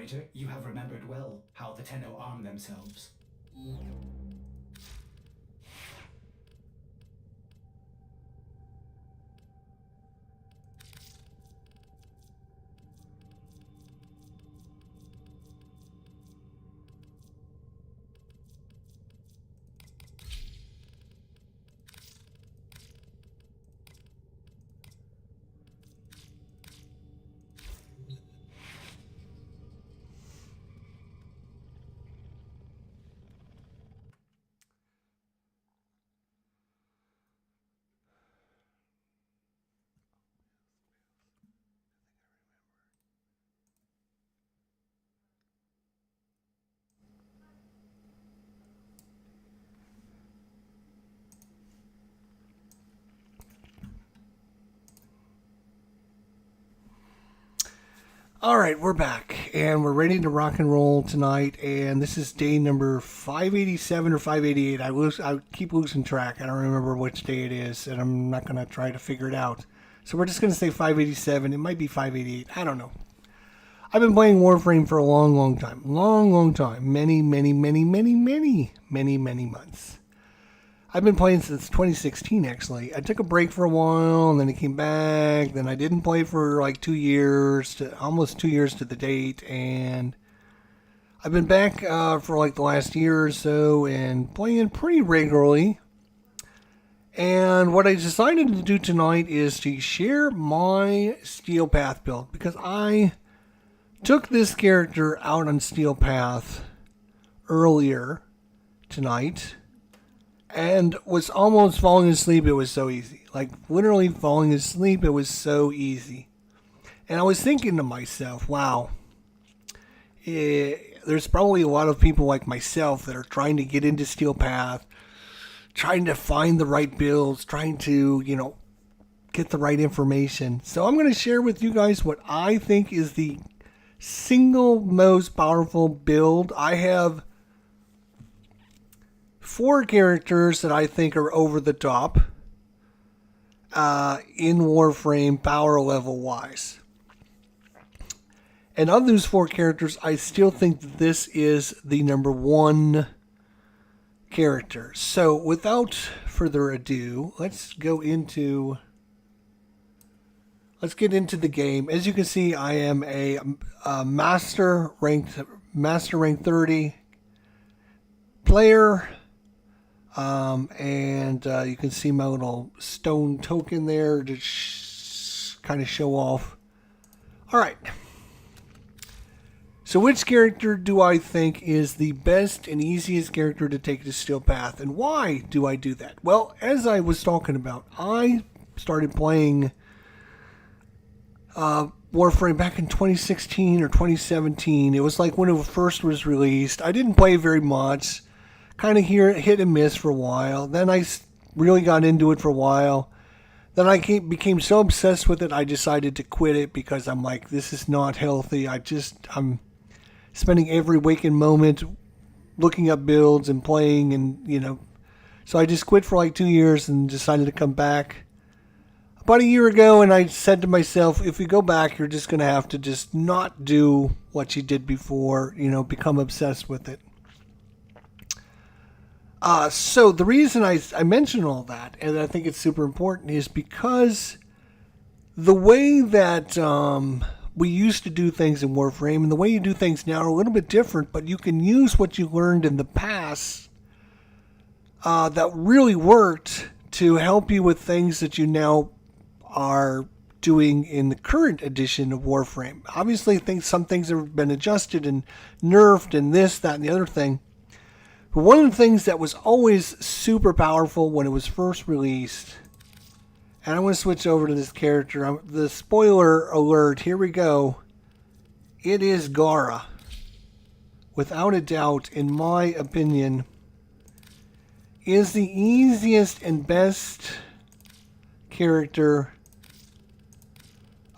operator. You have remembered well how the Tenno arm themselves. All right, we're back, and we're ready to rock and roll tonight, and this is day number 587 or 588. I keep losing track. I don't remember which day it is, and I'm not going to try to figure it out. So we're just going to say 587. It might be 588. I don't know. I've been playing Warframe for a long, long time. Long time. Many months. I've been playing since 2016, actually. I took a break for a while, and then I came back. Then I didn't play for like 2 years, almost 2 years to the date. And I've been back for like the last year or so and playing pretty regularly. And what I decided to do tonight is to share my Steel Path build, because I took this character out on Steel Path earlier tonight and was almost falling asleep. It was so easy. Like, literally falling asleep. It was so easy. And I was thinking to myself, wow, there's probably a lot of people like myself that are trying to get into Steel Path, trying to find the right builds, trying to, get the right information. So I'm going to share with you guys what I think is the single most powerful build. I have 4 characters that I think are over the top in Warframe power level wise. And of those 4 characters, I still think that this is the number 1 character. So without further ado, let's get into the game. As you can see, I am a master rank 30 player. And you can see my little stone token there to kind of show off. All right. So which character do I think is the best and easiest character to take to Steel Path? And why do I do that? Well, as I was talking about, I started playing Warframe back in 2016 or 2017. It was like when it first was released. I didn't play very much. Kind of hit and miss for a while. Then I really got into it for a while. Then I became so obsessed with it, I decided to quit it because I'm like, this is not healthy. I'm spending every waking moment looking up builds and playing, and so I just quit for like 2 years and decided to come back about a year ago. And I said to myself, if you go back, you're just going to have to just not do what you did before, become obsessed with it. So the reason I mention all that, and I think it's super important, is because the way that we used to do things in Warframe and the way you do things now are a little bit different, but you can use what you learned in the past that really worked to help you with things that you now are doing in the current edition of Warframe. Obviously, some things have been adjusted and nerfed and this, that, and the other thing. But one of the things that was always super powerful when it was first released, and I'm going to switch over to this character. The spoiler alert, here we go. It is Gara. Without a doubt, in my opinion, is the easiest and best character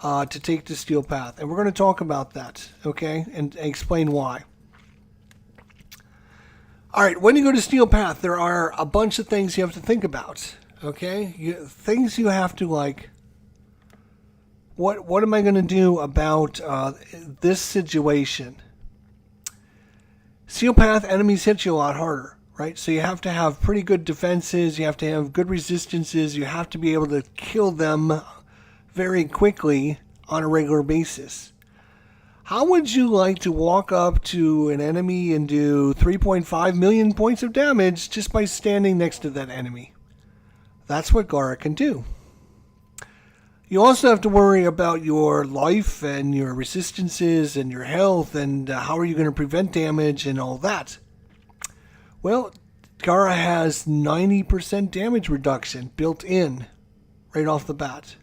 to take to Steel Path. And we're going to talk about that, okay? And explain why. All right, when you go to Steel Path, there are a bunch of things you have to think about, okay? Things you have to, like, what am I going to do about this situation? Steel Path enemies hit you a lot harder, right? So you have to have pretty good defenses, you have to have good resistances, you have to be able to kill them very quickly on a regular basis. How would you like to walk up to an enemy and do 3.5 million points of damage just by standing next to that enemy? That's what Gara can do. You also have to worry about your life and your resistances and your health and how are you going to prevent damage and all that. Well, Gara has 90% damage reduction built in right off the bat.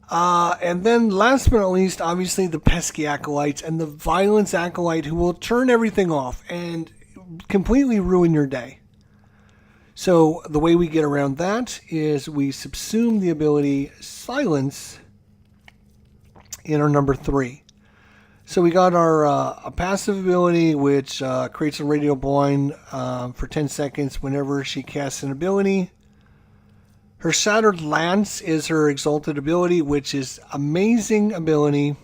And then last but not least, obviously the pesky acolytes and the violence acolyte who will turn everything off and completely ruin your day. So the way we get around that is we subsume the ability Silence in our number 3. So we got our a passive ability which creates a radio blind for 10 seconds whenever she casts an ability. Her Shattered Lance is her exalted ability, which is amazing ability.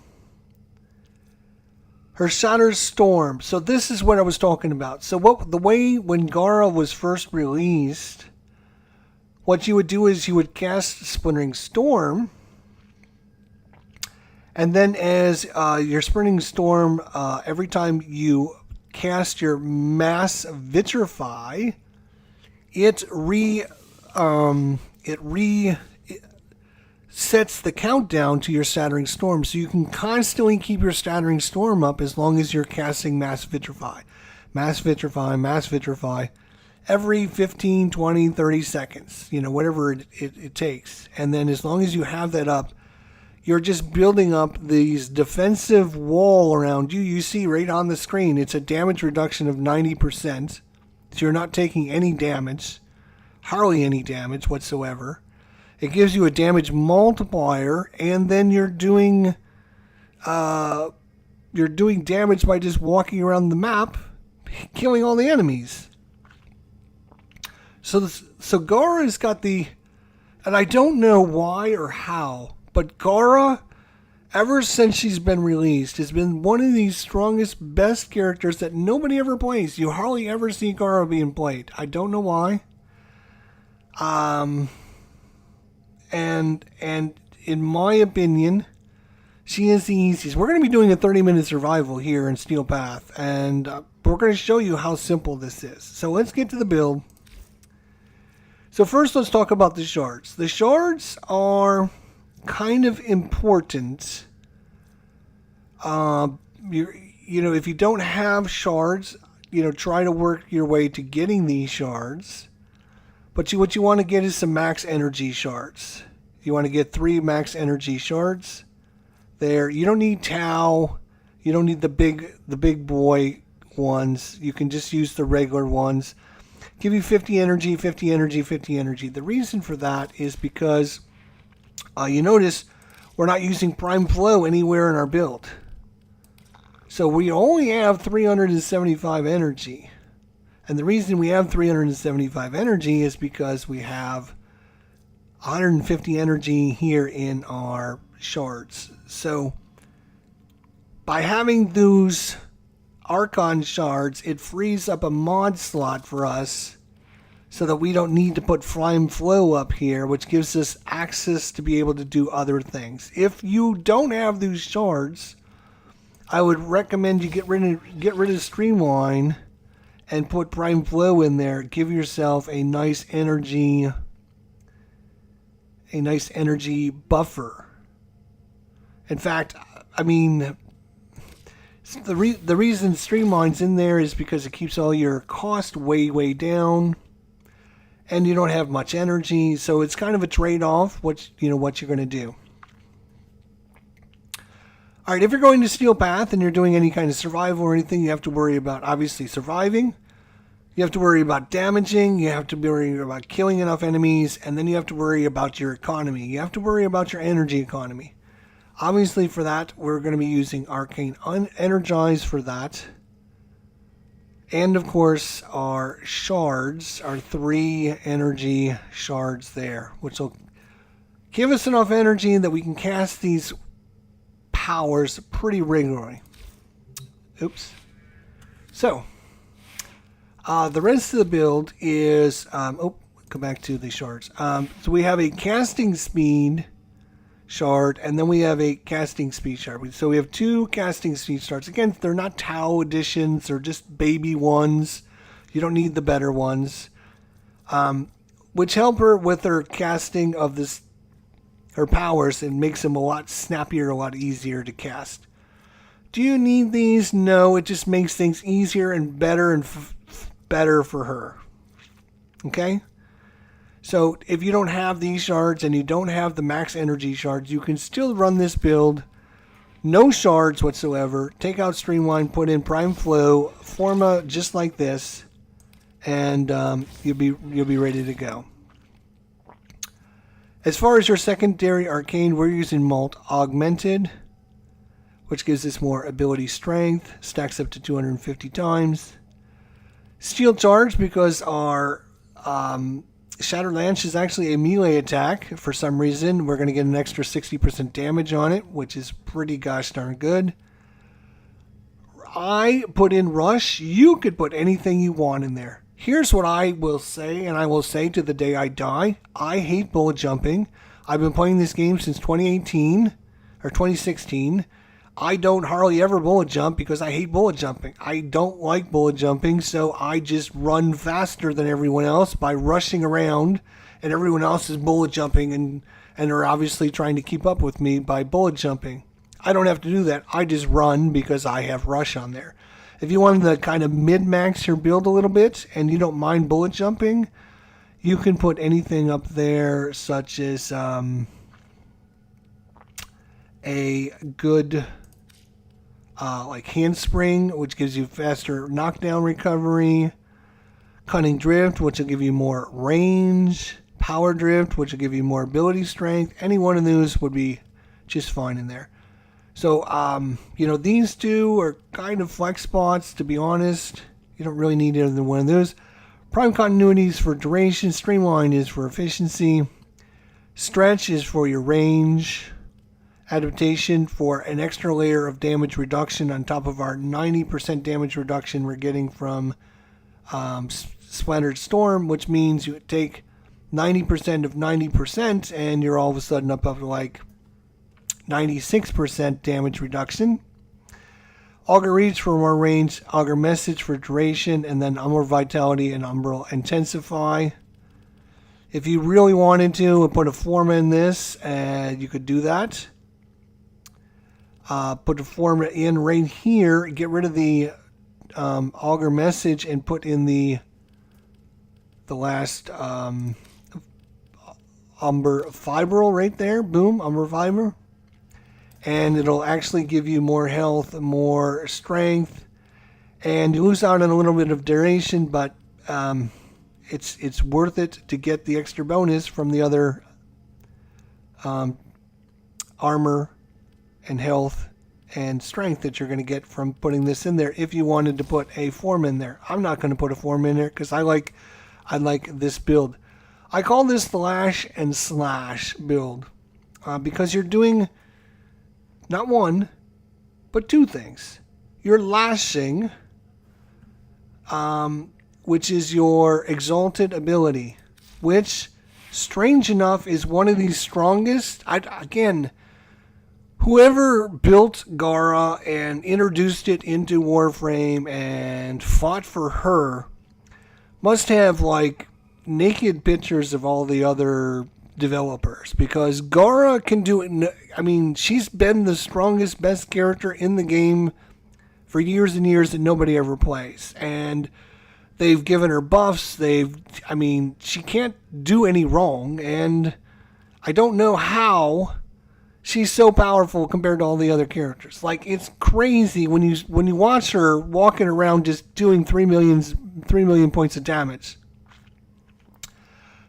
Her Shattered Storm. So this is what I was talking about. So the way when Gara was first released, what you would do is you would cast Splintering Storm. And then as your Splintering Storm, every time you cast your Mass Vitrify, it sets the countdown to your Shattering Storm. So you can constantly keep your Shattering Storm up as long as you're casting Mass Vitrify. Mass Vitrify, Mass Vitrify. Every 15, 20, 30 seconds. You know, whatever it takes. And then as long as you have that up, you're just building up these defensive wall around you. You see right on the screen, it's a damage reduction of 90%. So you're not taking any damage. Hardly any damage whatsoever. It gives you a damage multiplier, and then you're doing damage by just walking around the map, killing all the enemies. So Gara's got the, and I don't know why or how, but Gara, ever since she's been released, has been one of the strongest, best characters that nobody ever plays. You hardly ever see Gara being played. I don't know why. And in my opinion, she is the easiest. We're going to be doing a 30-minute survival here in Steel Path, and we're going to show you how simple this is. So let's get to the build. So first, let's talk about the shards. The shards are kind of important. You know, if you don't have shards, you know, try to work your way to getting these shards. But what you want to get is some max energy shards. You want to get 3 max energy shards. There, you don't need Tau. You don't need the big boy ones. You can just use the regular ones. Give you 50 energy, 50 energy, 50 energy. The reason for that is because you notice we're not using Prime Flow anywhere in our build. So we only have 375 energy. And the reason we have 375 energy is because we have 150 energy here in our shards. So by having those Archon shards, it frees up a mod slot for us so that we don't need to put Prime Flow up here, which gives us access to be able to do other things. If you don't have those shards, I would recommend you get rid of Streamline and put Prime Flow in there. Give yourself a nice energy buffer. In fact, I mean, the reason Streamline's in there is because it keeps all your cost way down, and you don't have much energy, so it's kind of a trade-off. What you're going to do. All right, if you're going to Steel Path and you're doing any kind of survival or anything, you have to worry about, obviously, surviving. You have to worry about damaging. You have to worry about killing enough enemies. And then you have to worry about your economy. You have to worry about your energy economy. Obviously, for that, we're going to be using Arcane Energize for that. And, of course, our shards, our 3 energy shards there, which will give us enough energy that we can cast these powers pretty regularly. Oops. So, the rest of the build is... go back to the shards. So we have a casting speed shard, and then we have a casting speed shard. So we have 2 casting speed shards. Again, they're not Tau editions. They're just baby ones. You don't need the better ones. Which help her with her casting of her powers and makes them a lot snappier, a lot easier to cast. Do you need these? No, it just makes things easier and better and better for her. Okay? So if you don't have these shards and you don't have the max energy shards, you can still run this build. No shards whatsoever. Take out Streamline, put in Prime Flow, Forma just like this, and you'll be ready to go. As far as your secondary arcane, we're using Malt Augmented, which gives us more ability strength, stacks up to 250 times. Steel Charge, because our Shattered Lance is actually a melee attack. For some reason, we're going to get an extra 60% damage on it, which is pretty gosh darn good. I put in Rush. You could put anything you want in there. Here's what I will say, and I will say to the day I die. I hate bullet jumping. I've been playing this game since 2018 or 2016. I don't hardly ever bullet jump because I hate bullet jumping. I don't like bullet jumping, so I just run faster than everyone else by rushing around, and everyone else is bullet jumping and are obviously trying to keep up with me by bullet jumping. I don't have to do that. I just run because I have Rush on there. If you want to kind of mid-max your build a little bit and you don't mind bullet jumping, you can put anything up there such as a good... like Handspring, which gives you faster knockdown recovery. Cunning Drift, which will give you more range. Power Drift, which will give you more ability strength. Any one of those would be just fine in there. So, these 2 are kind of flex spots, to be honest. You don't really need either one of those. Prime Continuity is for duration. Streamline is for efficiency. Stretch is for your range. Adaptation for an extra layer of damage reduction on top of our 90% damage reduction we're getting from Splattered Storm, which means you take 90% of 90% and you're all of a sudden up to like 96% damage reduction. Augur Reach for more range, Augur Message for duration, and then Umbral Vitality and Umbral Intensify. If you really wanted to put a Forma in this, you could do that. Put a Forma in right here, get rid of the Augur Message and put in the last Umber Fibril right there. Boom, Umber Fiber. And it'll actually give you more health, more strength, and you lose out on a little bit of duration, but it's worth it to get the extra bonus from the other armor and health and strength that you're going to get from putting this in there. If you wanted to put a form in there, I'm not going to put a form in there because I like this build. I call this the lash and slash build because you're doing not one, but 2 things. You're lashing, which is your exalted ability, which, strange enough, is one of the strongest. Again, whoever built Gara and introduced it into Warframe and fought for her must have like naked pictures of all the other developers, because Gara can do it. I mean, she's been the strongest, best character in the game for years and years that nobody ever plays. And they've given her buffs. She can't do any wrong. And I don't know how she's so powerful compared to all the other characters. Like, it's crazy when you watch her walking around just doing 3 million points of damage.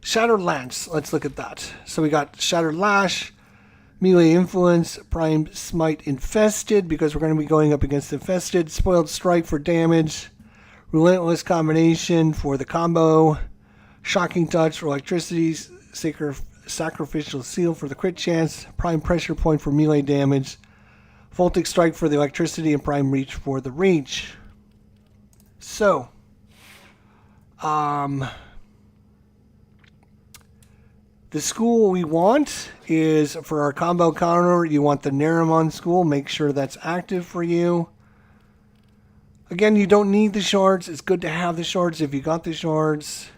Shattered Lance, let's look at that. So we got Shattered Lash, Melee Influence, Prime Smite Infested, because we're going to be going up against Infested, Spoiled Strike for damage, Relentless Combination for the combo, Shocking Touch for electricity, Sacrificial Seal for the crit chance, Prime Pressure Point for melee damage, Voltic Strike for the electricity, and Prime Reach for the reach. So, the school we want is for our combo counter. You want the Naramon school. Make sure that's active for you. Again, you don't need the shards. It's good to have the shards if you got the shards.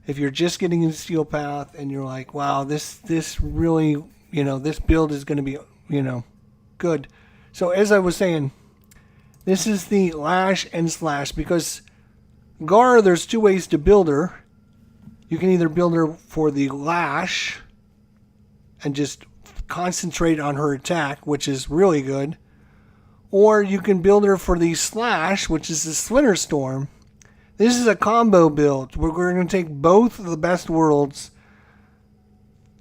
If you're just getting into Steel Path and you're like, wow, this really, this build is going to be, good. So as I was saying, this is the Lash and Slash, because Gar, there's two ways to build her. You can either build her for the Lash and just concentrate on her attack, which is really good. Or you can build her for the Slash, which is the Splinter Storm. This is a combo build. We're going to take both of the best worlds.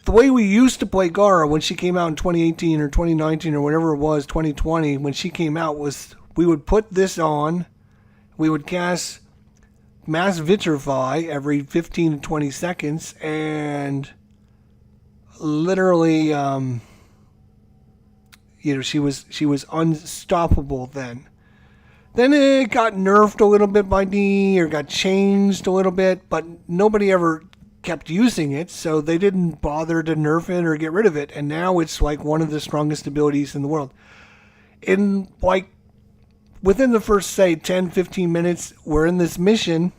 The way we used to play Gara when she came out in 2018 or 2019 or whatever it was, 2020, when she came out, was we would put this on. We would cast Mass Vitrify every 15 to 20 seconds, and literally, she was unstoppable then. Then it got nerfed a little bit by D, or got changed a little bit, but nobody ever kept using it, so they didn't bother to nerf it or get rid of it, and now it's like one of the strongest abilities in the world. Within the first, say, 10-15 minutes, we're in this mission.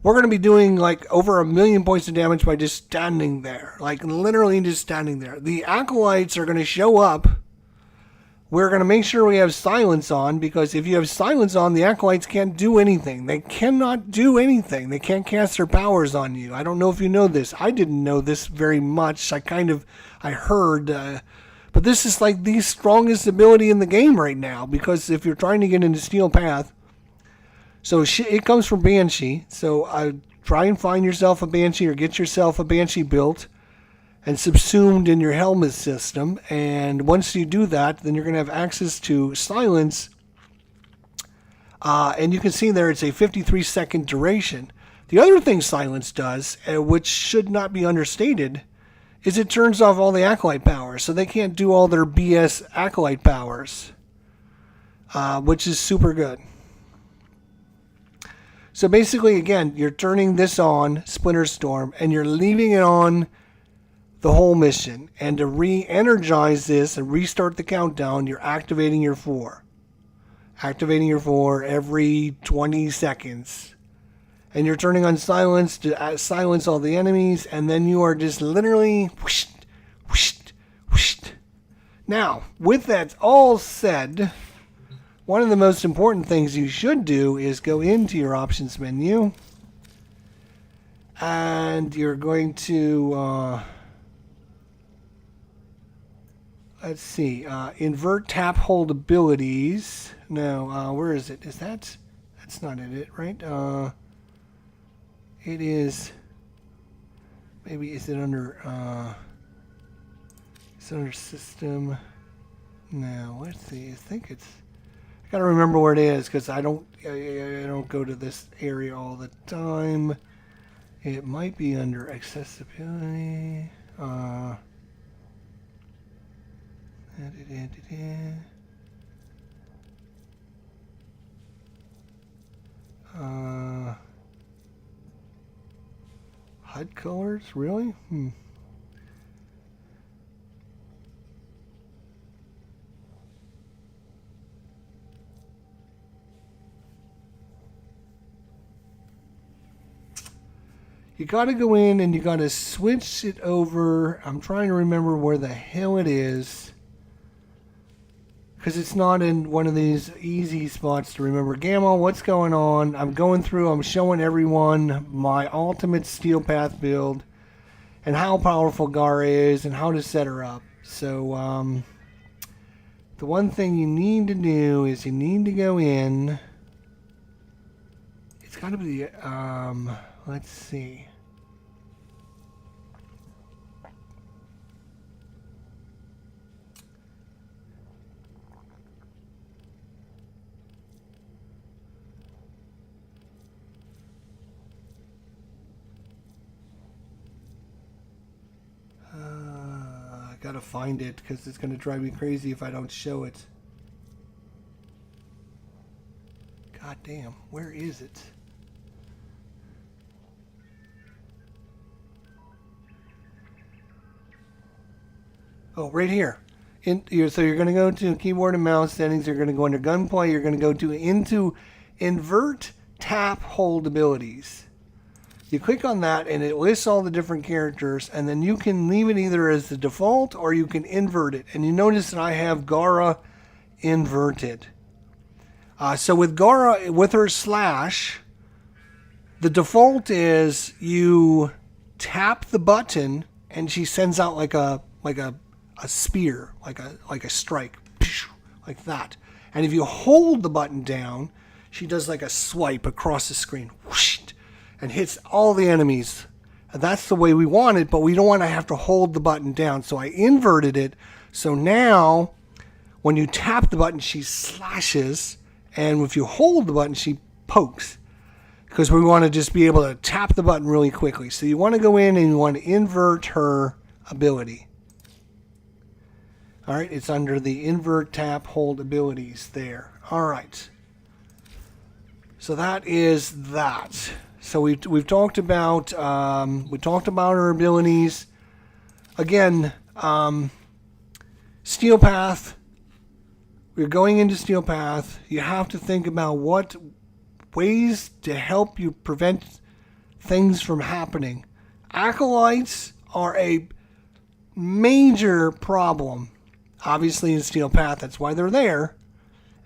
We're going to be doing like over 1 million points of damage by just standing there. Like literally just standing there. The Acolytes are going to show up. We're going to make sure we have silence on, because if you have silence on, the Acolytes can't do anything. They cannot do anything. They can't cast their powers on you. I don't know if you know this. I didn't know this very much. I heard, but this is like the strongest ability in the game right now, because if you're trying to get into Steel Path, so it comes from Banshee. So try and find yourself a Banshee, or get yourself a Banshee built and subsumed in your helmet system. And once you do that, then you're going to have access to silence. And you can see there it's a 53-second duration. The other thing silence does, which should not be understated, is it turns off all the Acolyte powers. So they can't do all their BS Acolyte powers, which is super good. So basically, again, you're turning this on, Splinter Storm, and you're leaving it on the whole mission. And to re-energize this and restart the countdown, you're activating your 4. Activating your 4 every 20 seconds. And you're turning on silence to silence all the enemies, and then you are just literally whoosh, whoosh, whoosh. Now, with that all said, one of the most important things you should do is go into your options menu, and you're going to let's see, invert tap hold abilities. No, where is it? That's not it, right? It is, maybe, is it under system? No, let's see, I think it's, I gotta remember where it is, because I don't go to this area all the time. It might be under accessibility. HUD colors, really? You gotta go in and you gotta switch it over. I'm trying to remember where the hell it is, because it's not in one of these easy spots to remember. Gamma, what's going on? I'm going through, I'm showing everyone my ultimate Steel Path build and how powerful Gara is and how to set her up. So, the one thing you need to do is you need to go in. It's got to be, let's see. gotta find it because it's gonna drive me crazy if I don't show it. God damn, where is it? Oh, right here. So you're going to go to keyboard and mouse settings. You're going to go under gunplay. You're going to go into invert, tap, hold abilities. You click on that and it lists all the different characters, and then you can leave it either as the default or you can invert it. And you notice that I have Gara inverted. So with Gara, with her slash, the default is you tap the button and she sends out like a spear, like a strike, like that. And if you hold the button down, she does like a swipe across the screen, whoosh, and hits all the enemies. And that's the way we want it, but we don't want to have to hold the button down. So I inverted it. So now, when you tap the button, she slashes, and if you hold the button, she pokes. Because we want to just be able to tap the button really quickly. So you want to go in and you want to invert her ability. All right, it's under the invert, tap, hold abilities there. All right. So that is that. So we've talked about our abilities. Again, Steel Path. We're going into Steel Path. You have to think about what ways to help you prevent things from happening. Acolytes are a major problem. Obviously in Steel Path, that's why they're there.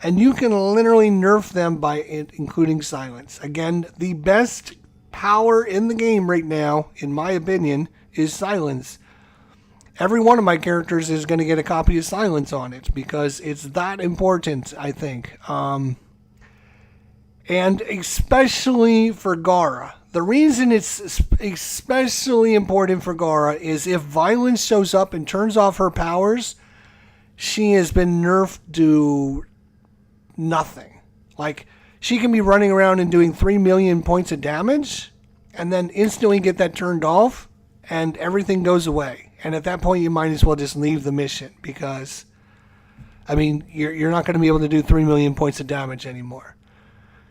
And you can literally nerf them by including silence. Again, the best power in the game right now, in my opinion, is silence. Every one of my characters is going to get a copy of silence on it because it's that important, I think. And especially for Gara. The reason it's especially important for Gara is if violence shows up and turns off her powers, she has been nerfed to nothing. Like, she can be running around and doing 3 million points of damage and then instantly get that turned off and everything goes away. And at that point, you might as well just leave the mission because, I mean, you're not going to be able to do 3 million points of damage anymore.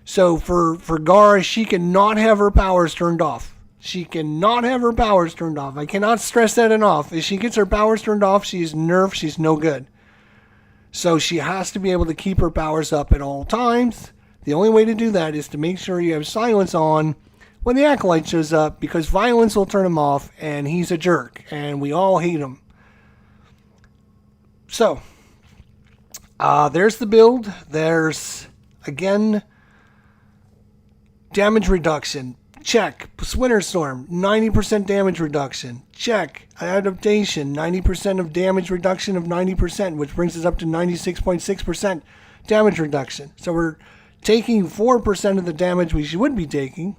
So for Gara, she cannot have her powers turned off. She cannot have her powers turned off. I cannot stress that enough. If she gets her powers turned off, she's nerfed. She's no good. So she has to be able to keep her powers up at all times. The only way to do that is to make sure you have silence on when the Acolyte shows up, because violence will turn him off, and he's a jerk, and we all hate him. So, there's the build. There's, again, damage reduction. Check. Winter Storm, 90% damage reduction. Check. Adaptation, 90% of damage reduction of 90%, which brings us up to 96.6% damage reduction. So we're taking 4% of the damage we would be taking.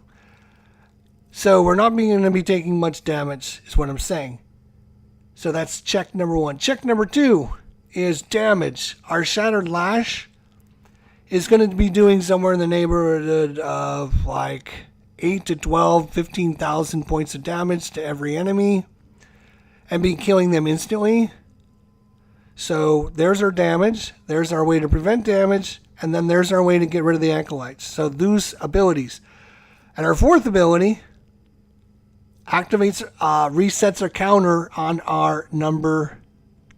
So we're not going to be taking much damage, is what I'm saying. So that's check number 1. Check number 2 is damage. Our Shattered Lash is going to be doing somewhere in the neighborhood of like 8 to 12, 15,000 points of damage to every enemy and be killing them instantly. So there's our damage. There's our way to prevent damage. And then there's our way to get rid of the Acolytes. So those abilities. And our fourth ability activates, resets our counter on our number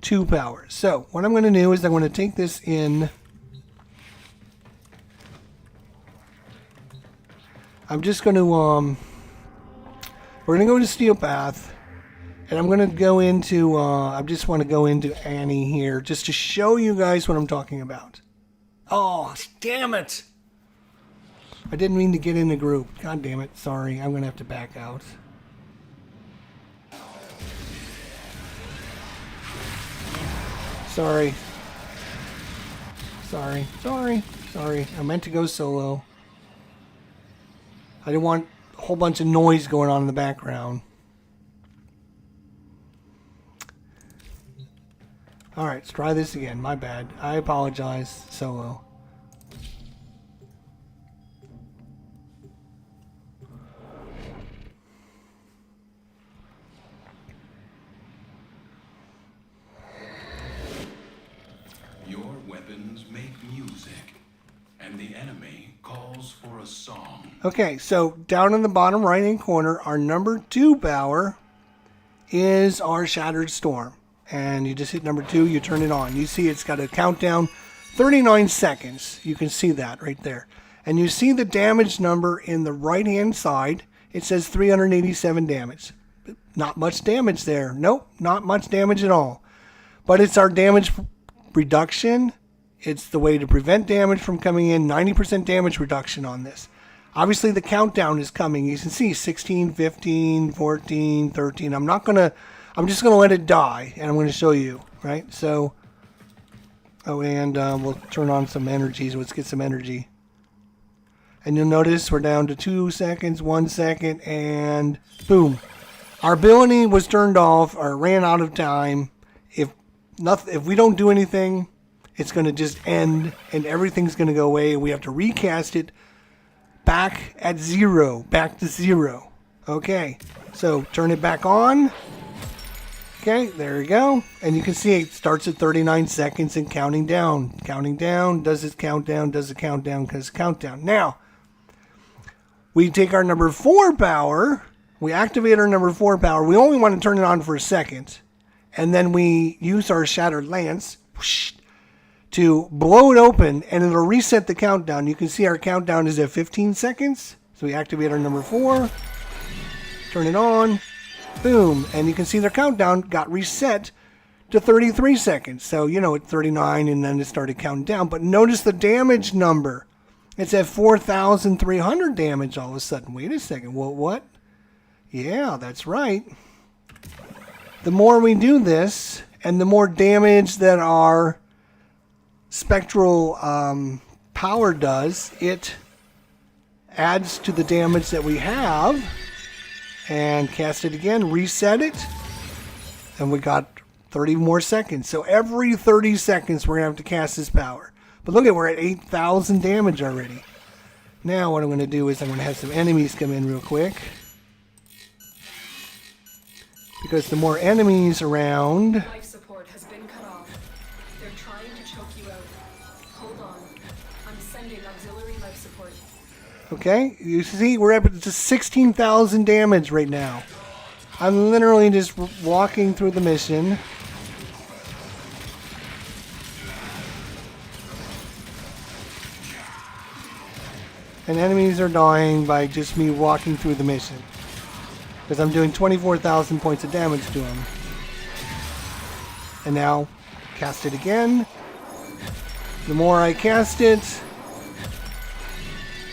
2 power. So what I'm going to do is I'm going to take this in. I'm just going to, we're going to go to Steel Path, and I'm going to go into, I just want to go into Annie here, just to show you guys what I'm talking about. Oh, damn it! I didn't mean to get in the group. God damn it, sorry, I'm going to have to back out. Sorry. I meant to go solo. I didn't want a whole bunch of noise going on in the background. Alright, let's try this again. My bad. I apologize. Solo. and the enemy calls for a song. Okay, so down in the bottom right-hand corner, our number 2 power is our Shattered Storm. And you just hit number 2, you turn it on. You see it's got a countdown, 39 seconds. You can see that right there. And you see the damage number in the right-hand side. It says 387 damage. Not much damage there. Nope, not much damage at all. But it's our damage reduction. It's the way to prevent damage from coming in. 90% damage reduction on this. Obviously, the countdown is coming. You can see 16, 15, 14, 13. I'm just going to let it die, and I'm going to show you, right? So, and we'll turn on some energies. Let's get some energy. And you'll notice we're down to 2 seconds, 1 second, and boom. Our ability was turned off or ran out of time. If we don't do anything, it's going to just end, and everything's going to go away, and we have to recast it back at 0, back to 0. Okay, so turn it back on. Okay, there we go. And you can see it starts at 39 seconds and counting down. Counting down, does it count down, does it count down, does it count down. Now, we take our number 4 power, we activate our number 4 power. We only want to turn it on for a second. And then we use our Shattered Lance to blow it open, and it'll reset the countdown. You can see our countdown is at 15 seconds. So we activate our number 4, turn it on, boom, and you can see the countdown got reset to 33 seconds. So, at 39, and then it started counting down. But notice the damage number. It's at 4,300 damage all of a sudden. Wait a second, what? Yeah, that's right. The more we do this, and the more damage that our spectral power does, it adds to the damage that we have. And cast it again, reset it, and we got 30 more seconds. So every 30 seconds we're going to have to cast this power. But look at, we're at 8,000 damage already. Now what I'm going to do is I'm going to have some enemies come in real quick. Because the more enemies around... Life support has been cut off. They're trying to choke you out. Hold on. I'm sending auxiliary life support. Okay, you see we're up to 16,000 damage right now. I'm literally just walking through the mission. And enemies are dying by just me walking through the mission. Because I'm doing 24,000 points of damage to them. And now, cast it again. The more I cast it,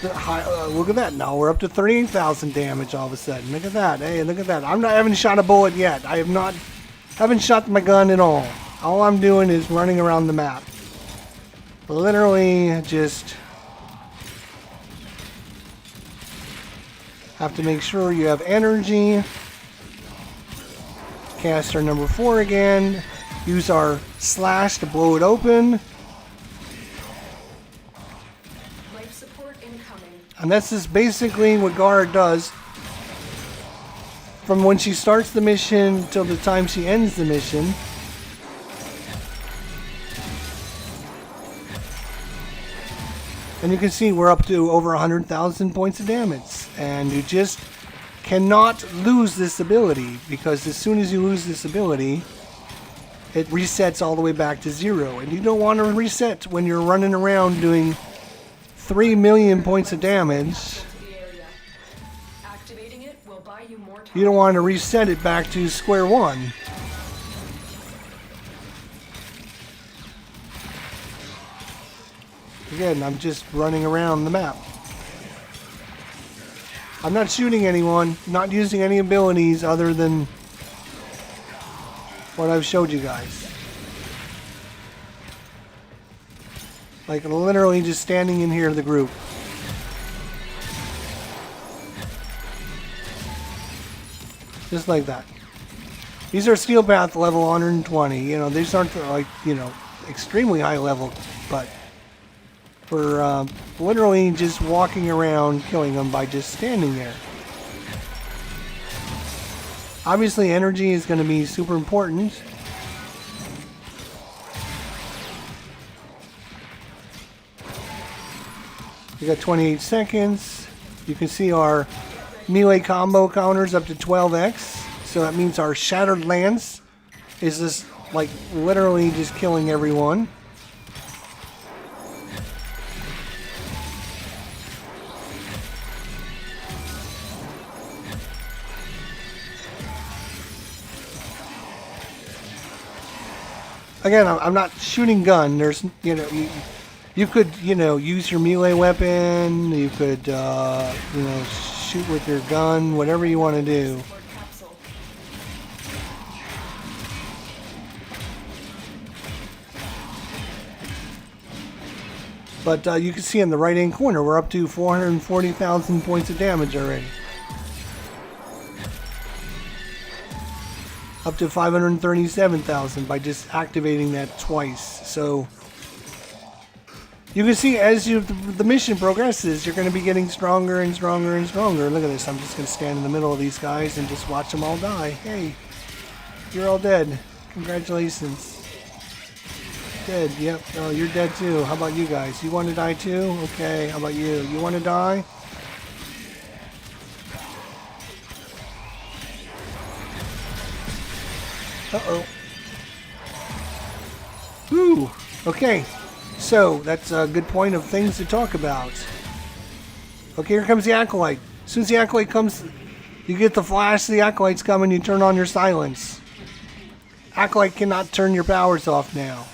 look at that. Now we're up to 38,000 damage all of a sudden. Look at that. Hey, look at that. I haven't shot a bullet yet. I haven't shot my gun at all. All I'm doing is running around the map. Literally just have to make sure you have energy. Cast our number 4 again. Use our slash to blow it open. Life support incoming. And this is basically what Gara does from when she starts the mission till the time she ends the mission. And you can see we're up to over 100,000 points of damage. And you just cannot lose this ability, because as soon as you lose this ability, it resets all the way back to 0. And you don't want to reset when you're running around doing 3 million points of damage. Activating it will buy you more time. You don't want to reset it back to square one. Again, I'm just running around the map. I'm not shooting anyone, not using any abilities other than what I've showed you guys. Like literally just standing in here in the group. Just like that. These are Steel Path level 120. These aren't like, extremely high level, but we're literally just walking around killing them by just standing there. Obviously energy is going to be super important. We got 28 seconds. You can see our melee combo counters up to 12x. So that means our Shattered Lance is just like literally just killing everyone. Again, I'm not shooting gun. There's, you know, you could, you know, use your melee weapon. You could, you know, shoot with your gun. Whatever you want to do. Support capsule. But you can see in the right-hand corner, we're up to 440,000 points of damage already. Up to 537,000 by just activating that twice. So you can see as the mission progresses, you're going to be getting stronger and stronger and stronger. Look at this. I'm just going to stand in the middle of these guys and just watch them all die. Hey, you're all dead. Congratulations. Dead. Yep. Oh, you're dead too. How about you guys? You want to die too? Okay. How about you? You want to die? Uh-oh. Whew. Okay. So, that's a good point of things to talk about. Okay, here comes the Acolyte. As soon as the Acolyte comes, you get the flash, the Acolyte's coming, you turn on your silence. Acolyte cannot turn your powers off now.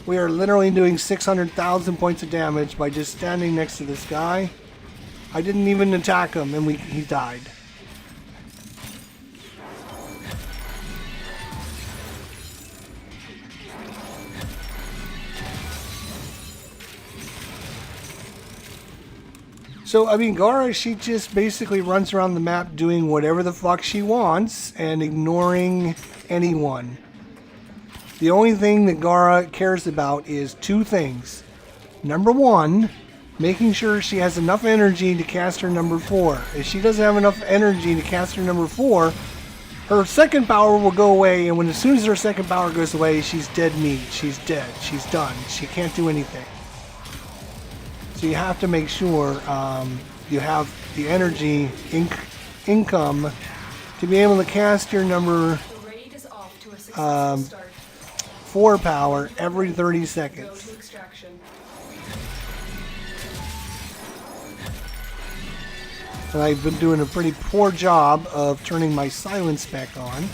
We are literally doing 600,000 points of damage by just standing next to this guy. I didn't even attack him, and he died. So, I mean, Gara, she just basically runs around the map doing whatever the fuck she wants and ignoring anyone. The only thing that Gara cares about is two things. Number one, making sure she has enough energy to cast her number 4. If she doesn't have enough energy to cast her number 4, her second power will go away, and as soon as her second power goes away, she's dead meat. She's dead. She's done. She can't do anything. So you have to make sure you have the energy income to be able to cast your number The raid is off to a successful start. 4 power every 30 Go seconds. to extraction. And I've been doing a pretty poor job of turning my silence back on.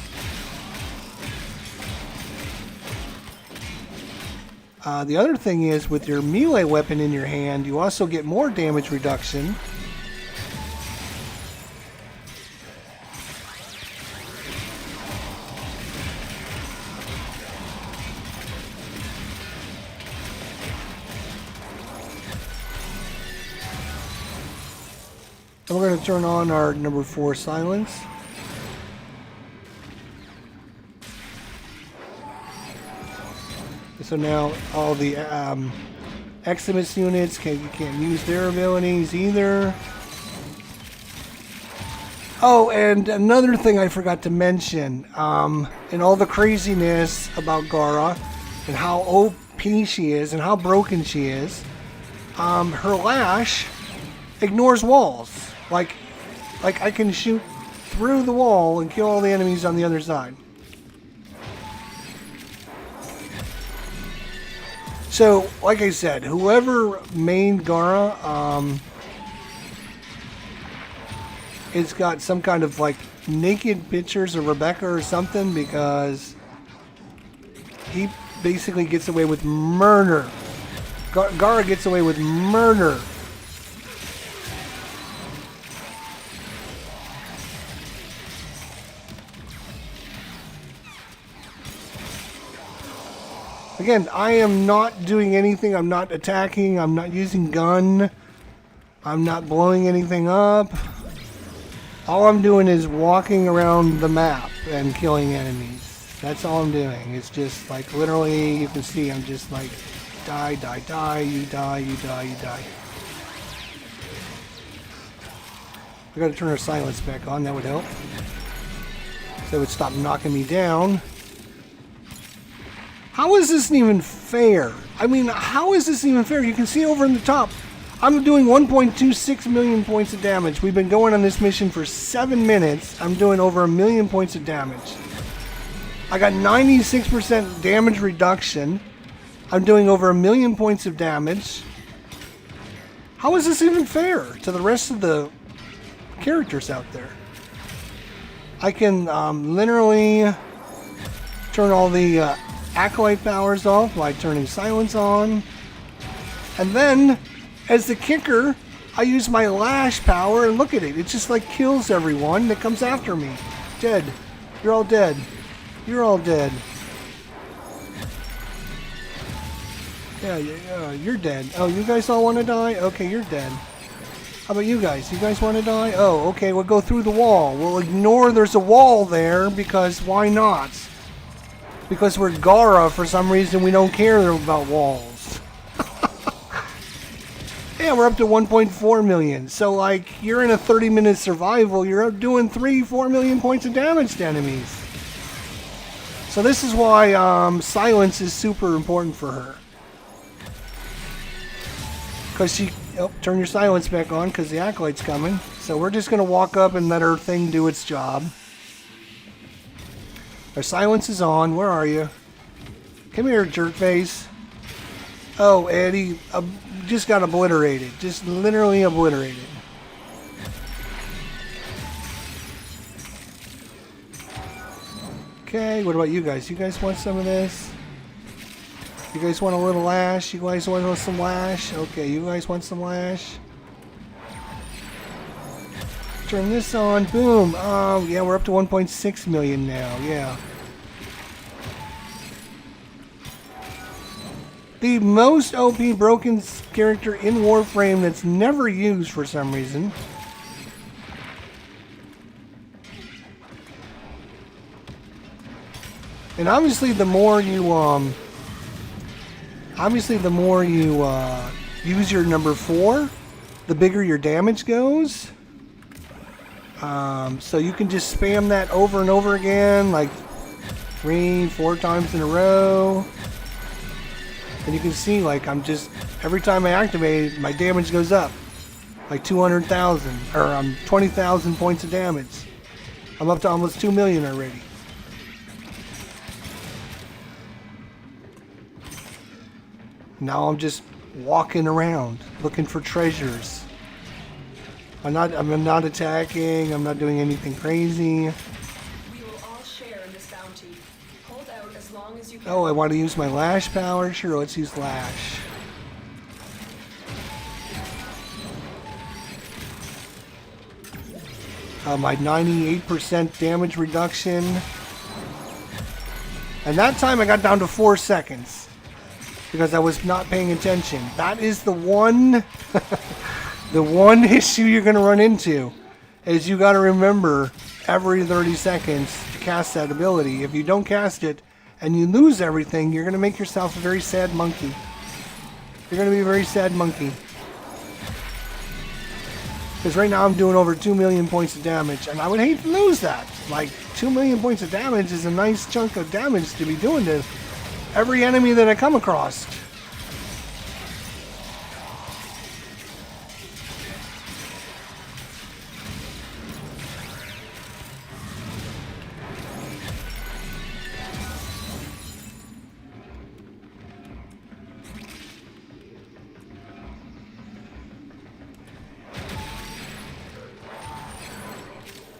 The other thing is, with your melee weapon in your hand, you also get more damage reduction. And we're going to turn on our number 4 silence. So now all the Eximus units, you can't use their abilities either. Oh, and another thing I forgot to mention, in all the craziness about Gara and how OP she is and how broken she is, her lash ignores walls. Like I can shoot through the wall and kill all the enemies on the other side. So, like I said, whoever made Gara, it's got some kind of like naked pictures of Rebecca or something, because he basically gets away with murder. Gara gets away with murder. Again, I am not doing anything. I'm not attacking. I'm not using gun. I'm not blowing anything up. All I'm doing is walking around the map and killing enemies. That's all I'm doing. It's just like literally, you can see I'm just like die, die, die, you die, you die, you die. We gotta turn our silence back on. That would help. So it would stop knocking me down. How is this even fair? I mean, how is this even fair? You can see over in the top, I'm doing 1.26 million points of damage. We've been going on this mission for 7 minutes. I'm doing over 1 million points of damage. I got 96% damage reduction. I'm doing over 1 million points of damage. How is this even fair to the rest of the characters out there? I can literally turn all the acolyte powers off by turning silence on. And then, as the kicker, I use my lash power, and look at it. It just like kills everyone that comes after me. Dead. You're all dead. You're all dead. Yeah, you're dead. Oh, you guys all want to die? Okay, you're dead. How about you guys? You guys want to die? Oh, okay, we'll go through the wall. We'll ignore there's a wall there, because why not? Because we're Gara, for some reason we don't care about walls. Yeah, we're up to 1.4 million. So, like, you're in a 30-minute survival, you're up doing 3-4 million points of damage to enemies. So this is why silence is super important for her. Because she... Oh, turn your silence back on, because the acolyte's coming. So we're just going to walk up and let her thing do its job. Our silence is on. Where are you? Come here, jerkface. Oh, Eddie just got obliterated. Just literally obliterated. Okay, what about you guys? You guys want some of this? You guys want a little lash? You guys want some lash? Okay, you guys want some lash? Turn this on. Boom. Oh, yeah, we're up to 1.6 million now. Yeah. The most OP broken character in Warframe that's never used for some reason. And obviously the more you use your number 4, the bigger your damage goes. So you can just spam that over and over again, like 3-4 times in a row. And you can see, like, I'm just, every time I activate it, my damage goes up. Like 200,000, or 20,000 points of damage. I'm up to almost 2 million already. Now I'm just walking around looking for treasures. I'm not attacking, I'm not doing anything crazy. We will all share in this bounty. Hold out as long as you can. Oh, I want to use my lash power? Sure, let's use lash. My 98% damage reduction. And that time I got down to 4 seconds. Because I was not paying attention. That is the one the one issue you're going to run into. Is you got to remember every 30 seconds to cast that ability. If you don't cast it and you lose everything, you're going to make yourself a very sad monkey. You're going to be a very sad monkey. Because right now I'm doing over 2 million points of damage, and I would hate to lose that. Like, 2 million points of damage is a nice chunk of damage to be doing to every enemy that I come across.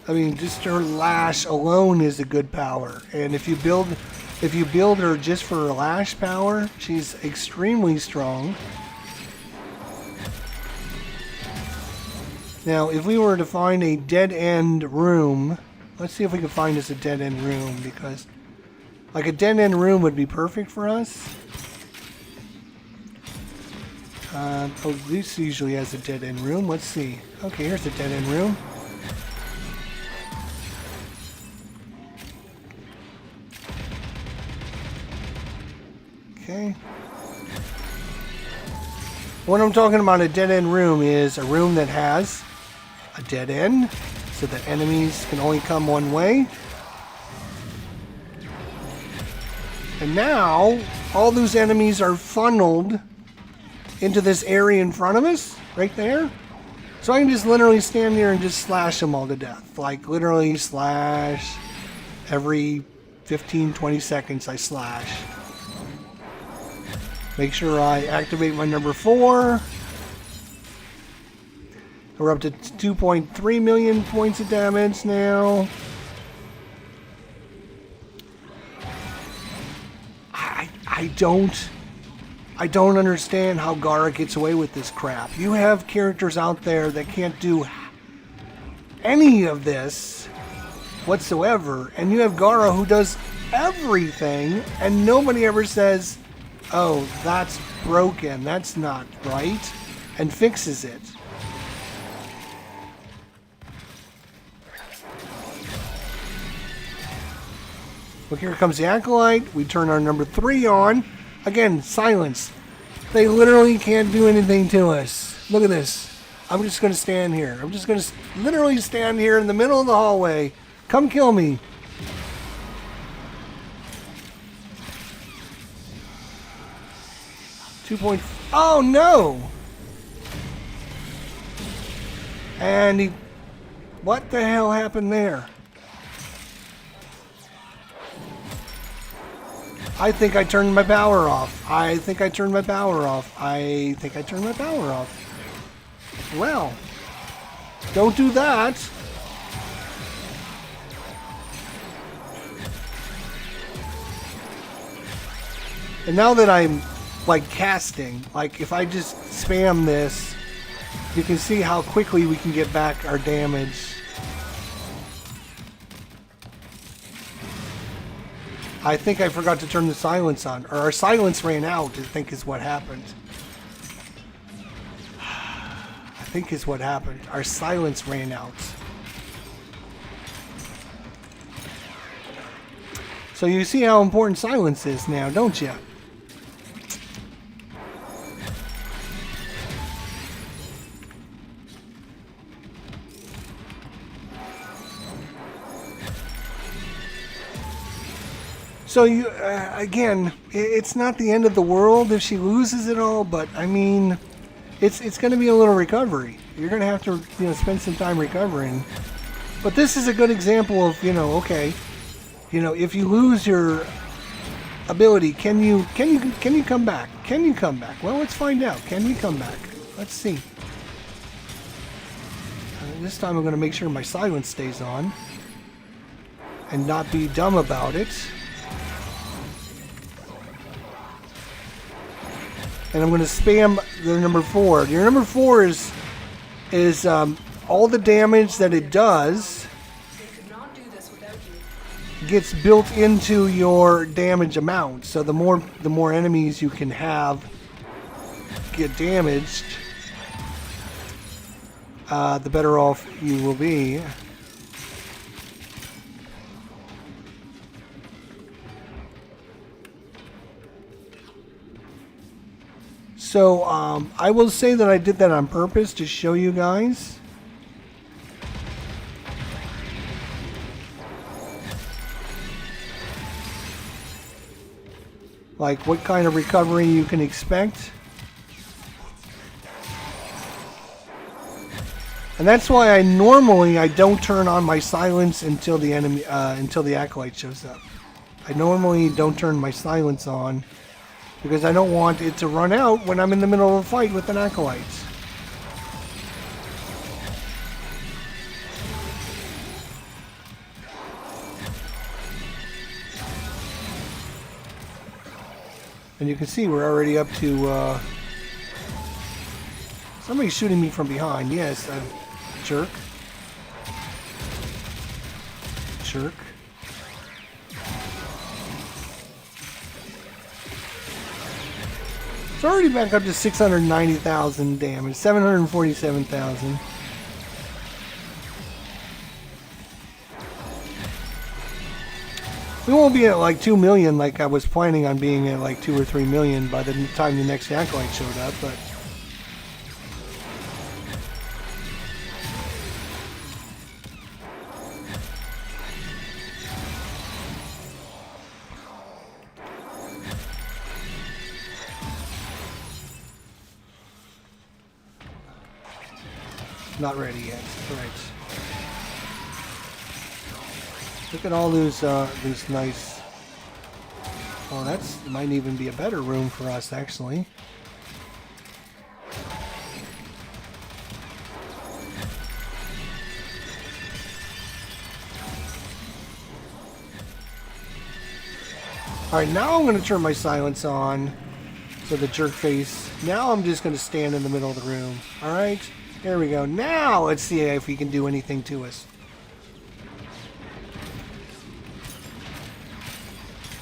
I mean, just her lash alone is a good power, and if you build her just for her lash power, she's extremely strong. Now, if we were to find a dead-end room, let's see if we can find us a dead-end room, because like a dead-end room would be perfect for us. Oh, this usually has a dead-end room. Let's see. Okay, here's a dead-end room. Okay. What I'm talking about a dead-end room is a room that has a dead end, so that enemies can only come one way. And now, all those enemies are funneled into this area in front of us, right there. So I can just literally stand there and just slash them all to death. Like, literally slash. Every 15, 20 seconds I slash. Make sure I activate my number 4. We're up to 2.3 million points of damage now. I don't understand how Gara gets away with this crap. You have characters out there that can't do any of this whatsoever, and you have Gara who does everything, and nobody ever says, oh, that's broken, that's not right, and fixes it. Well, here comes the Acolyte. We turn our number 3 on. Again, silence. They literally can't do anything to us. Look at this. I'm just going to stand here. I'm just going to literally stand here in the middle of the hallway. Come kill me. Oh, no. And he... What the hell happened there? I think I turned my power off. I think I turned my power off. Well, don't do that. And now that I'm like casting, like if I just spam this, you can see how quickly we can get back our damage. I think I forgot to turn the silence on, or our silence ran out, I think is what happened. Our silence ran out. So you see how important silence is now, don't you? So you, again, it's not the end of the world if she loses it all, but I mean, it's going to be a little recovery. You're going to have to, spend some time recovering. But this is a good example of, okay, if you lose your ability, can you come back? Can you come back? Well, let's find out. Can we come back? Let's see. This time I'm going to make sure my silence stays on and not be dumb about it. And I'm going to spam the number 4. Your number 4 is all the damage that it does gets built into your damage amount. So the more enemies you can have get damaged, the better off you will be. So, I will say that I did that on purpose to show you guys. Like what kind of recovery you can expect. And that's why I don't turn on my silence until the until the Acolyte shows up. I normally don't turn my silence on, because I don't want it to run out when I'm in the middle of a fight with an Acolyte. And you can see we're already up to... somebody's shooting me from behind. Yes, jerk. Jerk. It's already back up to 690,000 damage, 747,000. We won't be at like 2 million like I was planning on being at like 2 or 3 million by the time the next Acolyte showed up, but... Not ready yet. All right. Look at all those nice... Oh, that's might even be a better room for us, actually. Alright, now I'm going to turn my silence on. So the jerk face. Now I'm just going to stand in the middle of the room. Alright, there we go. Now let's see if he can do anything to us.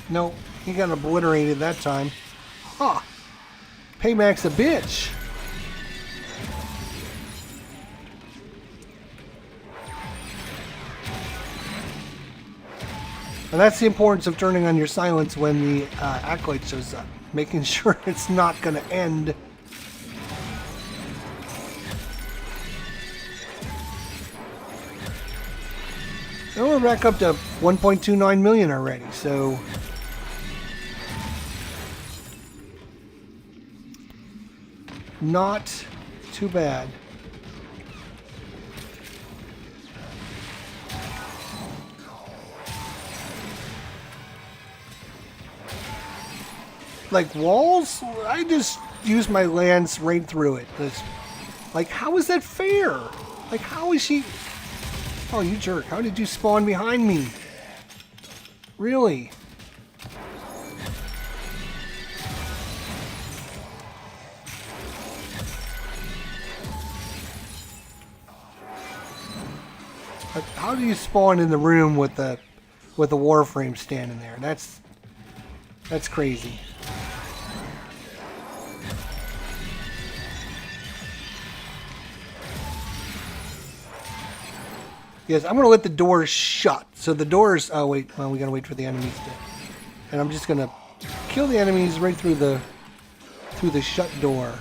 Nope, he got obliterated that time. Huh. Payback's a bitch. And that's the importance of turning on your silence when the acolyte shows up. Making sure it's not going to end. And we're back up to 1.29 million already, so... Not too bad. Like walls, I just use my lance right through it. Like, how is that fair? Like, how is she... Oh, you jerk. How did you spawn behind me? Really? Like, how do you spawn in the room with the Warframe standing there? That's crazy. Yes, I'm going to let the doors shut. So the doors... Oh, wait. Well, we got to wait for the enemies to... And I'm just going to kill the enemies right through the shut door.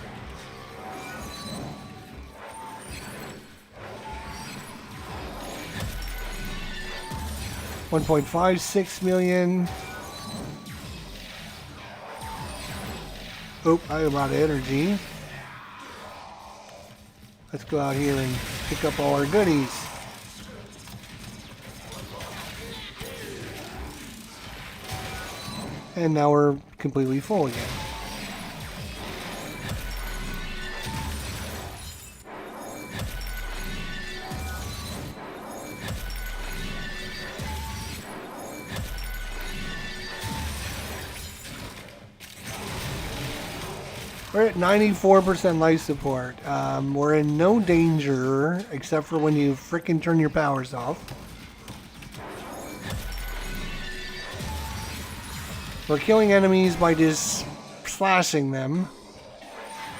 $1.56 million. Oh, I have a lot of energy. Let's go out here and pick up all our goodies. And now we're completely full again. We're at 94% life support. We're in no danger except for when you frickin' turn your powers off. We're killing enemies by just slashing them.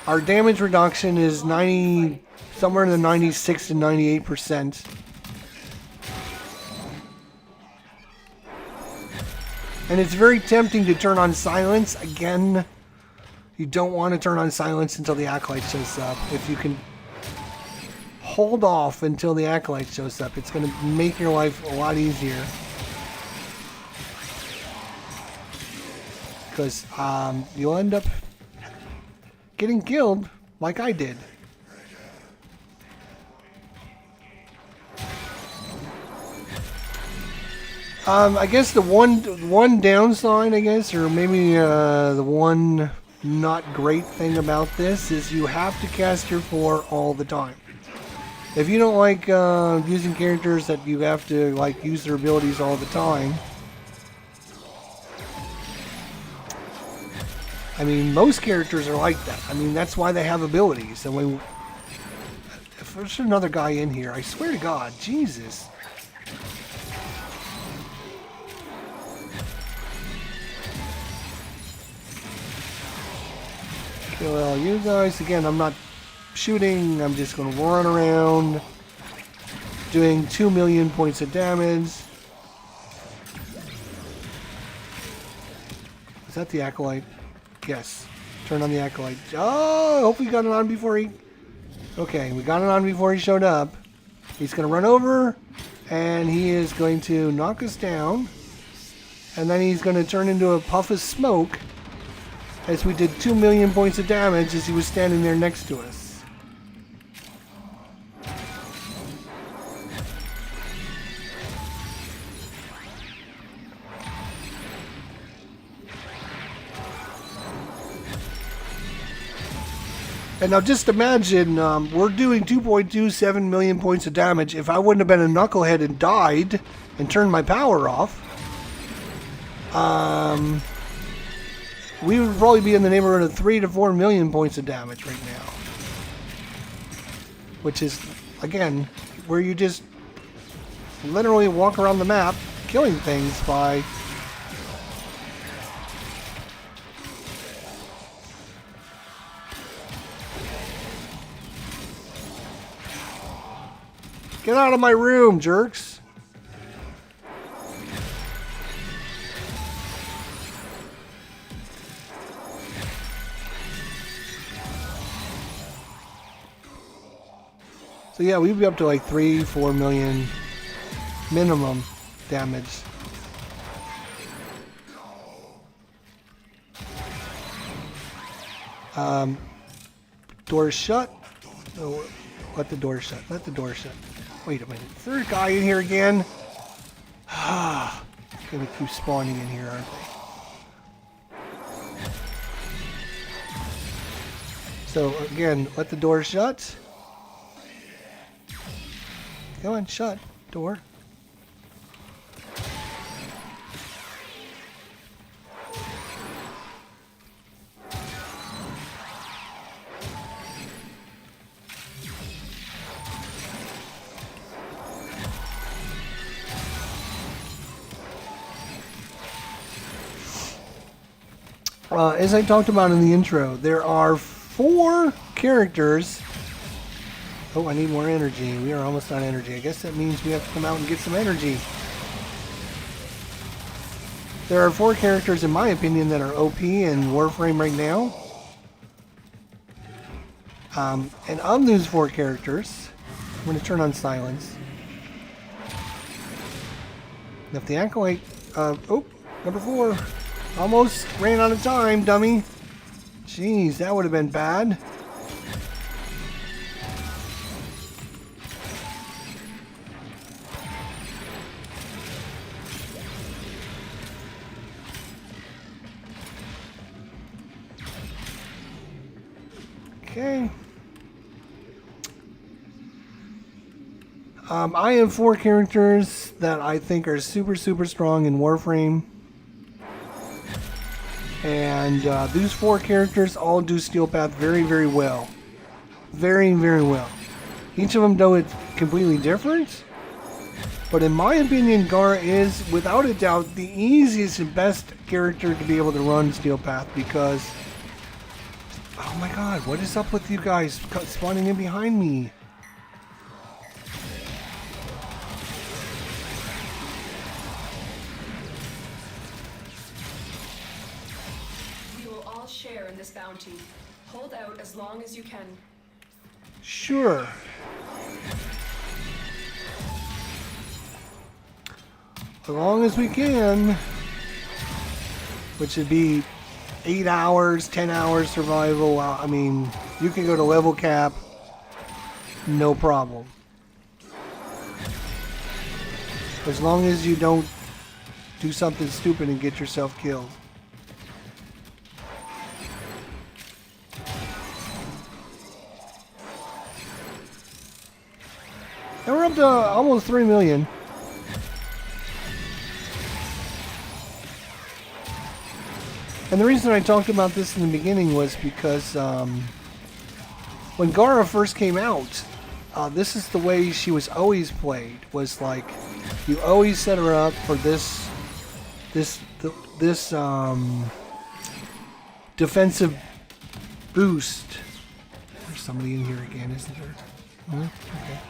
Our damage reduction is somewhere in the 96 to 98%. And it's very tempting to turn on silence. Again, you don't want to turn on silence until the acolyte shows up. If you can hold off until the acolyte shows up, it's going to make your life a lot easier. Because you'll end up getting killed like I did. I guess the one downside, I guess, or maybe the one not great thing about this is you have to cast your 4 all the time. If you don't like using characters that you have to like use their abilities all the time, I mean, most characters are like that. I mean, that's why they have abilities. And if there's another guy in here, I swear to God, Jesus. Kill all you guys. Again, I'm not shooting. I'm just going to run around doing 2 million points of damage. Is that the acolyte? Yes. Turn on the acolyte. Oh, I hope we got it on before he... Okay, we got it on before he showed up. He's going to run over, and he is going to knock us down. And then he's going to turn into a puff of smoke as we did 2 million points of damage as he was standing there next to us. And now just imagine, we're doing 2.27 million points of damage. If I wouldn't have been a knucklehead and died and turned my power off, we would probably be in the neighborhood of 3 to 4 million points of damage right now. Which is, again, where you just literally walk around the map killing things by... Get out of my room, jerks! So yeah, we'd be up to like 3-4 million minimum damage. Doors shut. Oh, let the door shut. Let the door shut. Wait a minute. Is there a guy in here again? Gonna keep spawning in here, aren't they? So again, let the door shut. Come on, shut. Door. As I talked about in the intro, there are 4 characters. Oh, I need more energy. We are almost on energy. I guess that means we have to come out and get some energy. There are 4 characters, in my opinion, that are OP in Warframe right now. And of those 4 characters, I'm going to turn on silence. And if the Acolyte... oh, number 4. Almost ran out of time, dummy. Jeez, that would have been bad. Okay. I have 4 characters that I think are super strong in Warframe. And these 4 characters all do Steel Path very well. Very well. Each of them, though, it's completely different. But in my opinion, Gar is, without a doubt, the easiest and best character to be able to run Steel Path because... Oh my god, what is up with you guys spawning in behind me? Share in this bounty. Hold out as long as you can. Sure. As long as we can. Which would be 8 hours, 10 hours survival. I mean, you can go to level cap. No problem. As long as you don't do something stupid and get yourself killed. And we're up to almost 3 million. And the reason I talked about this in the beginning was because when Gara first came out, this is the way she was always played. Was like you always set her up for this defensive boost. There's somebody in here again, isn't there? Huh? Okay.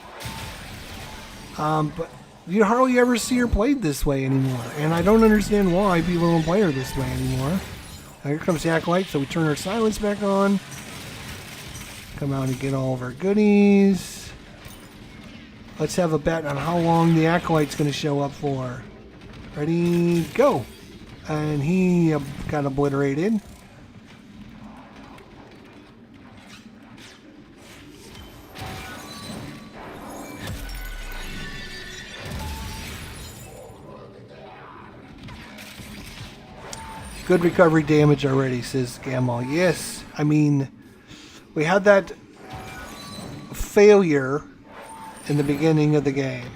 But you hardly ever see her played this way anymore. And I don't understand why people don't play her this way anymore. Now here comes the Acolyte, so we turn our silence back on. Come out and get all of our goodies. Let's have a bet on how long the Acolyte's going to show up for. Ready, go! And he got obliterated. Good recovery damage already, says Gamal. Yes, I mean, We had that failure in the beginning of the game.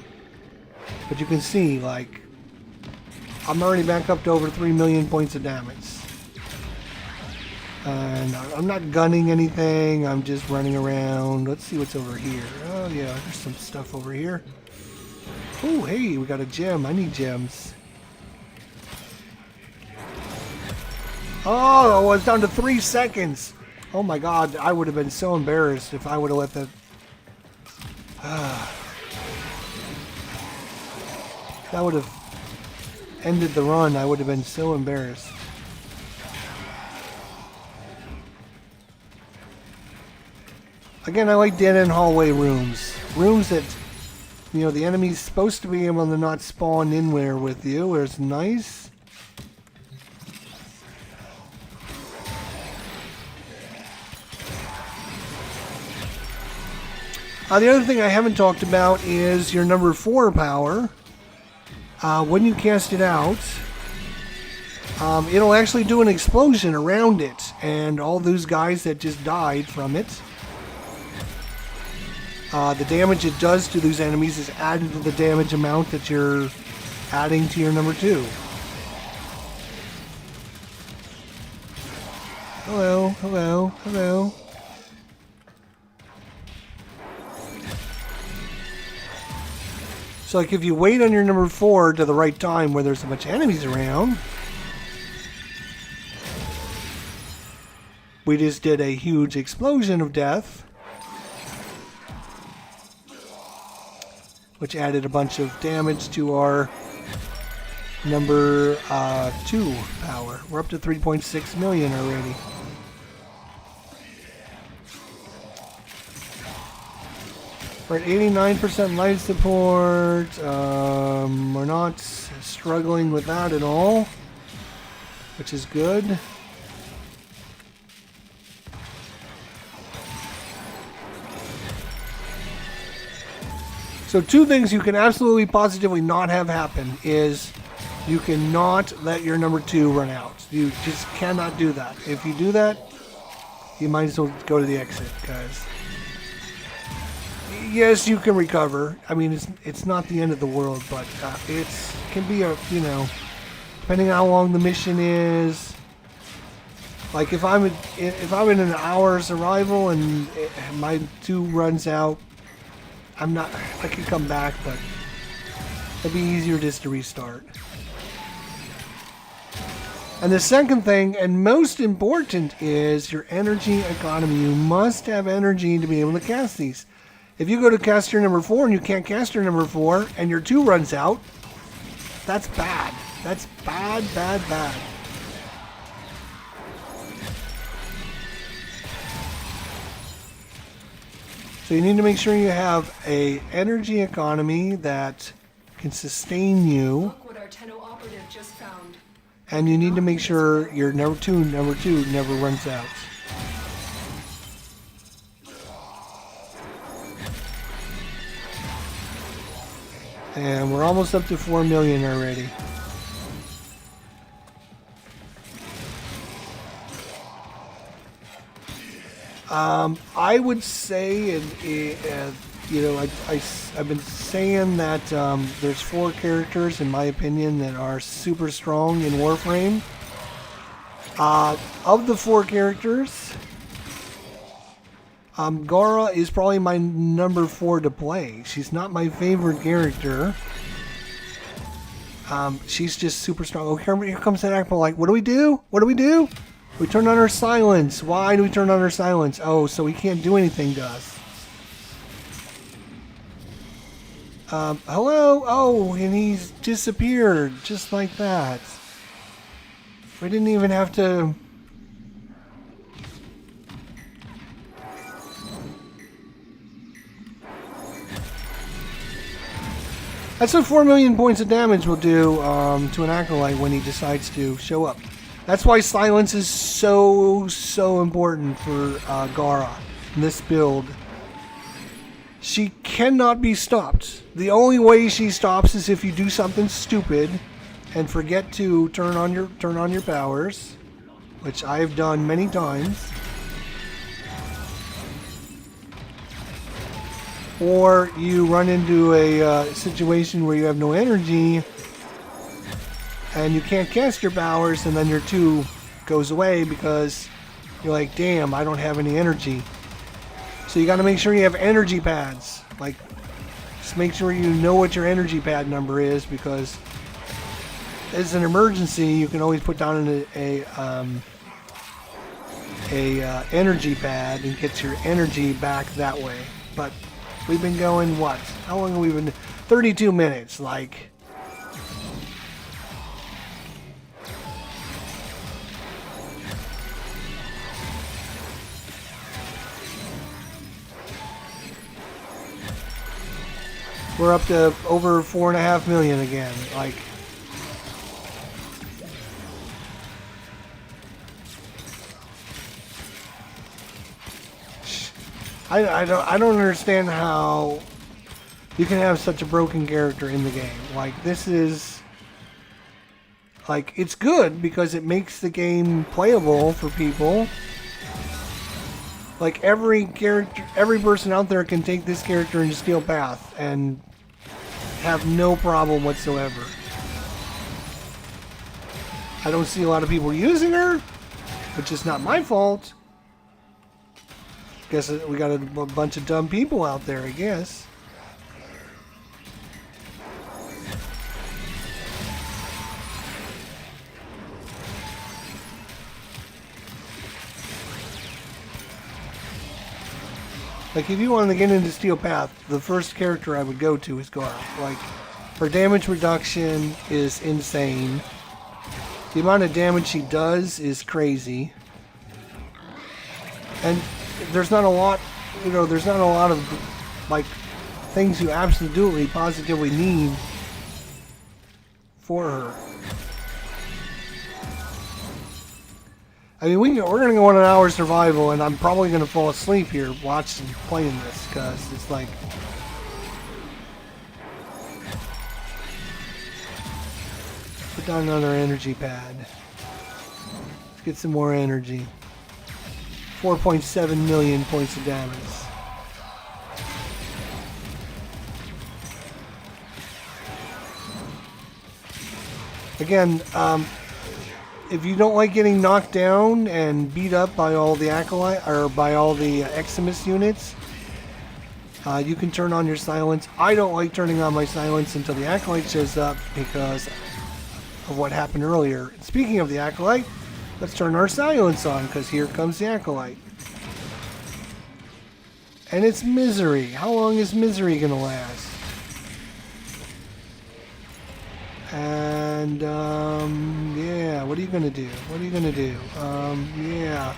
But you can see, like, I'm already back up to over 3 million points of damage. And I'm not gunning anything, I'm just running around. Let's see what's over here. Oh yeah, there's some stuff over here. Oh, hey, we got a gem. I need gems. Oh, it's down to 3 seconds. Oh my god, I would have been so embarrassed if I would have let that... that would have ended the run. I would have been so embarrassed. Again, I like dead-end hallway rooms. Rooms that, you know, the enemy's supposed to be able to not spawn in there with you, where it's nice. The other thing I haven't talked about is your number 4 power. When you cast it out, it'll actually do an explosion around it, and all those guys that just died from it. The damage it does to those enemies is added to the damage amount that you're adding to your number 2. Hello, hello, hello. So like if you wait on your number 4 to the right time where there's a bunch of enemies around, we just did a huge explosion of death, which added a bunch of damage to our number 2 power. We're up to 3.6 million already. We're at 89% life support. We're not struggling with that at all, which is good. So 2 things you can absolutely positively not have happen is you cannot let your number 2 run out. You just cannot do that. If you do that, you might as well go to the exit, guys. Yes, you can recover. I mean, it's not the end of the world, but it can be a, you know, depending on how long the mission is. Like if I'm in an hour's arrival and my 2 runs out, I could come back, but it'd be easier just to restart. And the second thing, and most important, is your energy economy. You must have energy to be able to cast these. If you go to cast your number 4 and you can't cast your number 4 and your 2 runs out, that's bad. That's bad, bad, bad. So you need to make sure you have a energy economy that can sustain you. Look what our Tenno operative just found. And you need to make sure your number two never runs out. And we're almost up to 4 million already. I would say, you know, I've been saying that there's 4 characters, in my opinion, that are super strong in Warframe. Of the 4 characters, Gara is probably my number 4 to play. She's not my favorite character. She's just super strong. Oh, here comes that Akbar. Like, what do we do? What do we do? We turn on our silence. Why do we turn on our silence? Oh, so he can't do anything to us. Hello? Oh, and he's disappeared. Just like that. We didn't even have to... That's what 4 million points of damage will do to an Acolyte when he decides to show up. That's why silence is so important for Gara in this build. She cannot be stopped. The only way she stops is if you do something stupid and forget to turn on your powers, which I've done many times. or you run into a situation where you have no energy and you can't cast your powers, and then your 2 goes away because you're like, damn, I don't have any energy. So you got to make sure you have energy pads. Like, just make sure you know what your energy pad number is, because as an emergency, you can always put down a energy pad and get your energy back that way. But we've been going, what? How long have we been? 32 minutes, like. We're up to over 4.5 million again, like. I don't understand how you can have such a broken character in the game. Like, this is, like, it's good because it makes the game playable for people. Like, every person out there can take this character into Steel Path and have no problem whatsoever. I don't see a lot of people using her, which is not my fault. Guess we got a bunch of dumb people out there, I guess. Like, if you wanted to get into Steel Path, the first character I would go to is Garth. Like, her damage reduction is insane. The amount of damage she does is crazy. And there's not a lot, there's not a lot of, like, things you absolutely, positively need for her. I mean, we're going to go on an hour survival, and I'm probably going to fall asleep here watching, playing this, because it's like... Put down another energy pad. Let's get some more energy. 4.7 million points of damage. Again, if you don't like getting knocked down and beat up by all the Acolyte or by all the Eximus units, you can turn on your silence. I don't like turning on my silence until the Acolyte shows up because of what happened earlier. Speaking of the Acolyte, let's turn our silence on, because here comes the Acolyte. And it's Misery. How long is Misery gonna last? And, yeah, what are you gonna do? What are you gonna do? Yeah.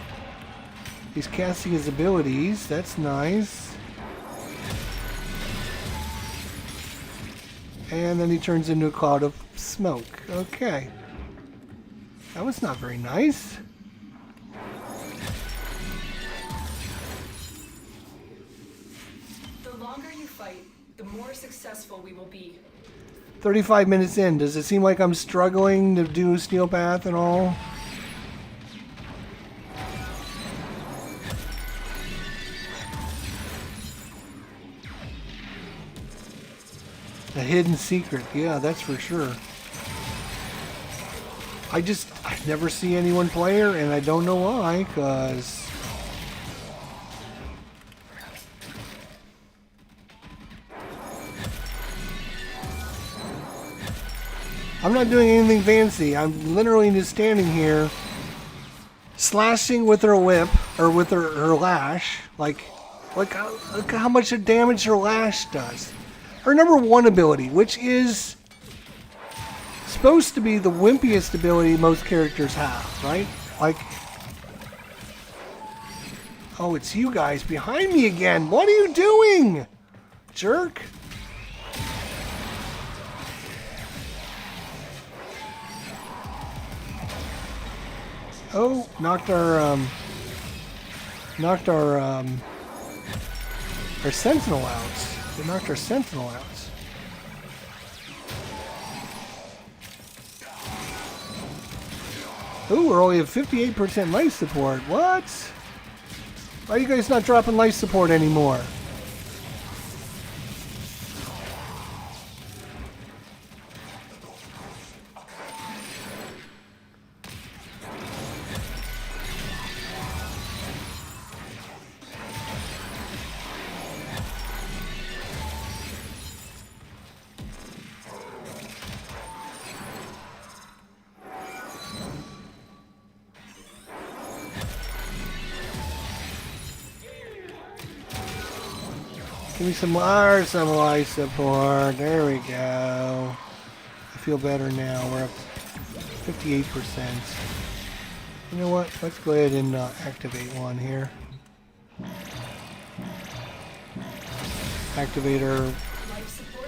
He's casting his abilities. That's nice. And then he turns into a cloud of smoke. Okay. That was not very nice. The longer you fight, the more successful we will be. 35 minutes in. Does it seem like I'm struggling to do Steel Path and all? A hidden secret. Yeah, that's for sure. I never see anyone play her, and I don't know why, because... I'm not doing anything fancy. I'm literally just standing here, slashing with her whip, or with her lash. Look how much damage her lash does. Her number 1 ability, which is supposed to be the wimpiest ability most characters have, right? Like, oh, it's you guys behind me again. What are you doing, jerk? Oh, knocked our sentinel out. They knocked our sentinel out. Ooh, we're only at 58% life support. What? Why are you guys not dropping life support anymore? Give me some life support. There we go. I feel better now. We're up 58%. You know what? Let's go ahead and activate one here. Activator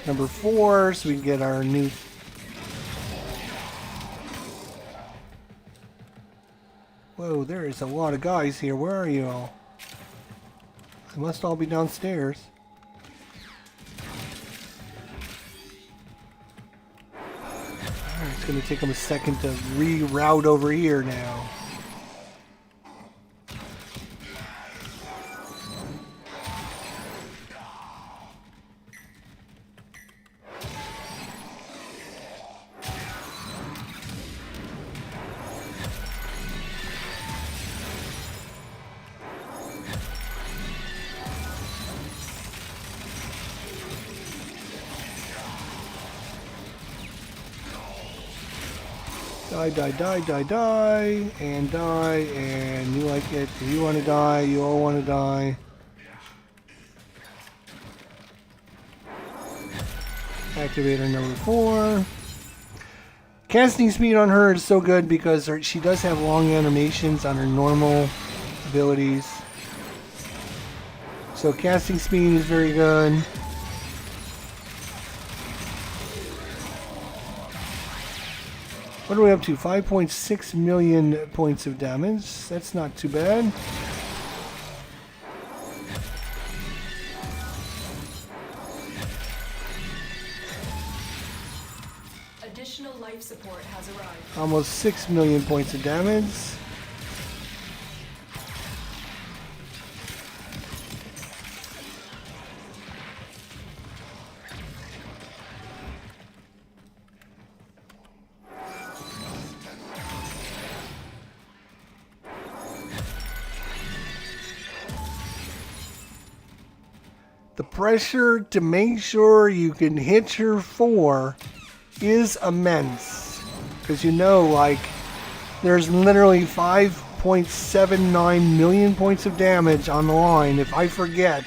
number 4 so we can get our new... Whoa, there is a lot of guys here. Where are you all? They must all be downstairs. Alright, it's going to take them a second to reroute over here now. Die, and you like it. If you want to die, you all want to die. Activator number 4. Casting speed on her is so good because she does have long animations on her normal abilities. So casting speed is very good. What are we up to? 5.6 million points of damage. That's not too bad. Additional life support has arrived. Almost 6 million points of damage. The pressure to make sure you can hit your 4 is immense. Because you know, like, there's literally 5.79 million points of damage on the line if I forget.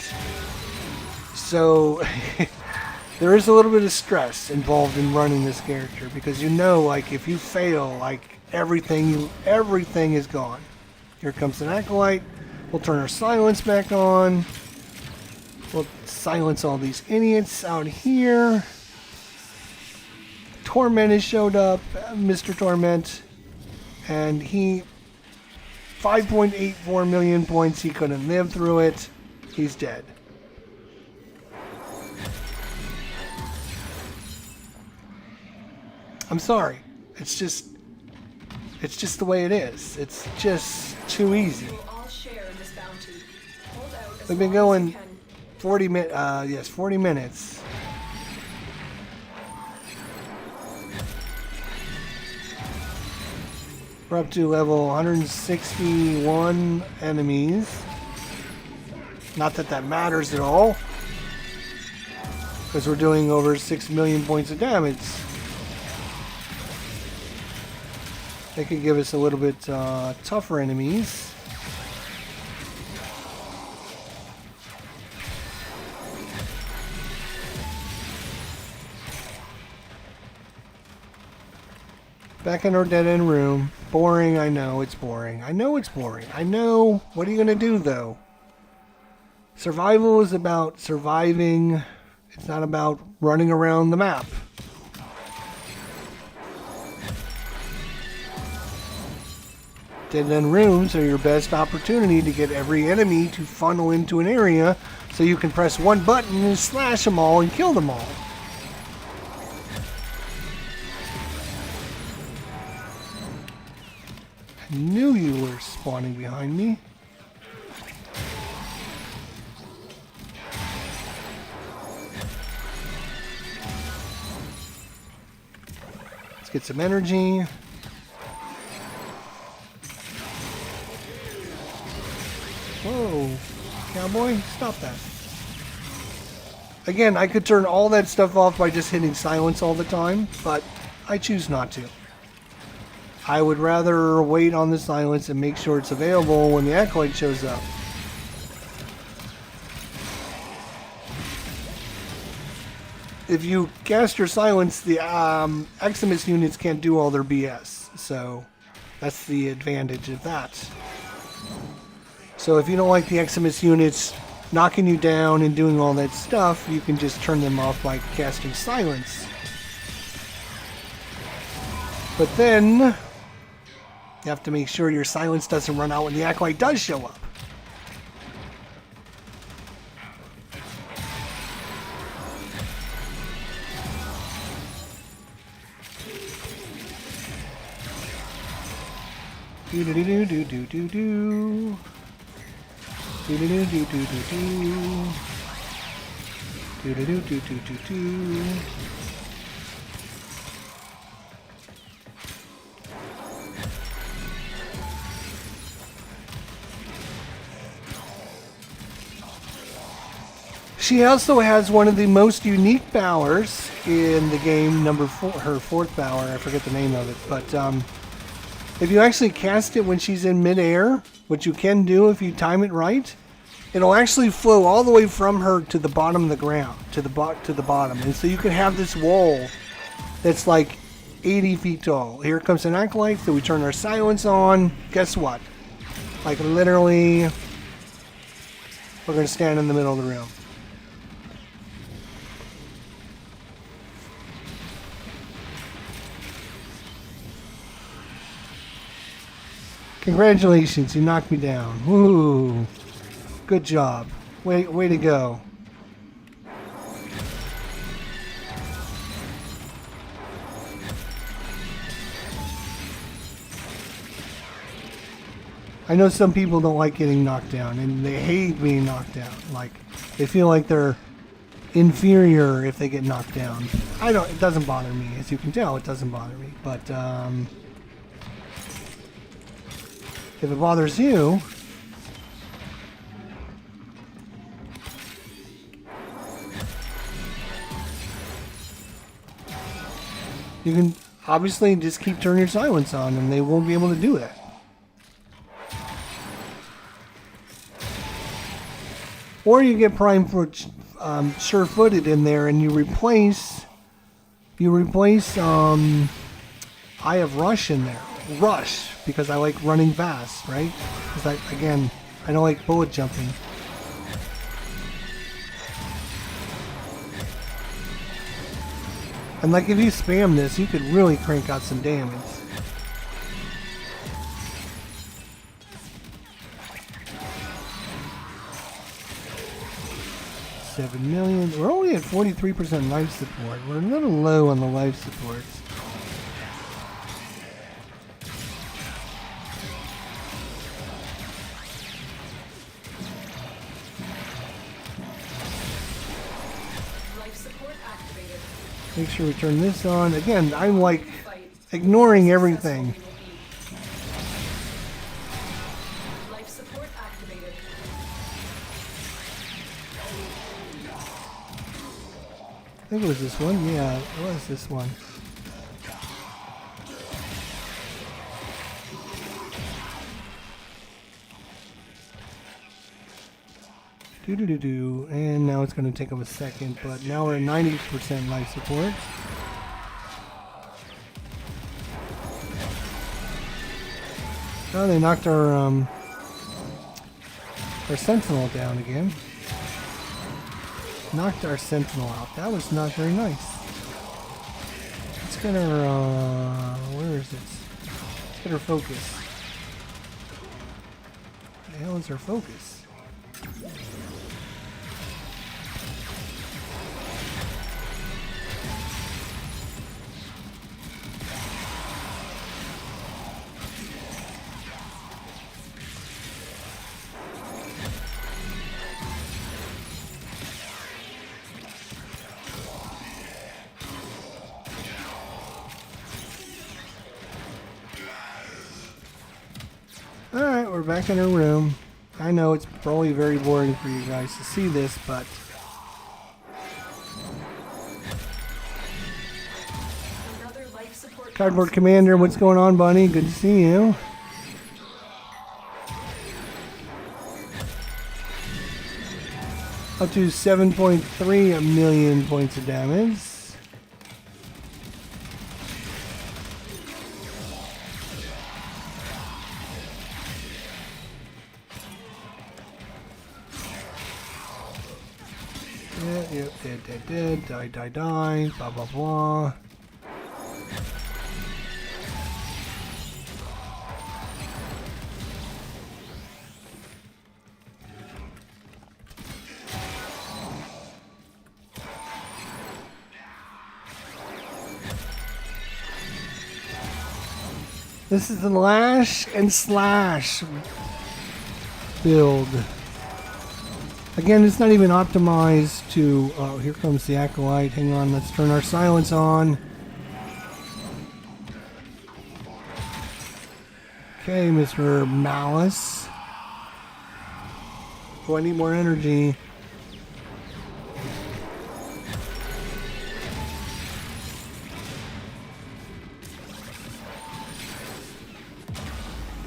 So, there is a little bit of stress involved in running this character. Because you know, like, if you fail, like, everything is gone. Here comes an Acolyte. We'll turn our silence back on. We'll silence all these idiots out here. Torment has showed up, Mr. Torment, and he 5.84 million points. He couldn't live through it. He's dead. I'm sorry. It's just the way it is. It's just too easy. We've been going 40 minutes. 40 minutes. We're up to level 161 enemies. Not that that matters at all, because we're doing over 6 million points of damage. They could give us a little bit tougher enemies. Back in our dead-end room. Boring, I know it's boring. I know it's boring. I know. What are you going to do, though? Survival is about surviving. It's not about running around the map. Dead-end rooms are your best opportunity to get every enemy to funnel into an area so you can press one button and slash them all and kill them all. I knew you were spawning behind me. Let's get some energy. Whoa, cowboy, stop that. Again, I could turn all that stuff off by just hitting silence all the time, but I choose not to. I would rather wait on the silence and make sure it's available when the Acolyte shows up. if you cast your silence, the Eximus units can't do all their BS. So that's the advantage of that. So if you don't like the Eximus units knocking you down and doing all that stuff, you can just turn them off by casting silence. But then you have to make sure your silence doesn't run out when the Acolyte does show up. Do do do do do do do do. Do do do do do do do. Do do do do do do do. She also has one of the most unique powers in the game, number 4, her 4th power. I forget the name of it, but if you actually cast it when she's in midair, which you can do if you time it right, it'll actually flow all the way from her to the bottom of the ground, to the bottom. And so you can have this wall that's like 80 feet tall. Here comes an Acolyte, so we turn our silence on. Guess what? Like literally, we're going to stand in the middle of the room. Congratulations, you knocked me down. Woo! Good job. Way to go. I know some people don't like getting knocked down, and they hate being knocked down. Like, they feel like they're inferior if they get knocked down. It doesn't bother me. As you can tell, it doesn't bother me. But, if it bothers you, you can obviously just keep turning your silence on and they won't be able to do that. Or you get Prime for sure-footed in there and you replace Eye of Rush in there. Rush, because I like running fast, right? Because I don't like bullet jumping. And like if you spam this, you could really crank out some damage. $7 million. We're only at 43% life support. We're a little low on the life supports. Make sure we turn this on. Again, I'm like ignoring everything. Life support activated. I think it was this one. Yeah, it was this one. Do-do-do-do. And now it's going to take up a second, but now we're at 90% life support. Oh, they knocked our Sentinel down again. Knocked our Sentinel out. That was not very nice. Let's get our, where is it? Let's get our focus. Where the hell is our focus? Alright, we're back in our room. I know it's probably very boring for you guys to see this, but Cardboard Commander, what's going on, Bunny? Good to see you. Up to 7.3 million points of damage. Yep, dead, die, blah, blah, blah. This is the Lash and Slash build. Again, it's not even optimized to... Oh, here comes the Acolyte. Hang on, let's turn our silence on. Okay, Mr. Malice. Oh, I need more energy.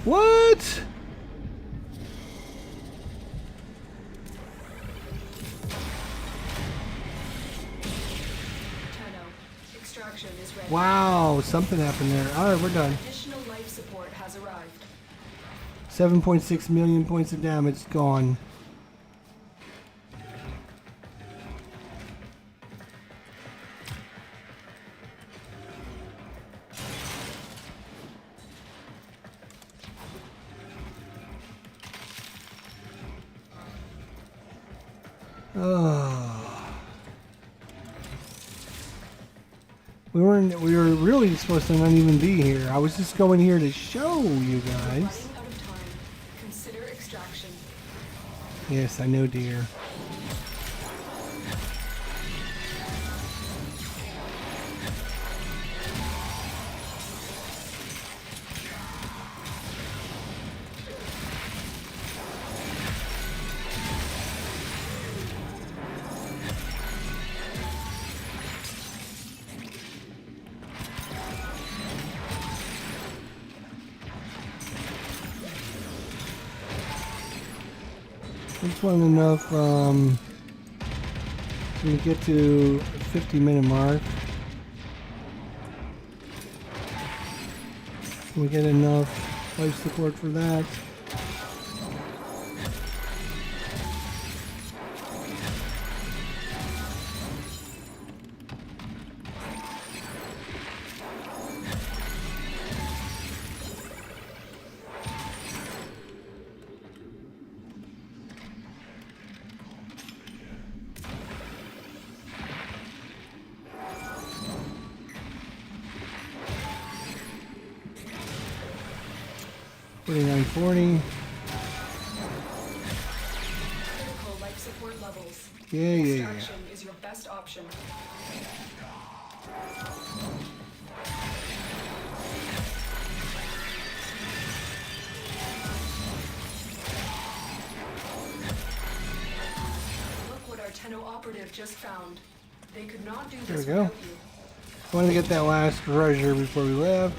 What? Extraction is ready. Wow, something happened there. Alright, we're done. Additional life support has arrived. 7.6 million points of damage gone. We were really supposed to not even be here. I was just going here to show you guys. Running out of time. Consider extraction. Yes, I know, dear. This one enough to get to 50-minute mark. We get enough life support for that. $49.40. Critical life support levels. Yeah. Extraction is your best option. Look what our Tenno operative just found. They could not do There this we go. without you. Wanted to get that last treasure before we left.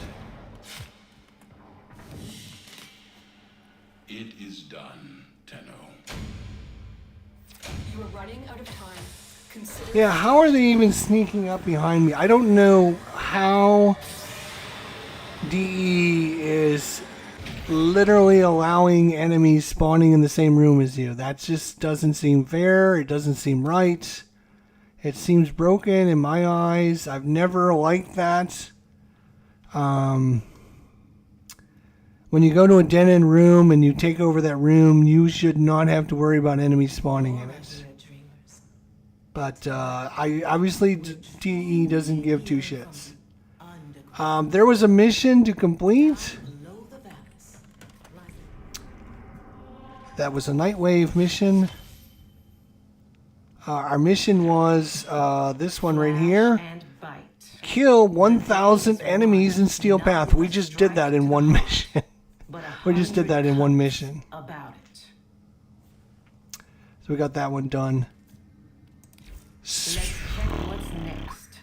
It is done, Tenno. You are running out of time. Consider Yeah, how are they even sneaking up behind me? I don't know how DE is literally allowing enemies spawning in the same room as you. That just doesn't seem fair. It doesn't seem right. It seems broken in my eyes. I've never liked that. When you go to a den-end room and you take over that room, you should not have to worry about enemies spawning in it. But obviously DE doesn't give two shits. There was a mission to complete. That was a Nightwave mission. Our mission was this one right here. Kill 1,000 enemies in Steel Path. We just did that in one mission. We just did that in one mission. So we got that one done. Let's check what's next.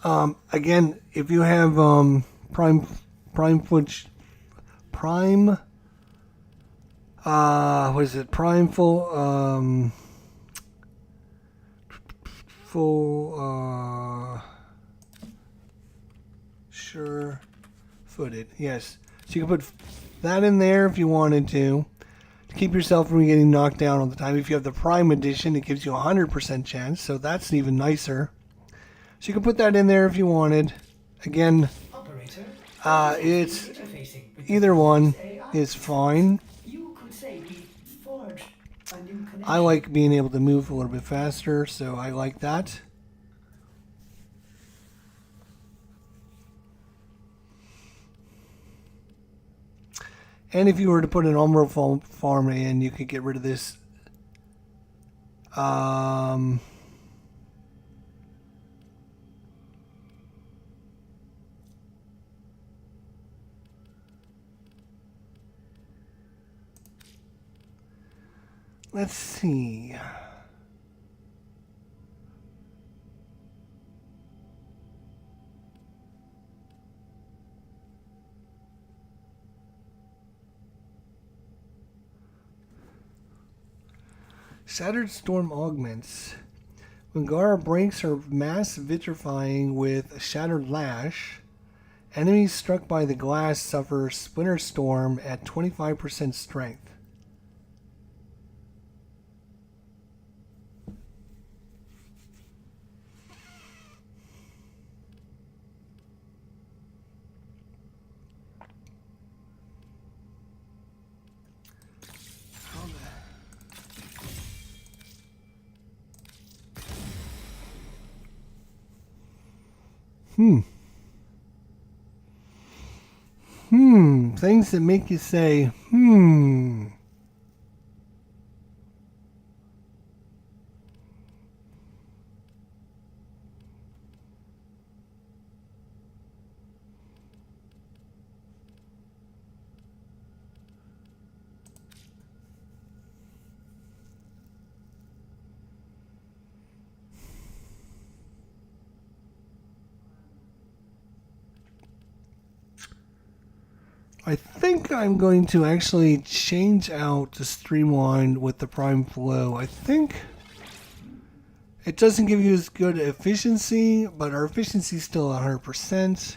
Again, if you have prime foot prime what is it? Prime full sure footed. Yes. So you can put that in there if you wanted to keep yourself from getting knocked down all the time. If you have the Prime Edition, it gives you a 100% chance, so that's even nicer. So you can put that in there if you wanted. Again, Operator, it's interfacing with either one AI. is fine. You could say we forged a new connection. I like being able to move a little bit faster, so I like that. And if you were to put an Umbral farm in, you could get rid of this. Let's see. Shattered Storm augments. When Gara breaks her mass vitrifying with a Shattered Lash, enemies struck by the glass suffer Splinter Storm at 25% strength. Things that make you say, I think I'm going to actually change out the Streamline with the Prime Flow. I think it doesn't give you as good efficiency, but our efficiency is still 100%.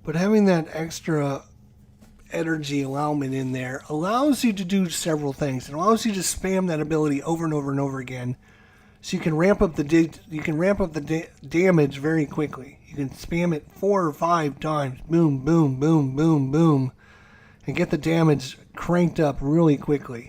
But having that extra energy allowment in there allows you to do several things. It allows you to spam that ability over and over and over again, so you can ramp up the damage very quickly. You can spam it 4 or 5 times, boom, boom, boom, boom, boom, and get the damage cranked up really quickly.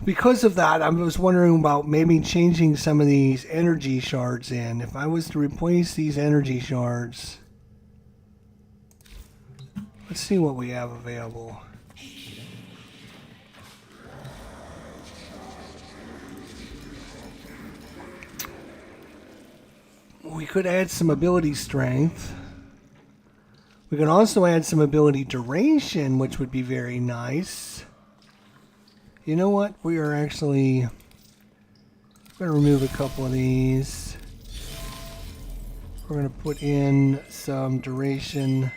Because of that, I was wondering about maybe changing some of these energy shards in. If I was to replace these energy shards, let's see what we have available. We could add some ability strength. We can also add some ability duration, which would be very nice. You know what? We are actually going to remove a couple of these. We're going to put in some duration.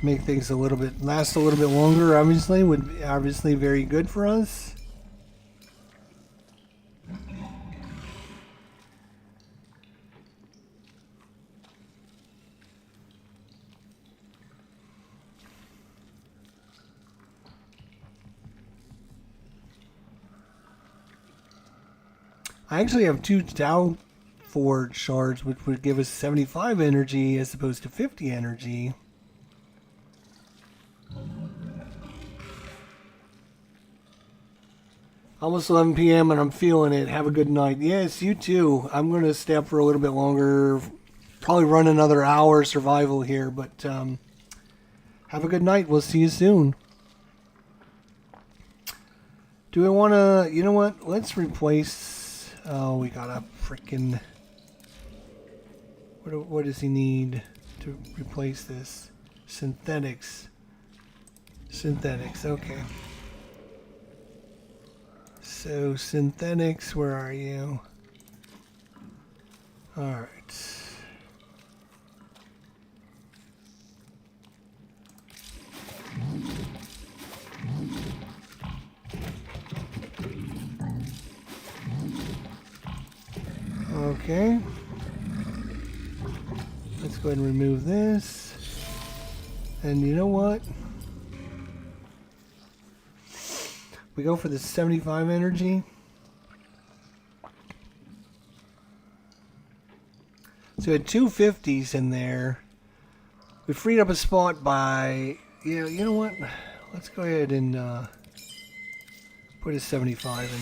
Make things last a little bit longer, obviously. Would be obviously very good for us. I actually have 2 Tau Forge shards, which would give us 75 energy as opposed to 50 energy. Almost 11 p.m. and I'm feeling it. Have a good night. Yes, you too. I'm going to stay up for a little bit longer. Probably run another hour survival here, but have a good night. We'll see you soon. Do we want to... You know what? Let's replace... Oh, we got a freaking... What does he need to replace this? Synthetics. Synthetics, okay. So, synthetics, where are you? Alright. Okay. Let's go ahead and remove this. And you know what? We go for the 75 energy. So we had 250s in there. We freed up a spot by... Yeah, you know what? Let's go ahead and put a 75 in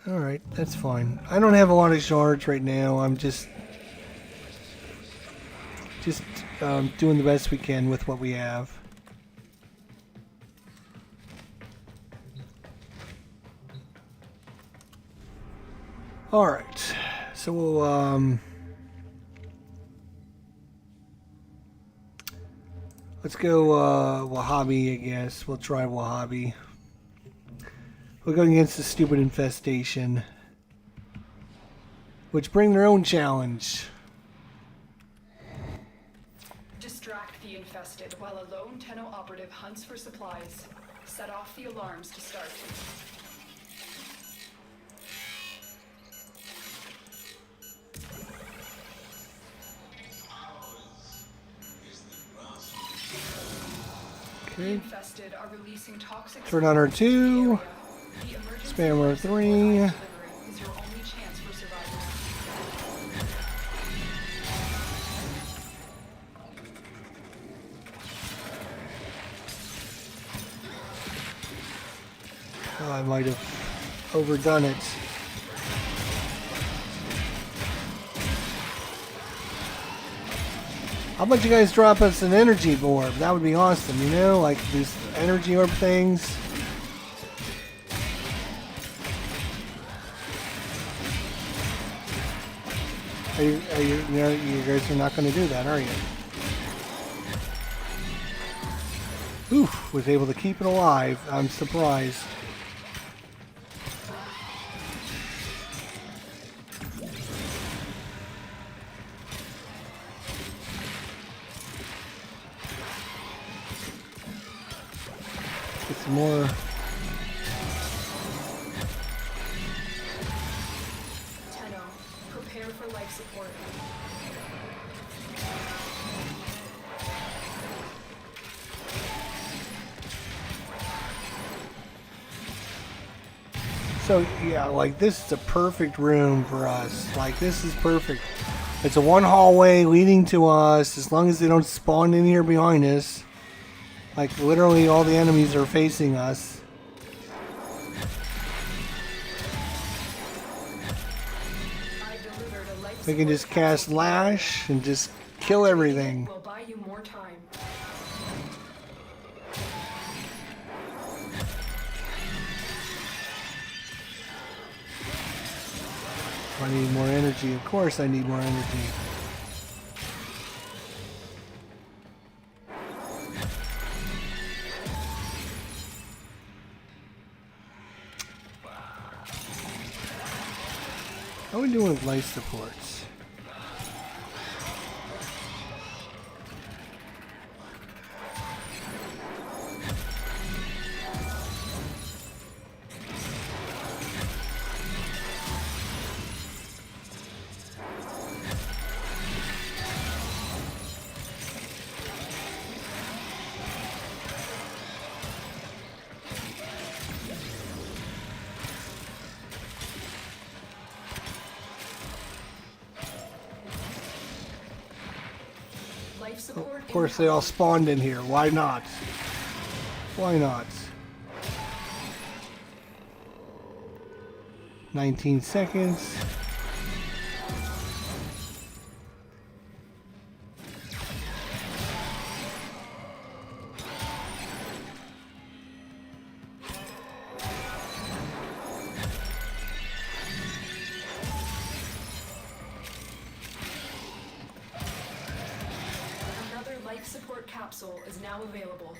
there. Alright, that's fine. I don't have a lot of shards right now. I'm just doing the best we can with what we have. Alright, so we'll, let's go, Wahhabi, I guess. We'll try Wahhabi. We're going against the stupid infestation, which bring their own challenge. Distract the infested while a lone Tenno operative hunts for supplies. Set off the alarms to start. The Okay. infested are releasing toxic Turn on our 2. Spam our 3. Is your only chance for survival. Oh, I might have overdone it. How about you guys drop us an energy orb? That would be awesome, you know? Like these energy orb things. You guys are not going to do that, are you? Oof, was able to keep it alive. I'm surprised. Get some more. Tenno, prepare for life support. So yeah, like this is a perfect room for us. Like this is perfect. It's a one hallway leading to us. As long as they don't spawn in here behind us. Like literally all the enemies are facing us. I delivered a life We can just cast Lash and just kill everything. will buy you more time. I need more energy. Of course I need more energy. How are we doing with life supports? Life support. Of course they all spawned in here. Why not? Why not? 19 seconds. Another life support capsule is now available.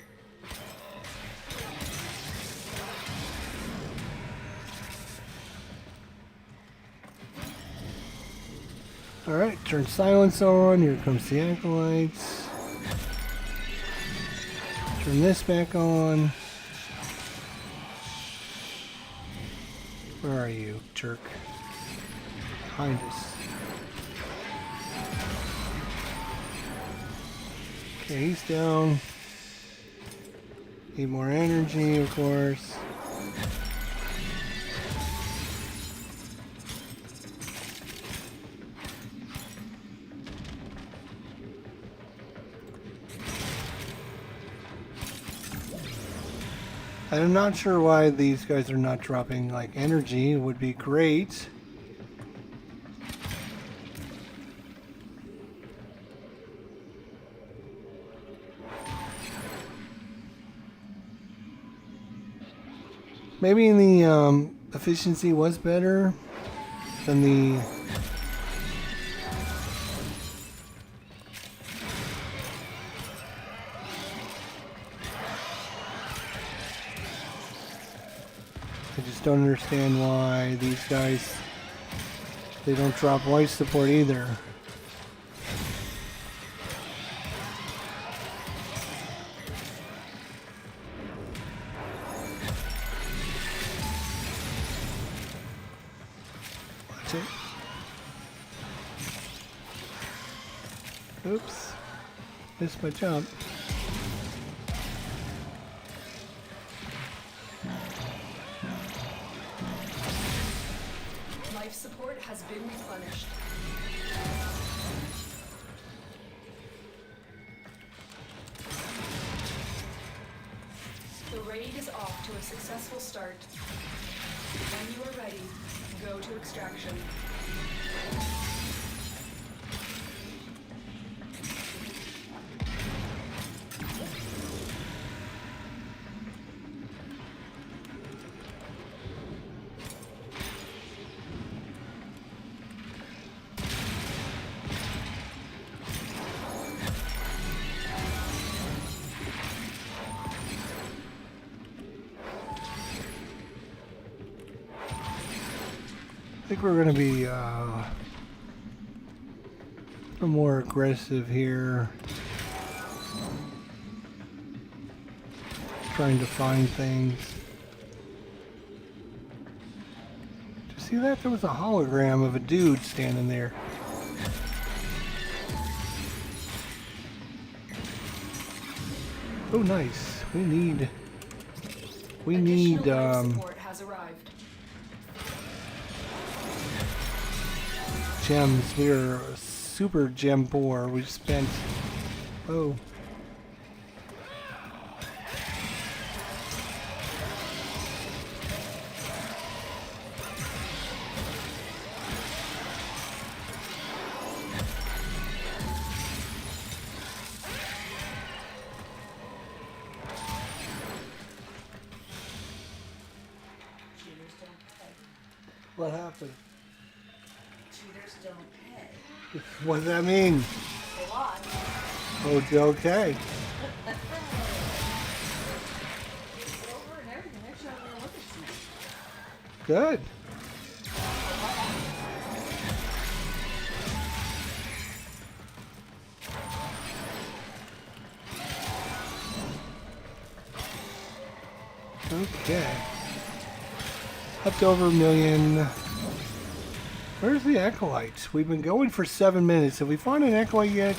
Alright, turn silence on. Here comes the acolytes. Turn this back on. Where are you, jerk? Behind us. Okay, he's down. Need more energy, of course. I'm not sure why these guys are not dropping like energy. It would be great. Maybe the efficiency was better than the I just don't understand why these guys, they don't drop life support either. Watch it. Oops. Missed my jump. Life support has been replenished. The raid is off to a successful start. When you are ready, go to extraction. I think we're going to be a little more aggressive here. Trying to find things. Did you see that? There was a hologram of a dude standing there. Oh, nice. We need Additional life support has arrived. gems. We're super gem poor. We spent... Oh. What happened? Cheaters don't pay. What does that mean? A lot. Oh, okay. Silver and everything. Actually, I'm gonna look at some. Good. Okay. Up to over 1 million. Where's the acolyte? We've been going for 7 minutes. Have we found an acolyte yet?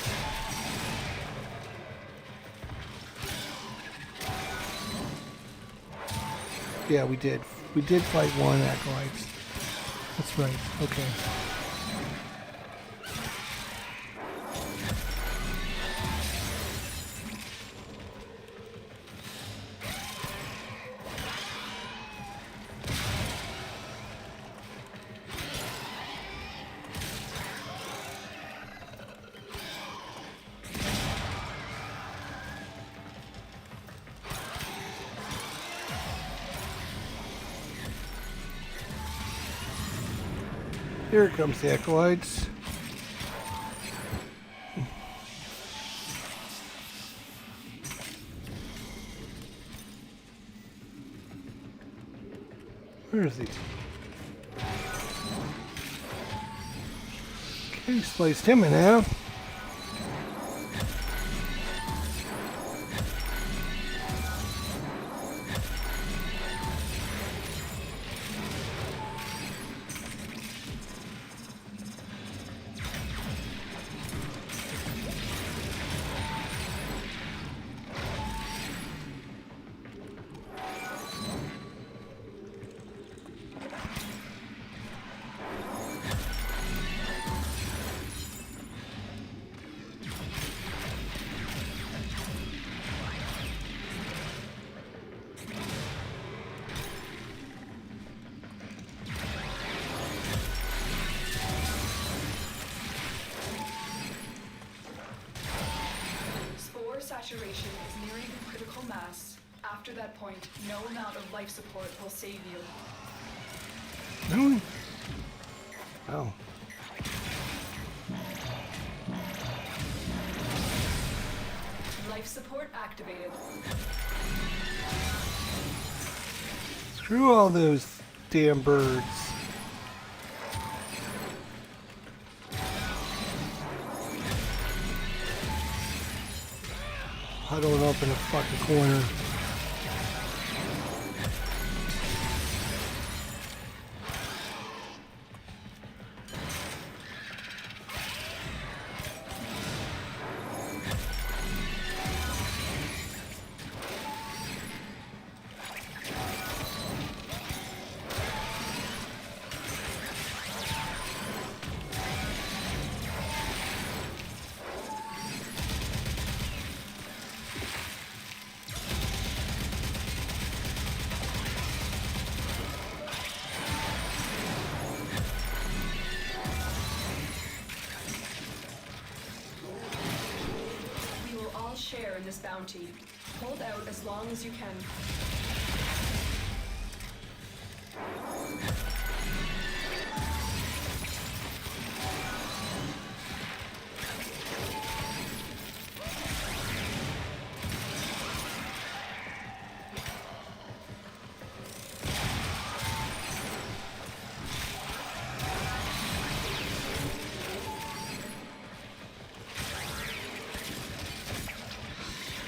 Yeah, we did. We did fight one acolyte. That's right. Okay. Here comes the acolytes. Where is he? Okay, spliced him in half. Saturation is nearing critical mass. After that point, no amount of life support will save you. No. Oh. Life support activated. Screw all those damn birds. Huddled up in a fucking corner. Share in this bounty. Hold out as long as you can.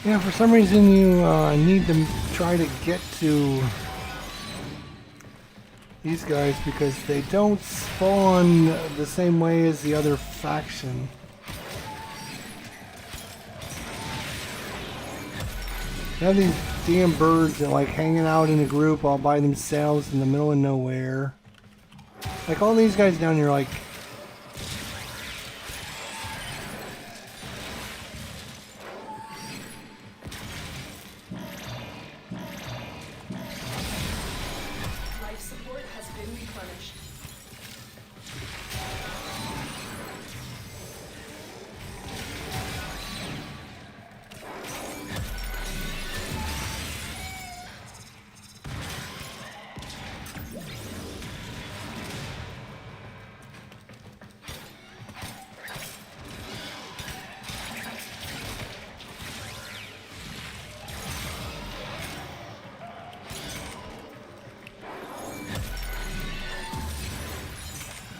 Yeah, for some reason you need to try to get to these guys because they don't spawn the same way as the other faction. They have these damn birds that like hanging out in a group all by themselves in the middle of nowhere. Like all these guys down here like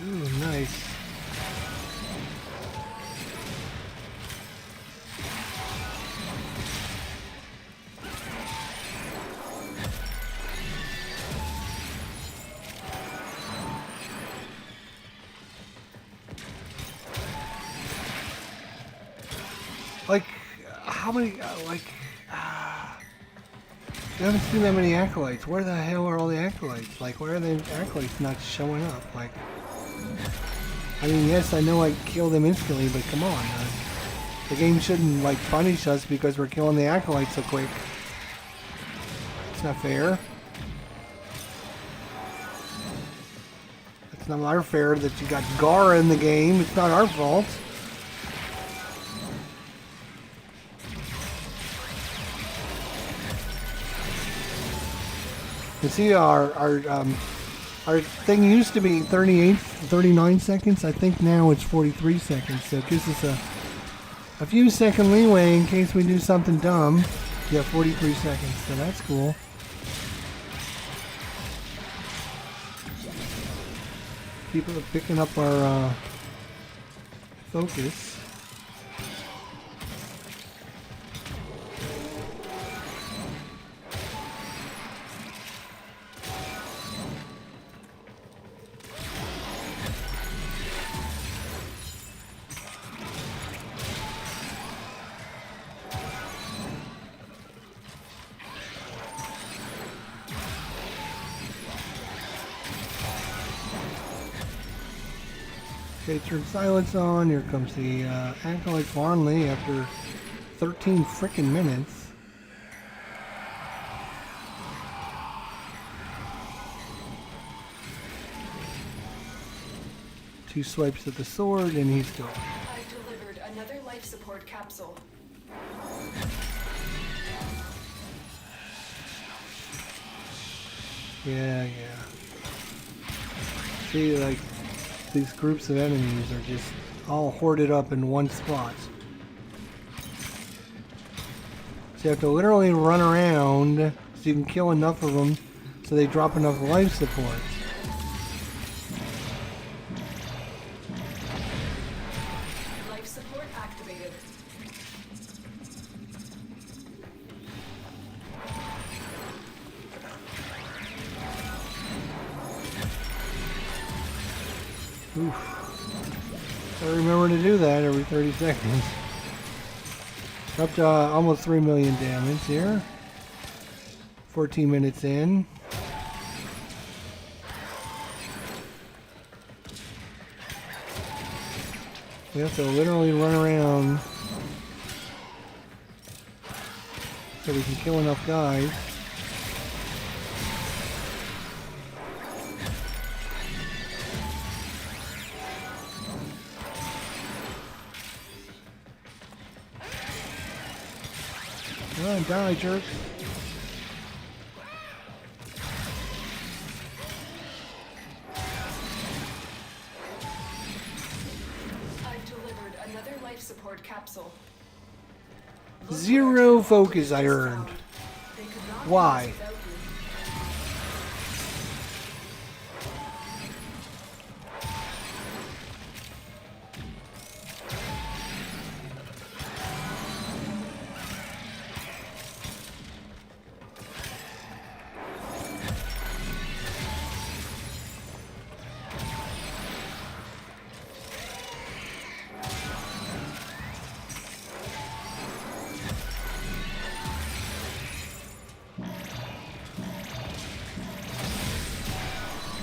ooh, nice. Like, how many, you haven't seen that many acolytes. Where the hell are all the acolytes? Like, where are the acolytes not showing up? Like, I mean, yes, I know I kill them instantly, but come on. The game shouldn't, like, punish us because we're killing the acolytes so quick. It's not fair. It's not our fair that you got Gara in the game. It's not our fault. You see, our Our thing used to be 39 seconds. I think now it's 43 seconds. So it gives us a few second leeway in case we do something dumb. Yeah, 43 seconds. So that's cool. People are picking up our focus. Okay, turn silence on. Here comes the Acolyte Farnley after 13 frickin' minutes. Two swipes of the sword and he's gone. I've delivered another life support capsule. Yeah. See, like, these groups of enemies are just all hoarded up in one spot. So you have to literally run around so you can kill enough of them so they drop enough life supports. Life support activated. Oof. Gotta remember to do that every 30 seconds. Up to almost 3 million damage here. 14 minutes in. We have to literally run around so we can kill enough guys. Come on, die, jerk. I've delivered another life support capsule. Zero focus I earned. They could not Why? do this without you.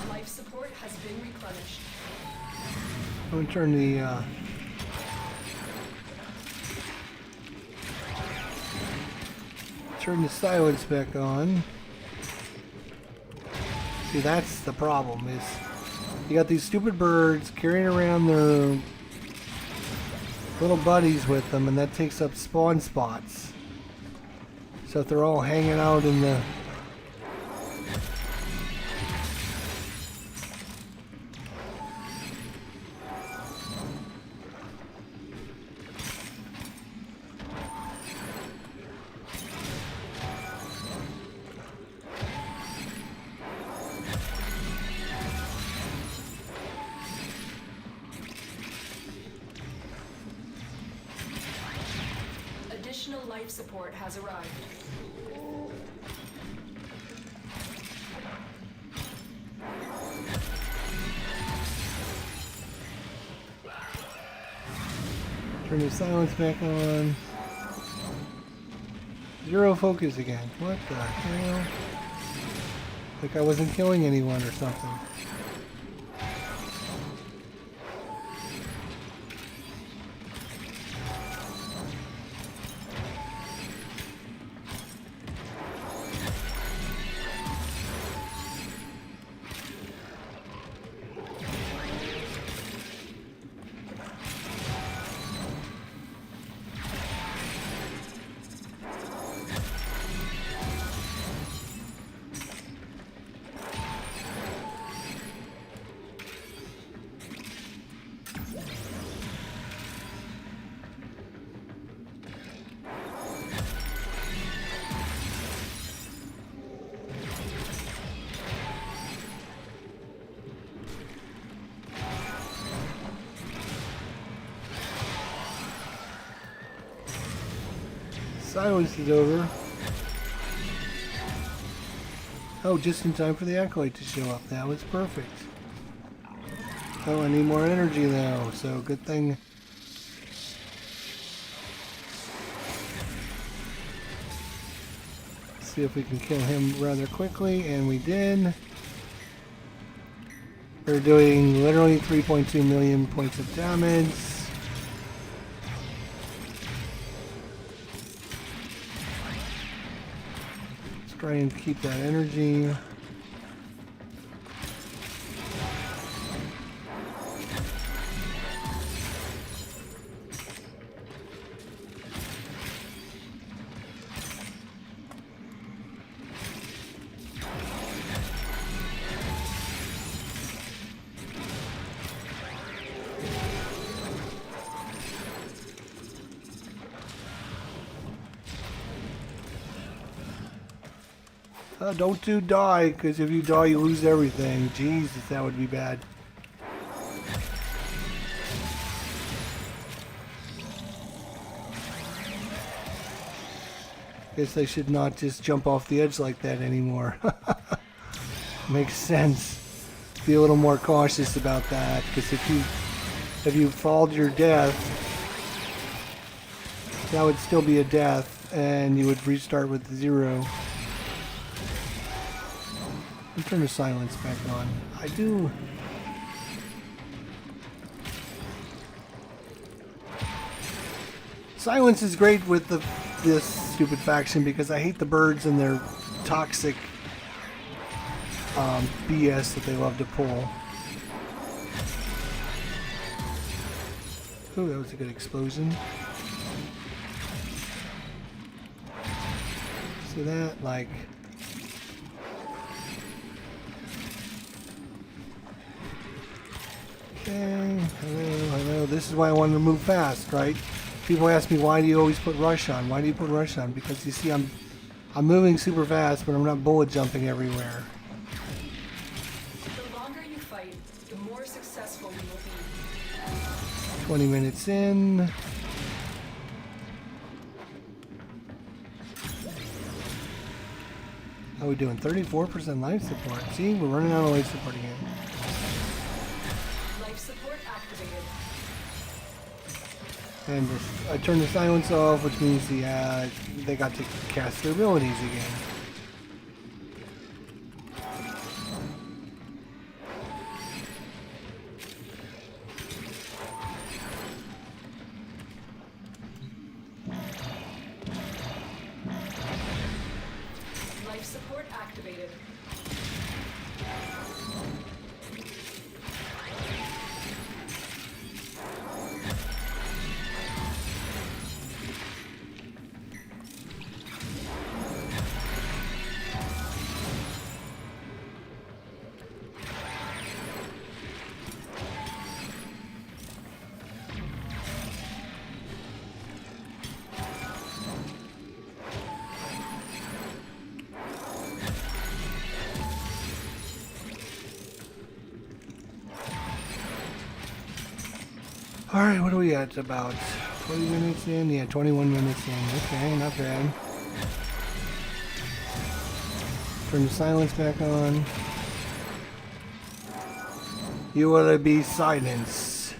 Life support has been replenished. I'm gonna turn the silence back on. See, that's the problem, is you got these stupid birds carrying around their little buddies with them, and that takes up spawn spots. So if they're all hanging out in the Additional life support has arrived. turn the silence back on. Zero focus again. What the hell? Like I wasn't killing anyone or something. Silence is over. Oh, just in time for the Acolyte to show up. That was perfect. Oh, I need more energy though, so good thing. See if we can kill him rather quickly, and we did. We're doing literally 3.2 million points of damage. Let's try and keep that energy. Don't do die, because if you die, you lose everything. Jesus, that would be bad. Guess I should not just jump off the edge like that anymore. Makes sense. Be a little more cautious about that, because if you fall to your death, that would still be a death, and you would restart with 0. I'll turn the silence back on. I do. Silence is great with this stupid faction because I hate the birds and their toxic BS that they love to pull. Ooh, that was a good explosion. See that? Like. Okay, hello. This is why I wanted to move fast, right? People ask me, why do you always put rush on? Why do you put rush on? Because you see, I'm moving super fast, but I'm not bullet jumping everywhere. The longer you fight, the more successful we will be. 20 minutes in. How are we doing? 34% life support. See, we're running out of life support again. Support activated. And I turned the silence off, which means they got to cast their abilities again. Life support activated. Alright, what are we at? About 20 minutes in? Yeah, 21 minutes in. Okay, not bad. Turn the silence back on. You will be silence.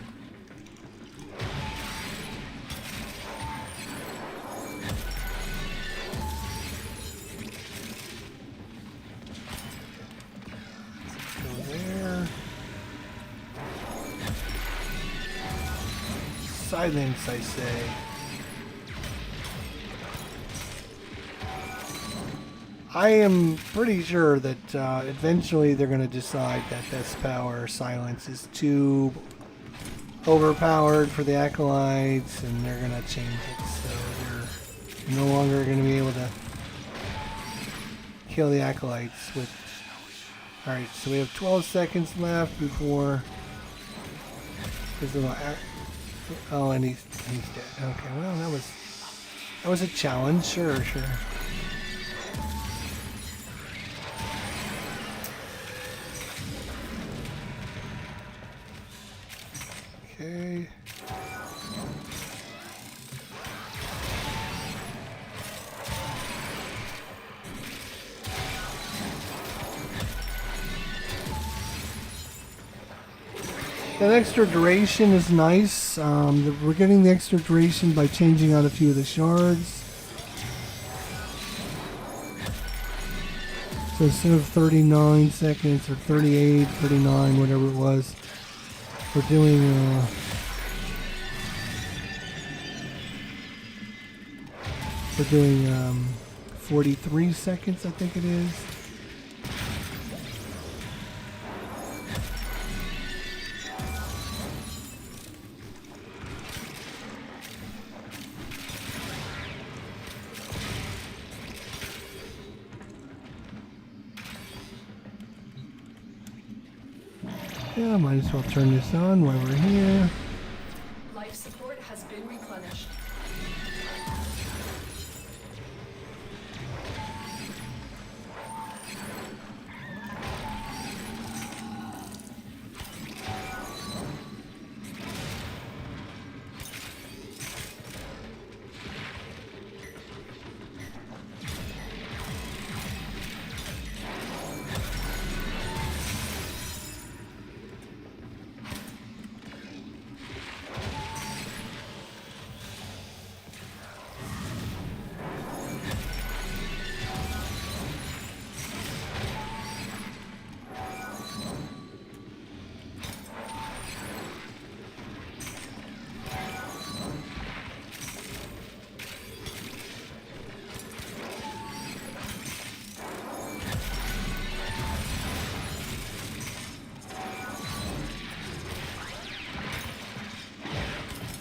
Go there. Silence, I say. I am pretty sure that eventually they're going to decide that this power silence is too overpowered for the Acolytes, and they're going to change it. So they're no longer going to be able to kill the Acolytes with... Alright, so we have 12 seconds left before... Oh, and he's dead. Okay, well, that was a challenge. Sure. Okay. That extra duration is nice. We're getting the extra duration by changing out a few of the shards. So instead of 39 seconds or 38, 39, whatever it was, we're doing 43 seconds, I think it is. Yeah, might as well turn this on while we're here. Life support has been replenished.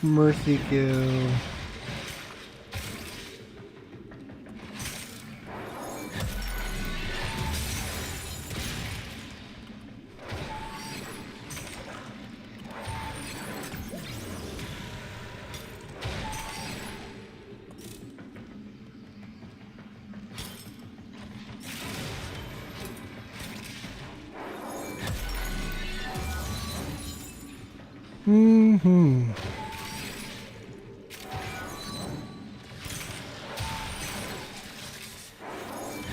Mercy kill. Mm-hmm.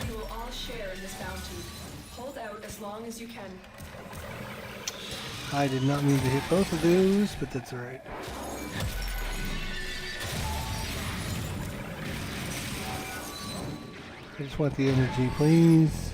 We will all share in this bounty. Hold out as long as you can. I did not mean to hit both of those, but that's alright. I just want the energy, please.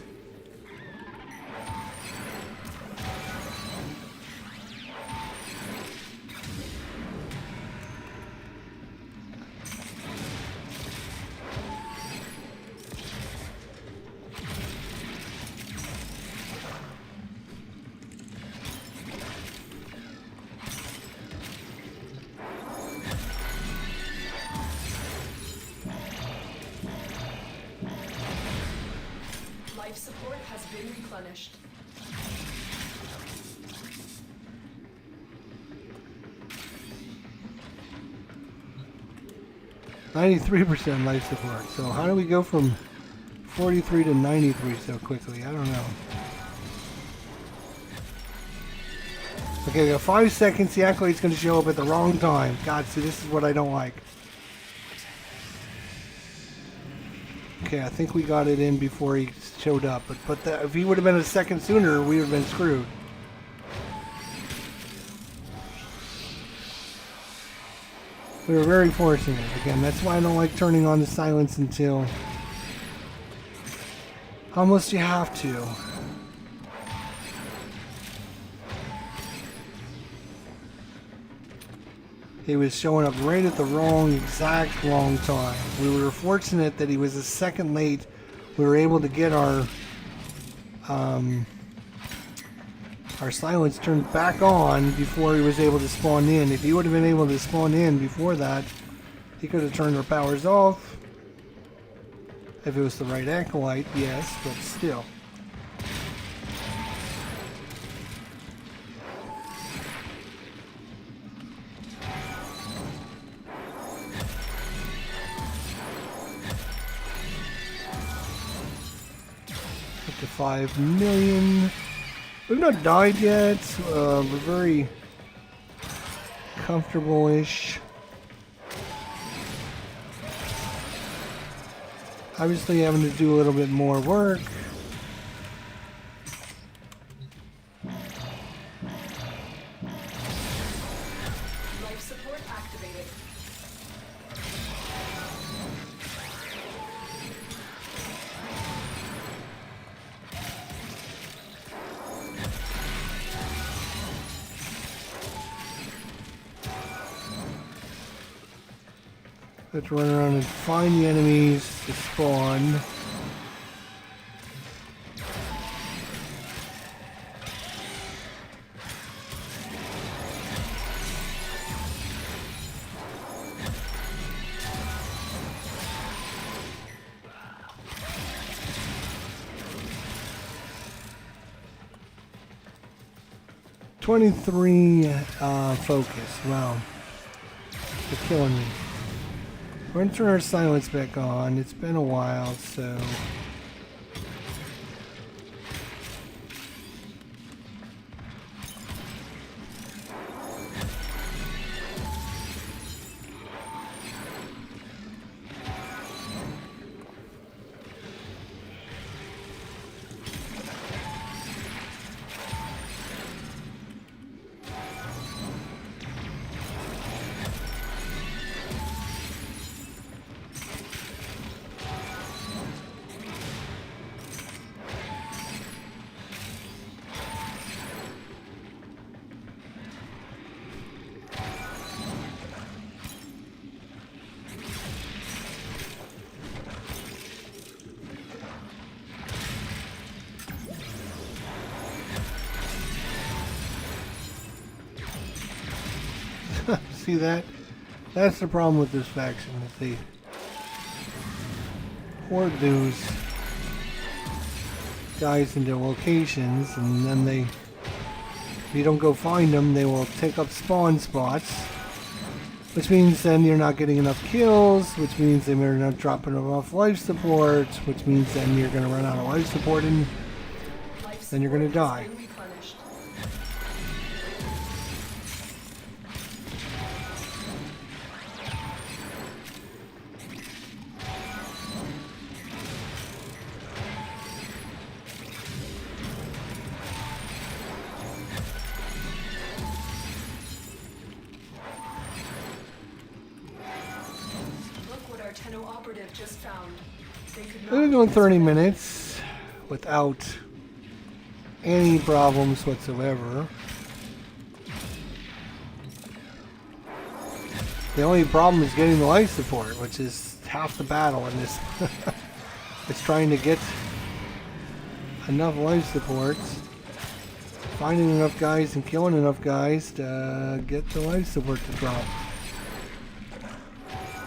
Life support has been replenished. %, life support. So how do we go from 43 to 93 so quickly? I don't know. Okay, we got 5 seconds. The Acolyte's going to show up at the wrong time. God, see, this is what I don't like. Okay, I think we got it in before he showed up. But if he would have been a second sooner, we would have been screwed. We were very forcing it. Again, that's why I don't like turning on the silence until almost you have to. He was showing up right at the exact wrong time. We were fortunate that he was a second late. We were able to get our silence turned back on before he was able to spawn in. If he would have been able to spawn in before that, he could have turned our powers off. If it was the right Acolyte, yes, but still. Up to 5 million. We've not died yet. We're very comfortable-ish. Obviously having to do a little bit more work. Have to run around and find the enemies to spawn. Focus. Wow. They're killing me. We're gonna turn our silence back on. It's been a while, so. See that? That's the problem with this faction. If they hoard those guys into locations, and then if you don't go find them, they will take up spawn spots, which means then you're not getting enough kills, which means they're not dropping enough life support, which means then you're going to run out of life support, and then you're going to die. We're doing 30 minutes without any problems whatsoever. The only problem is getting the life support, which is half the battle in this. It's trying to get enough life support, finding enough guys and killing enough guys to get the life support to drop.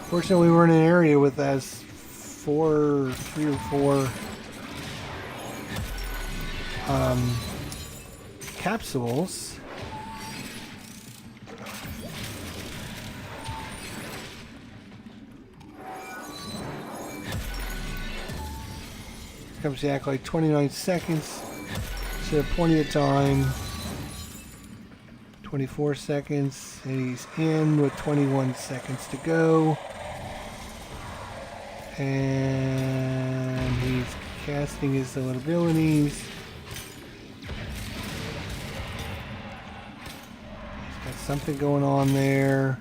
Fortunately, we're in an area with three or four capsules. Comes back like 29 seconds. Should have plenty of time. 24 seconds, and he's in with 21 seconds to go. And he's casting his own abilities. He's got something going on there.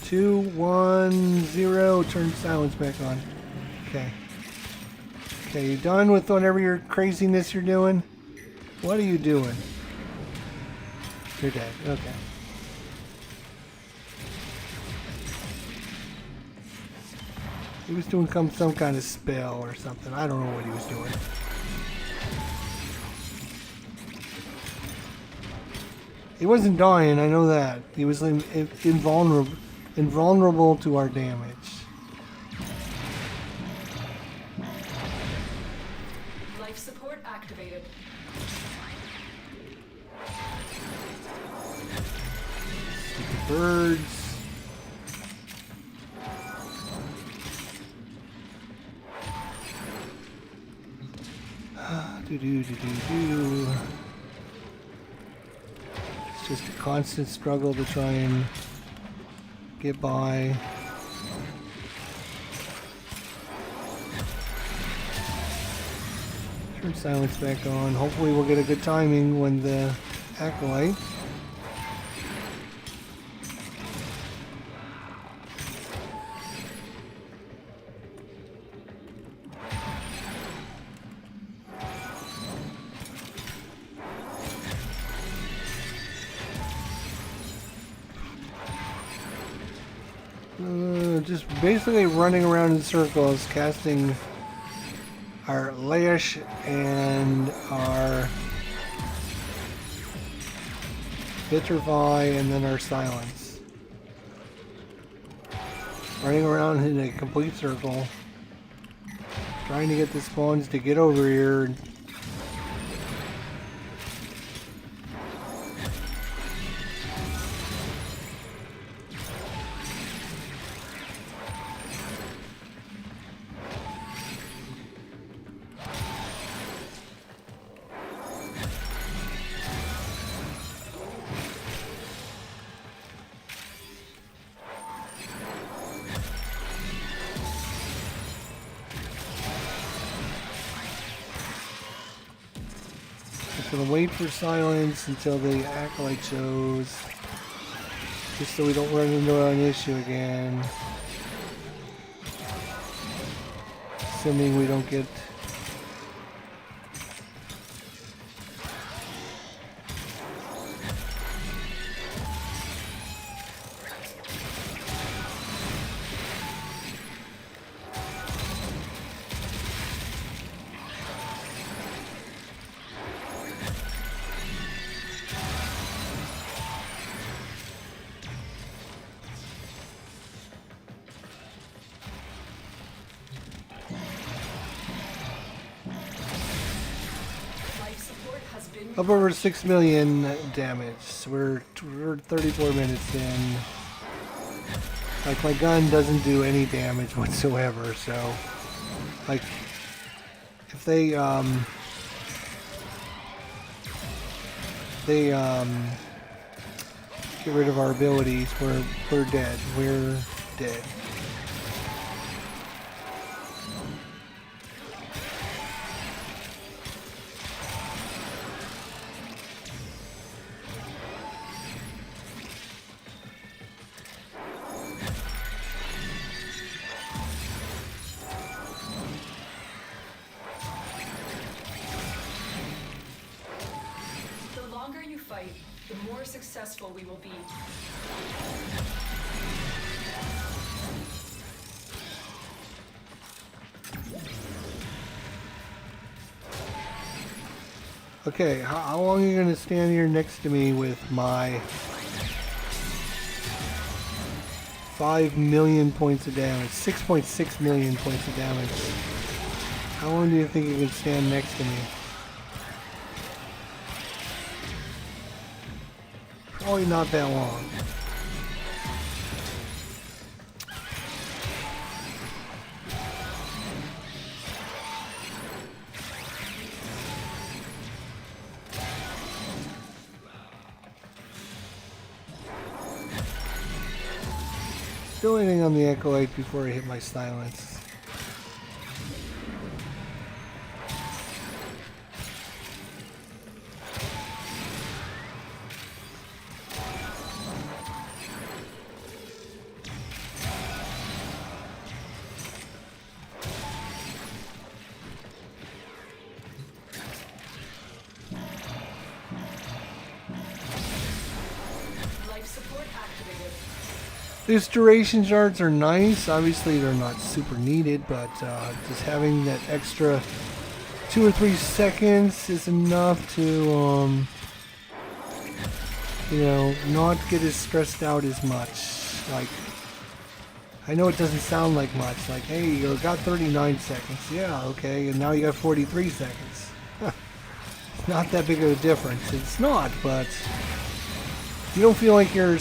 2, 1, 0. Turn silence back on. Okay. Okay, you done with whatever your craziness you're doing? What are you doing? You're dead. Okay. He was doing some kind of spell or something. I don't know what he was doing. He wasn't dying, I know that. He was invulnerable to our damage. Life support activated. Stupid birds. It's just a constant struggle to try and get by. Turn silence back on. Hopefully we'll get a good timing when the acolyte. Just basically running around in circles, casting our lash and our vitrify, and then our silence. Running around in a complete circle, trying to get the spawns to get over here. Gonna wait for silence until the acolyte shows, just so we don't run into an issue again. Assuming we don't get up over 6 million damage. We're 34 minutes in. Like, my gun doesn't do any damage whatsoever, so like if they get rid of our abilities, we're dead. We're dead. The more successful we will be. Okay, how long are you going to stand here next to me with my 5 million points of damage, 6.6 million points of damage? How long do you think you can stand next to me? Probably not that long. Still anything on the acolyte before I hit my silence. These duration shards are nice. Obviously, they're not super needed, but just having that extra 2 or 3 seconds is enough to, you know, not get as stressed out as much. Like, I know it doesn't sound like much. Like, hey, you got 39 seconds. Yeah, okay, and now you got 43 seconds. It's not that big of a difference. It's not, but you don't feel like you're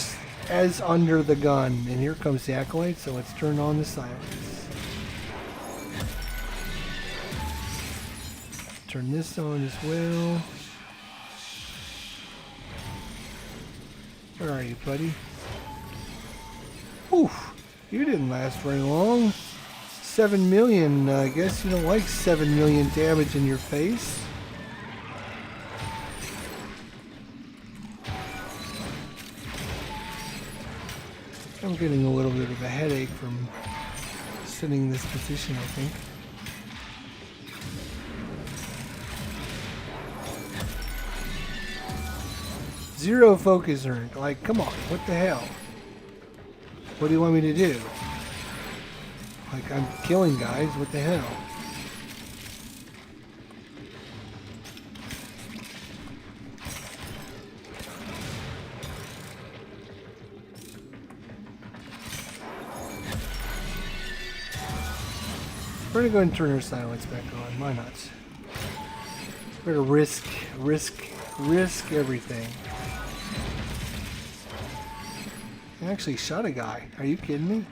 as under the gun. And here comes the acolyte, so let's turn on the silence. Turn this on as well. Where are you, buddy? Oof, you didn't last very long. 7 million, I guess you don't like 7 million damage in your face. I'm getting a little bit of a headache from sitting in this position, I think. Zero focus earned. Like, come on, what the hell? What do you want me to do? Like, I'm killing guys. What the hell? We're gonna go ahead and turn our silence back on. Why not? We're gonna risk everything. I actually shot a guy. Are you kidding me?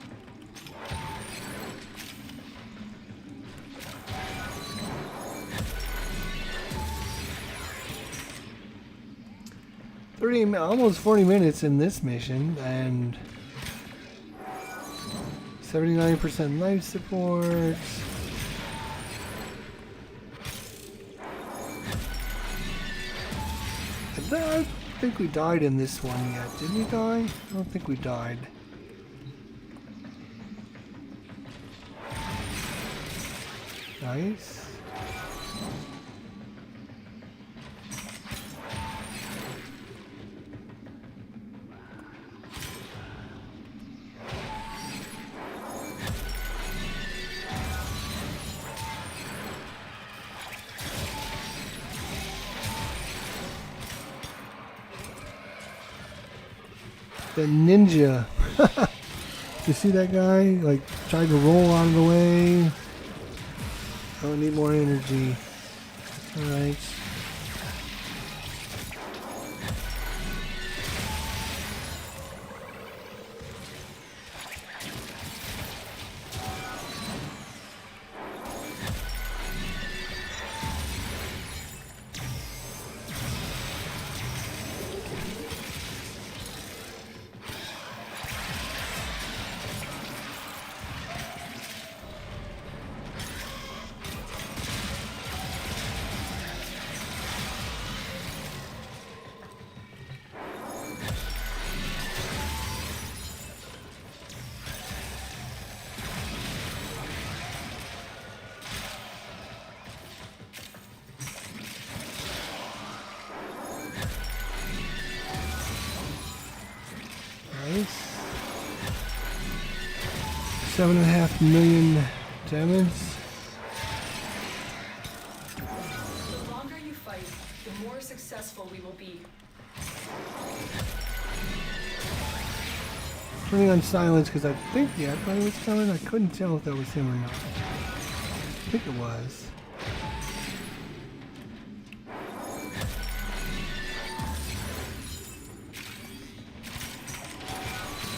Almost 40 minutes in this mission, and 79% life support. I don't think we died in this one yet. Did we die? I don't think we died. Nice. The ninja. You see that guy? Like, tried to roll out of the way. Oh, I need more energy. Alright. Nice. 7.5 million damage. The longer you fight, the more successful we will be. Turning on silence because I think the guy was coming. I couldn't tell if that was him or not. I think it was.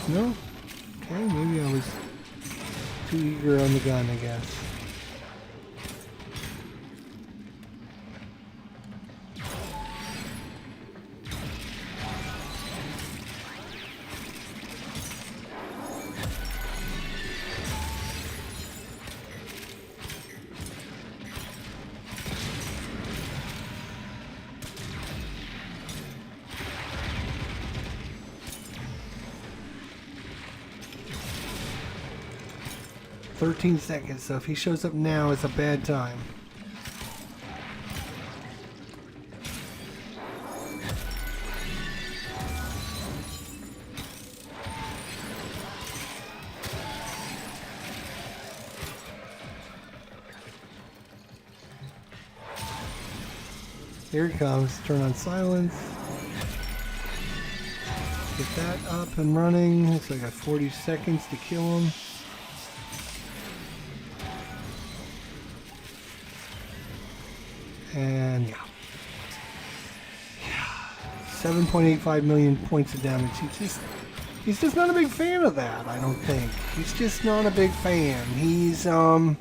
No? Okay, maybe I was too eager on the gun, I guess. "13 seconds, so if he shows up now, it's a bad time." Here it comes. Turn on silence. Get that up and running. Looks like I got 40 seconds to kill him. And yeah. 7.85 million points of damage. He's just not a big fan of that, I don't think. He's just not a big fan. He's kind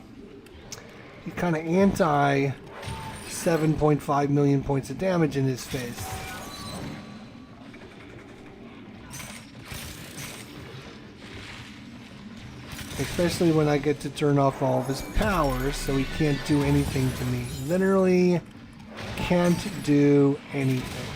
of anti 7.5 million points of damage in his face. Especially when I get to turn off all of his powers, so he can't do anything to me. Literally can't do anything.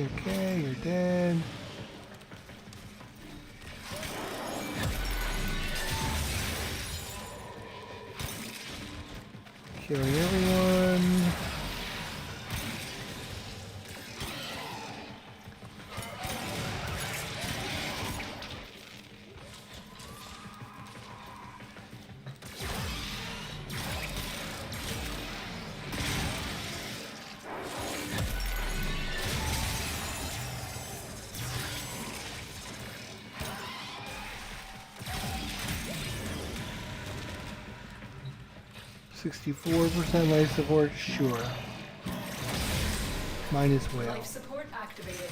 Okay, you're dead. Killing everyone. %64% life support, sure. Mine as well. Life support activated.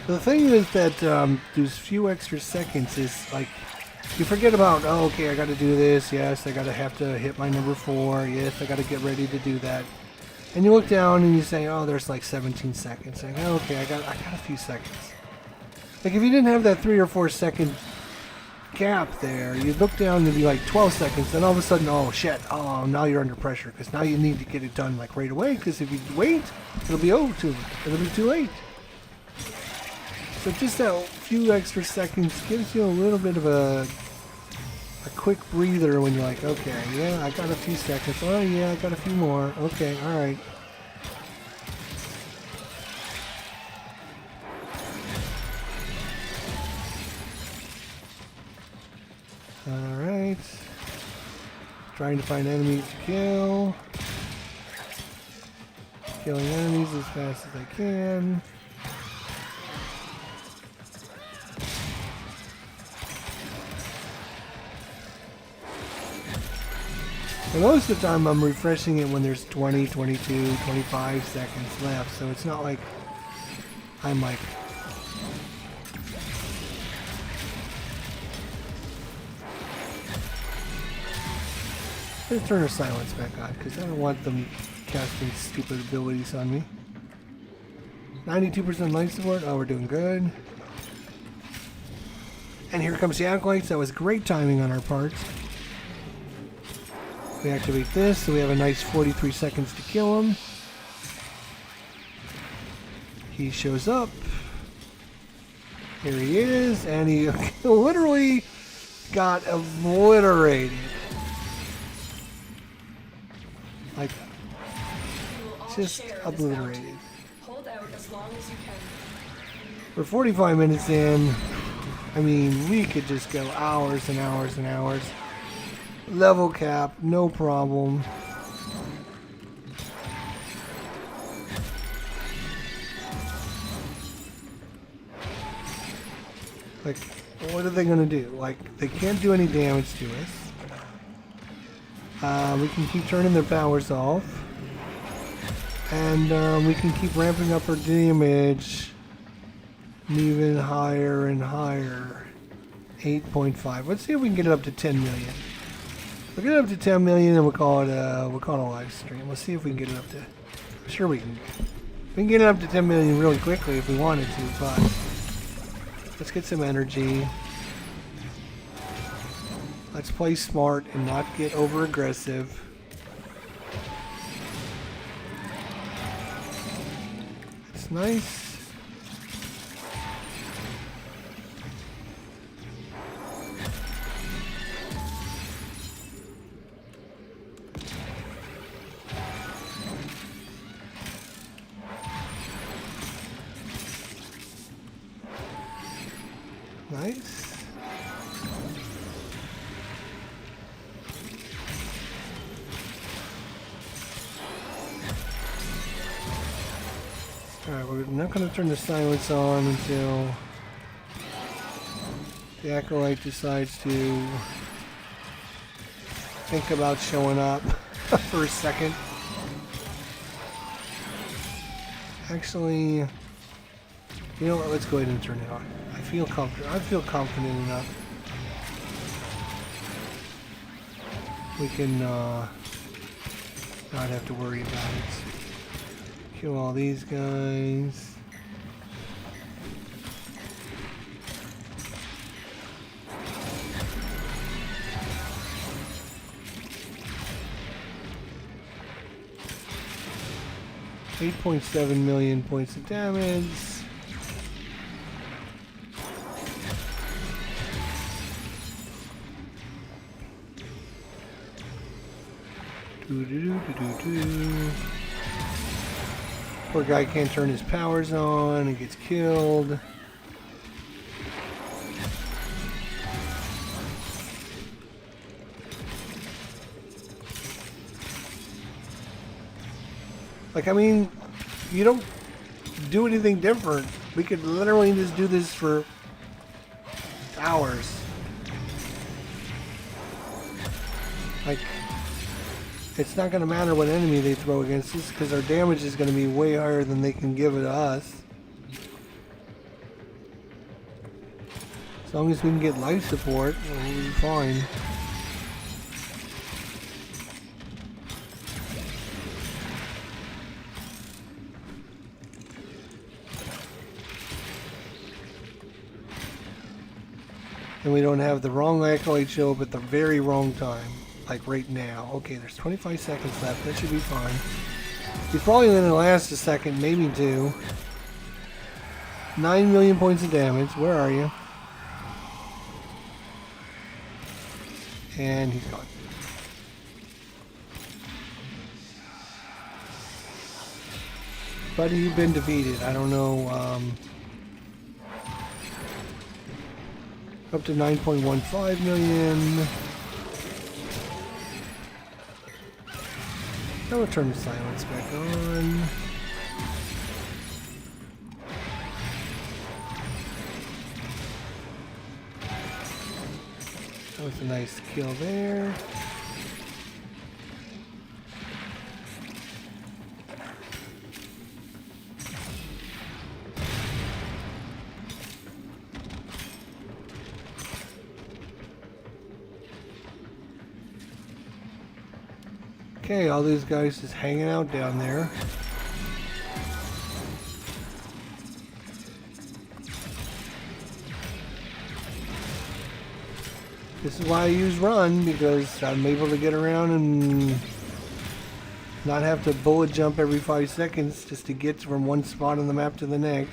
The thing is that those few extra seconds is like, you forget about, oh, okay, I got to do this. Yes, I have to hit my number 4. Yes, I got to get ready to do that. And you look down and you say, oh, there's like 17 seconds. Like, oh, okay, I got a few seconds. Like if you didn't have that 3 or 4 second gap there, you'd look down and be like 12 seconds. Then all of a sudden, oh shit, oh, now you're under pressure because now you need to get it done like right away. Because if you wait, it'll be too late. So just that few extra seconds gives you a little bit of a quick breather when you're like, okay, yeah, I got a few seconds. Oh yeah, I got a few more. Okay, all right. All right. Trying to find enemies to kill. Killing enemies as fast as I can. And most of the time I'm refreshing it when there's 20, 22, 25 seconds left, so it's not like I'm like... I'm gonna turn the silence back on, because I don't want them casting stupid abilities on me. 92% life support, oh, we're doing good. And here comes the acolytes, that was great timing on our part. We activate this, so we have a nice 43 seconds to kill him. He shows up. Here he is, and he literally got obliterated. Like, just obliterated. Hold out as long as you can. We're 45 minutes in. I mean, we could just go hours and hours and hours. Level cap, no problem. Like, what are they gonna do? Like, they can't do any damage to us. We can keep turning their powers off. And we can keep ramping up our damage even higher and higher. 8.5. Let's see if we can get it up to 10 million. We'll get it up to 10 million and we'll call it a live stream. Let's see if we can get it up to... I'm sure we can. We can get it up to 10 million really quickly if we wanted to, but... Let's get some energy. Let's play smart and not get over aggressive. It's nice. Nice. Alright, we're not going to turn the silence on until the acolyte decides to think about showing up for a second. Actually, you know what? Let's go ahead and turn it on. I feel confident enough. We can not have to worry about it. Kill all these guys. 8.7 million points of damage. Doo-doo-doo-doo-doo. Poor guy can't turn his powers on and gets killed. Like, I mean, you don't do anything different. We could literally just do this for hours. Like, it's not going to matter what enemy they throw against us because our damage is going to be way higher than they can give it to us. As long as we can get life support, we'll be fine. And we don't have the wrong acolyte show up at the very wrong time. Like right now. Okay, there's 25 seconds left. That should be fine. He's probably going to last a second, maybe two. 9 million points of damage. Where are you? And he's gone. Buddy, you've been defeated. I don't know. Up to 9.15 million. Now we'll turn the silence back on. That was a nice kill there. Okay, all these guys just hanging out down there. This is why I use run, because I'm able to get around and not have to bullet jump every 5 seconds just to get from one spot on the map to the next.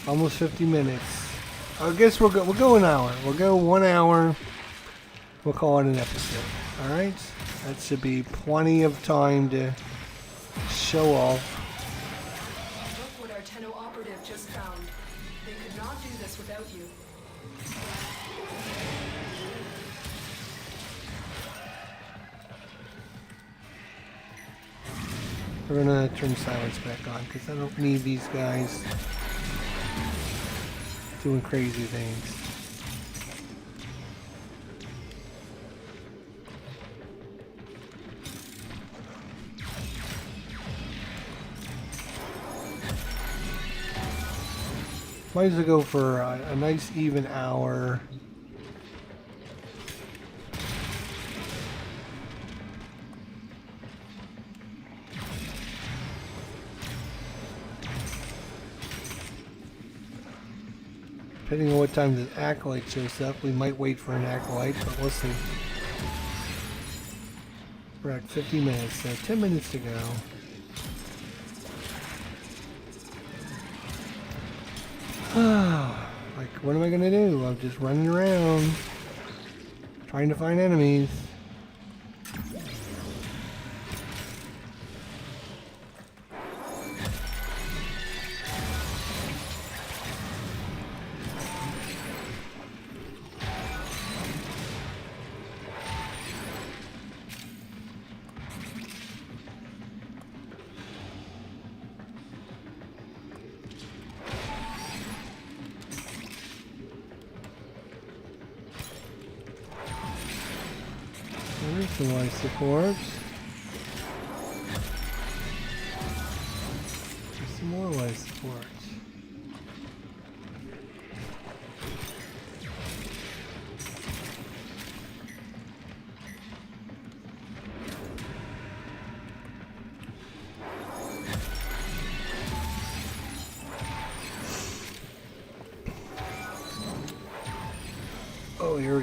Almost 50 minutes. I guess we'll go an hour. We'll go 1 hour. We'll call it an episode. Alright? That should be plenty of time to show off. Look what our Tenno operative just found. They could not do this without you. We're gonna turn silence back on because I don't need these guys doing crazy things. Might as well go for a nice even hour. Depending on what time the acolyte shows up, we might wait for an acolyte, but we'll see. We're at 50 minutes, so 10 minutes to go. Like, what am I gonna do? I'm just running around, trying to find enemies. There's some life support. There's some more life support.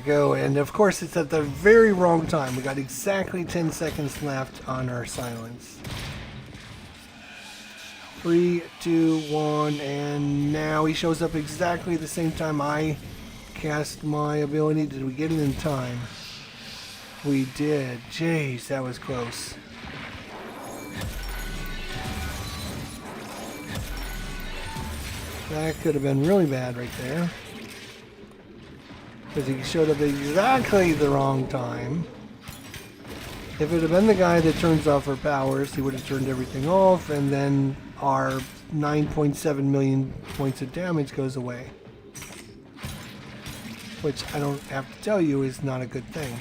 go. And of course, it's at the very wrong time. We got exactly 10 seconds left on our silence. 3, 2, 1, and now he shows up exactly the same time I cast my ability. Did we get it in time? We did. Jeez, that was close. That could have been really bad right there. Because he showed up at exactly the wrong time. If it had been the guy that turns off our powers, he would have turned everything off, and then our 9.7 million points of damage goes away. Which I don't have to tell you is not a good thing.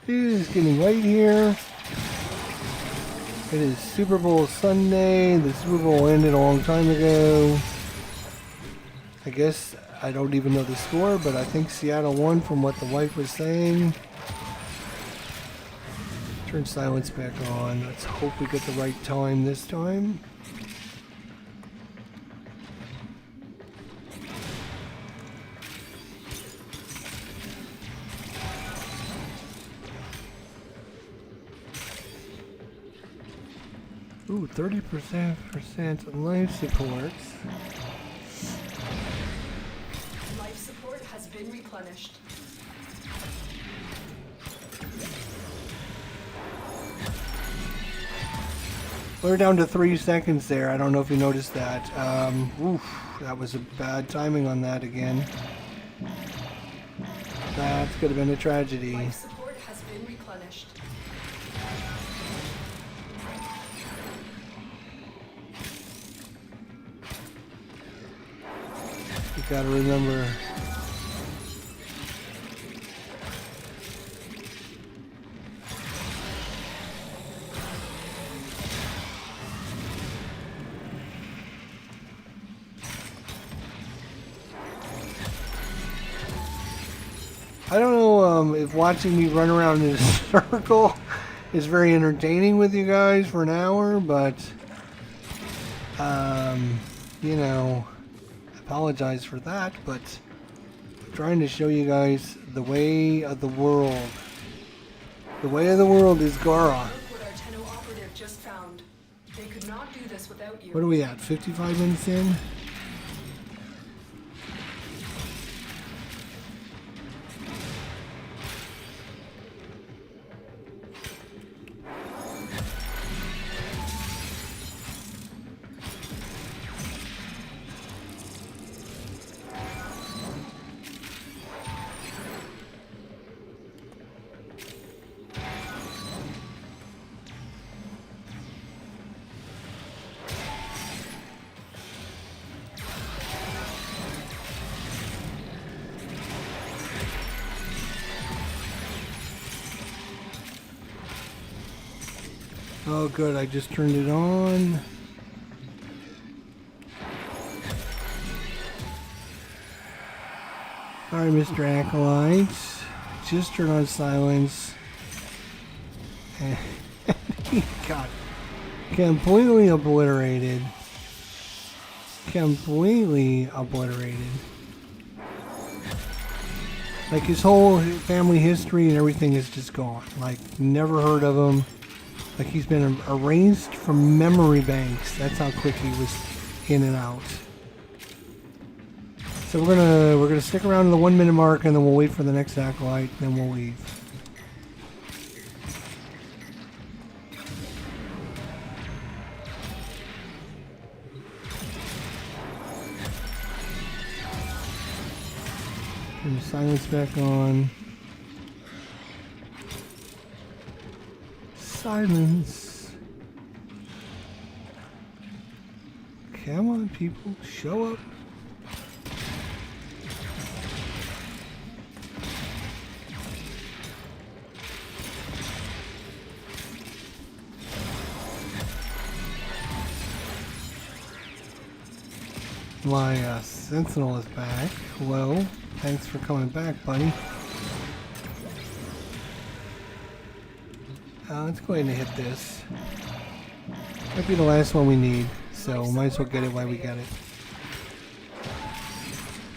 It is getting late here. It is Super Bowl Sunday. The Super Bowl ended a long time ago. I guess I don't even know the score, but I think Seattle won from what the wife was saying. Turn silence back on. Let's hope we get the right time this time. Ooh, 30% life support. Life support has been replenished. We're down to 3 seconds there. I don't know if you noticed that. Oof, that was a bad timing on that again. That could have been a tragedy. Life support has been replenished. You gotta remember. I don't know if watching me run around in a circle is very entertaining with you guys for an hour, but you know, I apologize for that, but I'm trying to show you guys the way of the world. The way of the world is Gara. Look what our Tenno operative just found. They could not do this without you. What are we at? 55 minutes in? Oh good, I just turned it on. Alright, Mr. Acolyte. Just turn on silence. And he got completely obliterated. Completely obliterated. Like his whole family history and everything is just gone. Like, never heard of him. Like he's been erased from memory banks. That's how quick he was in and out. So we're gonna stick around to the 1 minute mark, and then we'll wait for the next acolyte, and then we'll leave. Turn the silence back on. Silence. Come on, people, show up. My Sentinel is back. Hello. Thanks for coming back, buddy. Let's go ahead and hit this. Might be the last one we need, so might as well get it while we get it.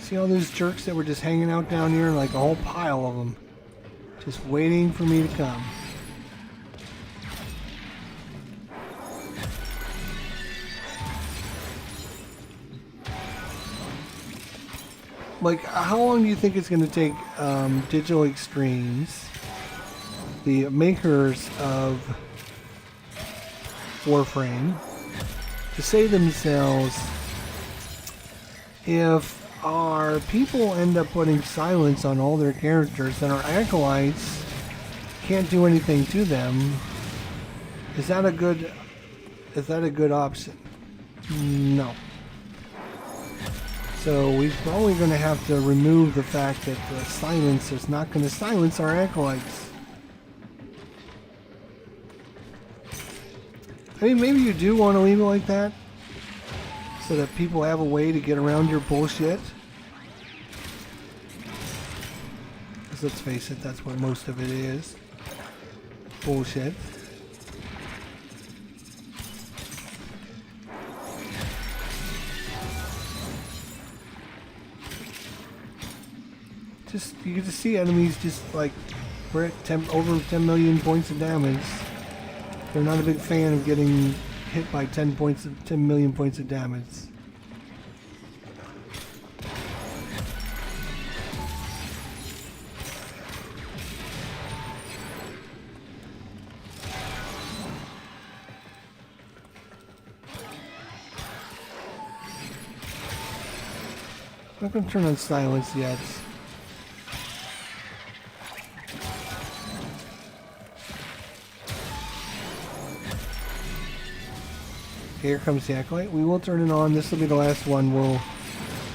See all those jerks that were just hanging out down here? Like a whole pile of them. Just waiting for me to come. Like, how long do you think it's going to take Digital Extremes, the makers of Warframe, to say themselves, if our people end up putting silence on all their characters and our acolytes can't do anything to them, is that a good option? No. So we're probably going to have to remove the fact that the silence is not going to silence our acolytes. I mean, maybe you do want to leave it like that, so that people have a way to get around your bullshit. Because let's face it, that's what most of it is. Bullshit. You get to see enemies just like we're at over 10 million points of damage. They're not a big fan of getting hit by 10 million points of damage. I'm not going to turn on silence yet. Here comes the acolyte. We will turn it on. This will be the last one.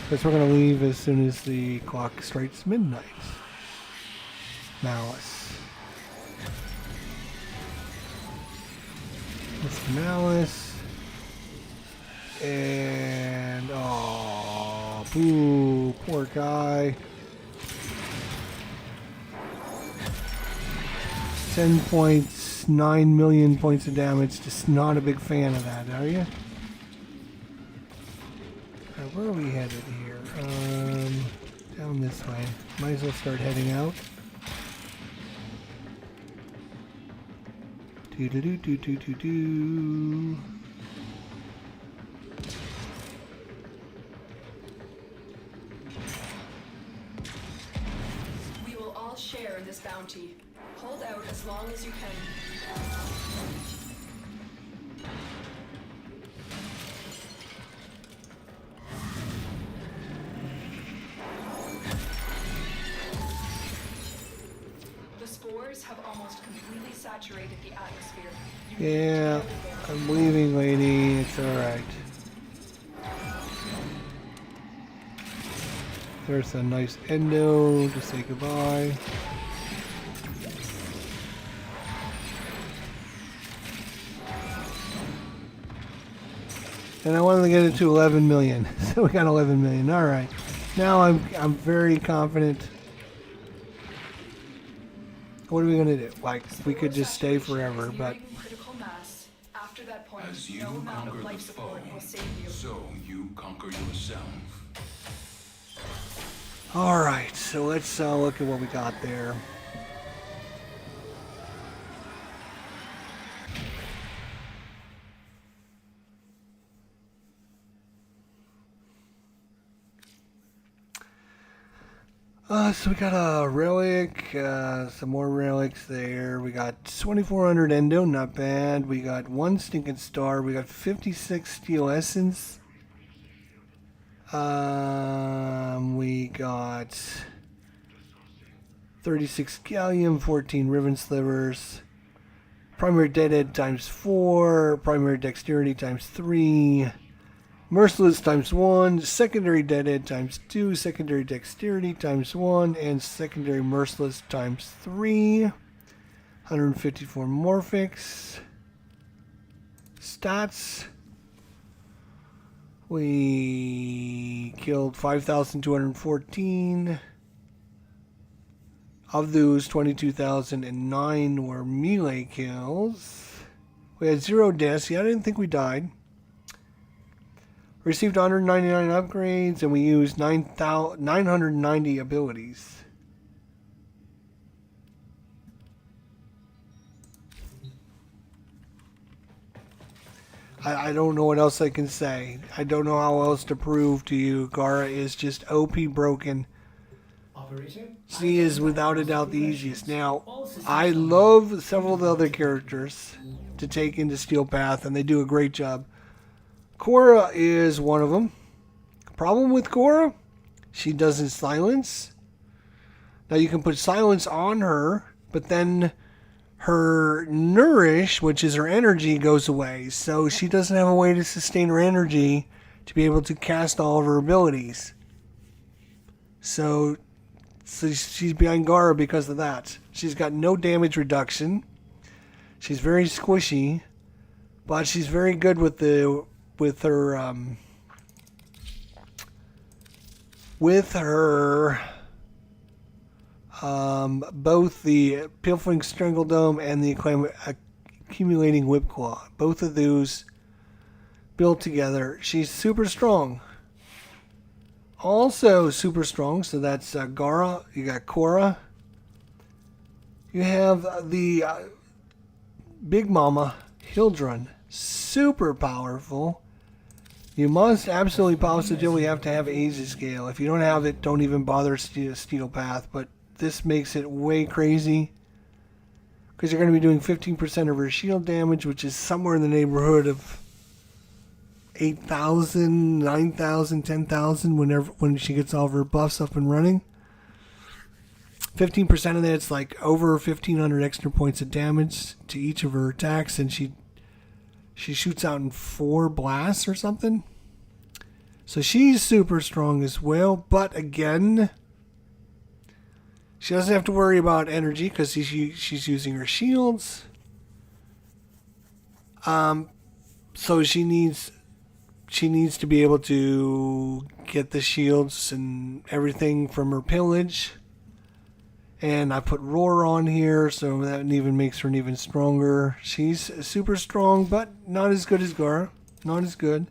Because we're going to leave as soon as the clock strikes midnight. Malice. It's Malice. And oh, boo, poor guy. 10.9 million points of damage. Just not a big fan of that, are you? Alright, where are we headed here? Down this way. Might as well start heading out. Do do do do do do do. We will all share in this bounty. Hold out as long as you can. The spores have almost completely saturated the atmosphere. Yeah, I'm leaving, lady. It's alright. There's a nice endo to say goodbye. And I wanted to get it to 11 million. So we got 11 million. Alright. Now I'm very confident. What are we going to do? Like, we could just stay forever, but... Critical mass. After that point, As you no amount conquer of the life foe, support will save you. so you conquer yourself. Alright, so let's look at what we got there. So we got a relic, some more relics there. We got 2,400 endo, not bad. We got 1 stinking star. We got 56 steel essence. We got 36 gallium, 14 ribbon slivers. Primary deadhead times 4. Primary dexterity times 3. Merciless times 1, secondary deadhead times 2, secondary dexterity times 1, and secondary merciless times 3. 154 morphics. Stats. We killed 5,214. Of those, 22,009 were melee kills. We had 0 deaths. Yeah, I didn't think we died. Received 199 upgrades, and we used 990 abilities. I don't know what else I can say. I don't know how else to prove to you. Gara is just OP broken. Operator? She is without a doubt the easiest. Now, I love several of the other characters to take into Steel Path, and they do a great job. Cora is one of them. Problem with Cora, she doesn't silence. Now, you can put silence on her, but then her nourish, which is her energy, goes away. So she doesn't have a way to sustain her energy to be able to cast all of her abilities. So she's behind Gara because of that. She's got no damage reduction. She's very squishy, but she's very good with her both the Pilfering Strangledome and the Accumulating Whipclaw. Both of those built together. She's super strong. Also super strong, so that's Gara. You got Cora. You have the Big Mama, Hildrun. Super powerful. You must absolutely positively have to have Aza Scale. If you don't have it, don't even bother Steel Path. But this makes it way crazy, because you're going to be doing 15% of her shield damage, which is somewhere in the neighborhood of 8,000, 9,000, 10,000 when she gets all of her buffs up and running. 15% of that's like over 1,500 extra points of damage to each of her attacks, and she shoots out in 4 blasts or something. So she's super strong as well, but again, she doesn't have to worry about energy because she's using her shields. So she needs to be able to get the shields and everything from her pillage. And I put Roar on here, so that even makes her even stronger. She's super strong, but not as good as Gara. Not as good.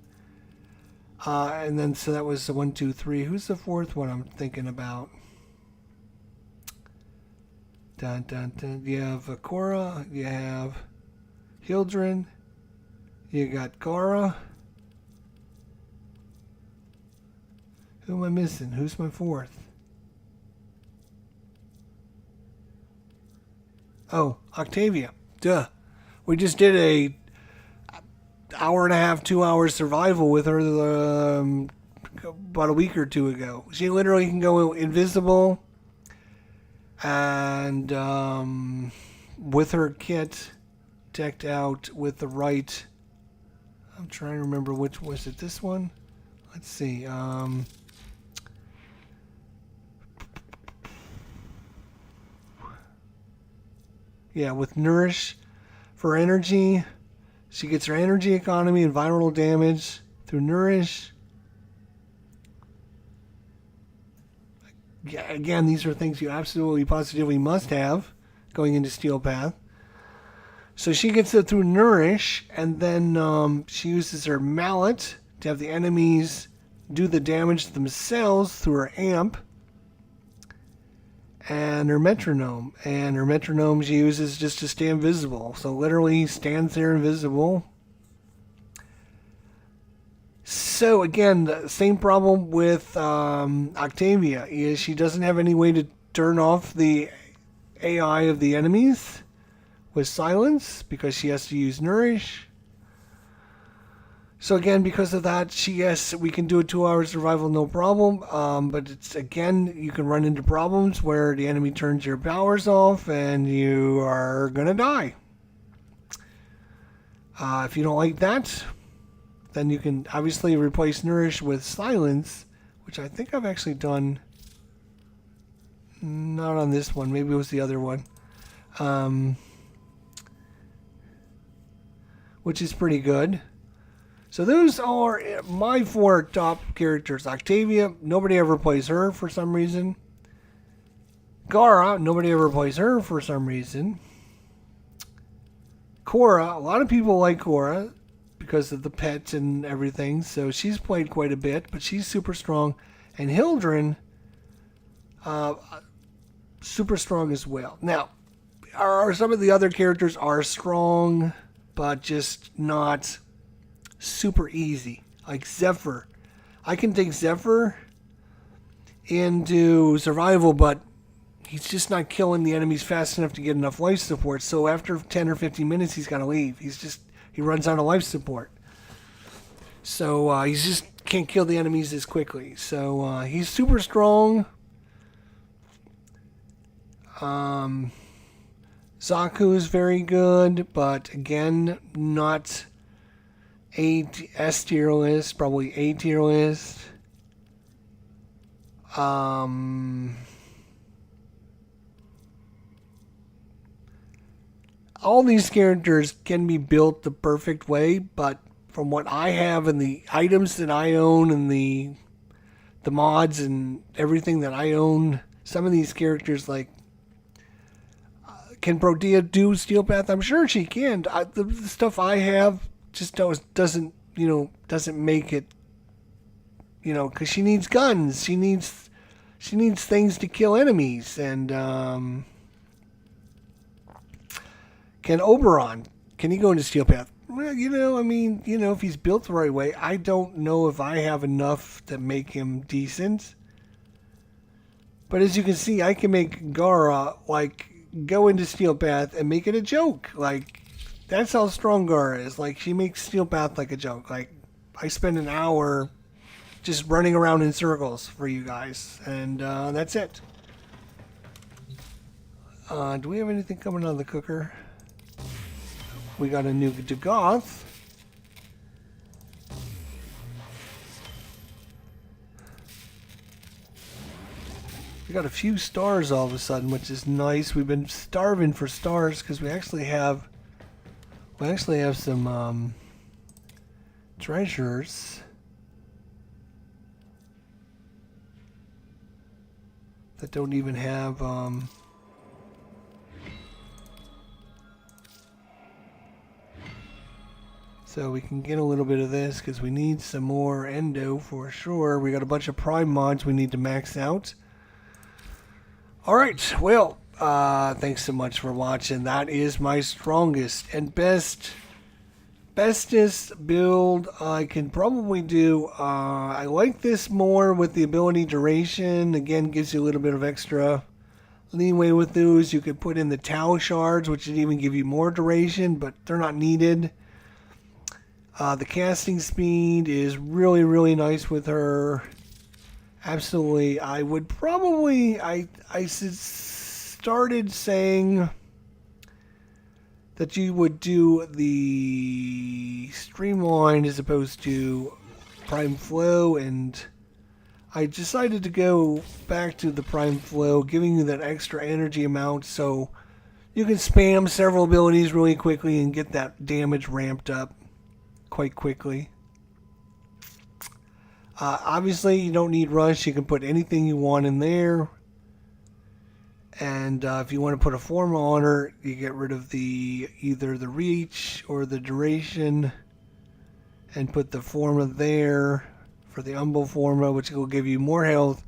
And then, so that was the 1, 2, 3. Who's the 4th one I'm thinking about? Dun, dun, dun. You have Cora. You have Hildrun. You got Gara. Who am I missing? Who's my 4th? Oh, Octavia. Duh. We just did a hour and a half, 2 hours survival with her about a week or 2 ago. She literally can go invisible, and with her kit decked out with the right, I'm trying to remember which was it. This one? Let's see. Yeah, with Nourish for energy. She gets her energy economy and viral damage through Nourish. Yeah, again, these are things you absolutely, positively must have going into Steel Path. So she gets it through Nourish, and then she uses her mallet to have the enemies do the damage themselves through her amp. And her metronome. And her metronome she uses just to stay invisible. So literally stands there invisible. So again, the same problem with Octavia is she doesn't have any way to turn off the AI of the enemies with silence because she has to use Nourish. So again, because of that, yes, we can do a 2 hour survival, no problem. But it's, again, you can run into problems where the enemy turns your powers off and you are going to die. If you don't like that, then you can obviously replace Nourish with Silence, which I think I've actually done. Not on this one. Maybe it was the other one. Which is pretty good. So those are my 4 top characters. Octavia, nobody ever plays her for some reason. Gara, nobody ever plays her for some reason. Cora, a lot of people like Cora because of the pets and everything, so she's played quite a bit, but she's super strong. And Hildren, super strong as well. Now, some of the other characters are strong, but just not super easy. Like Zephyr. I can take Zephyr into survival, but he's just not killing the enemies fast enough to get enough life support. So after 10 or 15 minutes, he's got to leave. He runs out of life support. So he just can't kill the enemies as quickly. So he's super strong. Zaku is very good, but again, not S tier list, probably A tier list. All these characters can be built the perfect way, but from what I have and the items that I own and the mods and everything that I own, some of these characters, like, can Protea do Steel Path? I'm sure she can. The stuff I have just doesn't make it, because she needs guns. She needs things to kill enemies. And can Oberon, can he go into Steel Path? Well, if he's built the right way, I don't know if I have enough to make him decent. But as you can see, I can make Gara, go into Steel Path and make it a joke. That's how strong Gara is. She makes Steel Path like a joke. I spend an hour just running around in circles for you guys. And that's it. Do we have anything coming out of the cooker? We got a new Dagoth. We got a few stars all of a sudden, which is nice. We've been starving for stars because we actually have some treasures that don't even have so we can get a little bit of this because we need some more endo for sure. We got a bunch of prime mods we need to max out. Alright, well, thanks so much for watching. That is my strongest and bestest build I can probably do. I like this more with the ability duration. Again, gives you a little bit of extra leeway with those. You could put in the Tau shards, which would even give you more duration, but they're not needed. The casting speed is really, really nice with her. Absolutely. I would probably, I started saying that you would do the Streamline as opposed to Prime Flow, and I decided to go back to the Prime Flow, giving you that extra energy amount so you can spam several abilities really quickly and get that damage ramped up quite quickly. Obviously, you don't need Rush. You can put anything you want in there. And if you want to put a Forma on her, you get rid of either the Reach or the Duration and put the Forma there for the Umbo Forma, which will give you more health,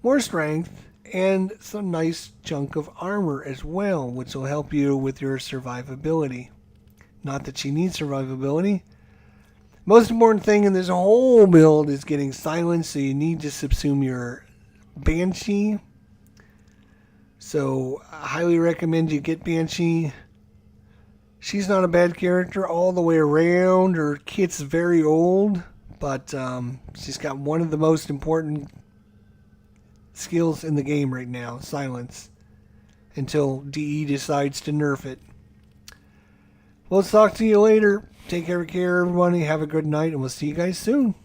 more strength, and some nice chunk of armor as well, which will help you with your survivability. Not that she needs survivability. Most important thing in this whole build is getting silence, so you need to subsume your Banshee. So I highly recommend you get Banshee. She's not a bad character all the way around. Her kit's very old, but she's got one of the most important skills in the game right now, silence, until DE decides to nerf it. Well, let's talk to you later. Take care, everybody. Have a good night, and we'll see you guys soon.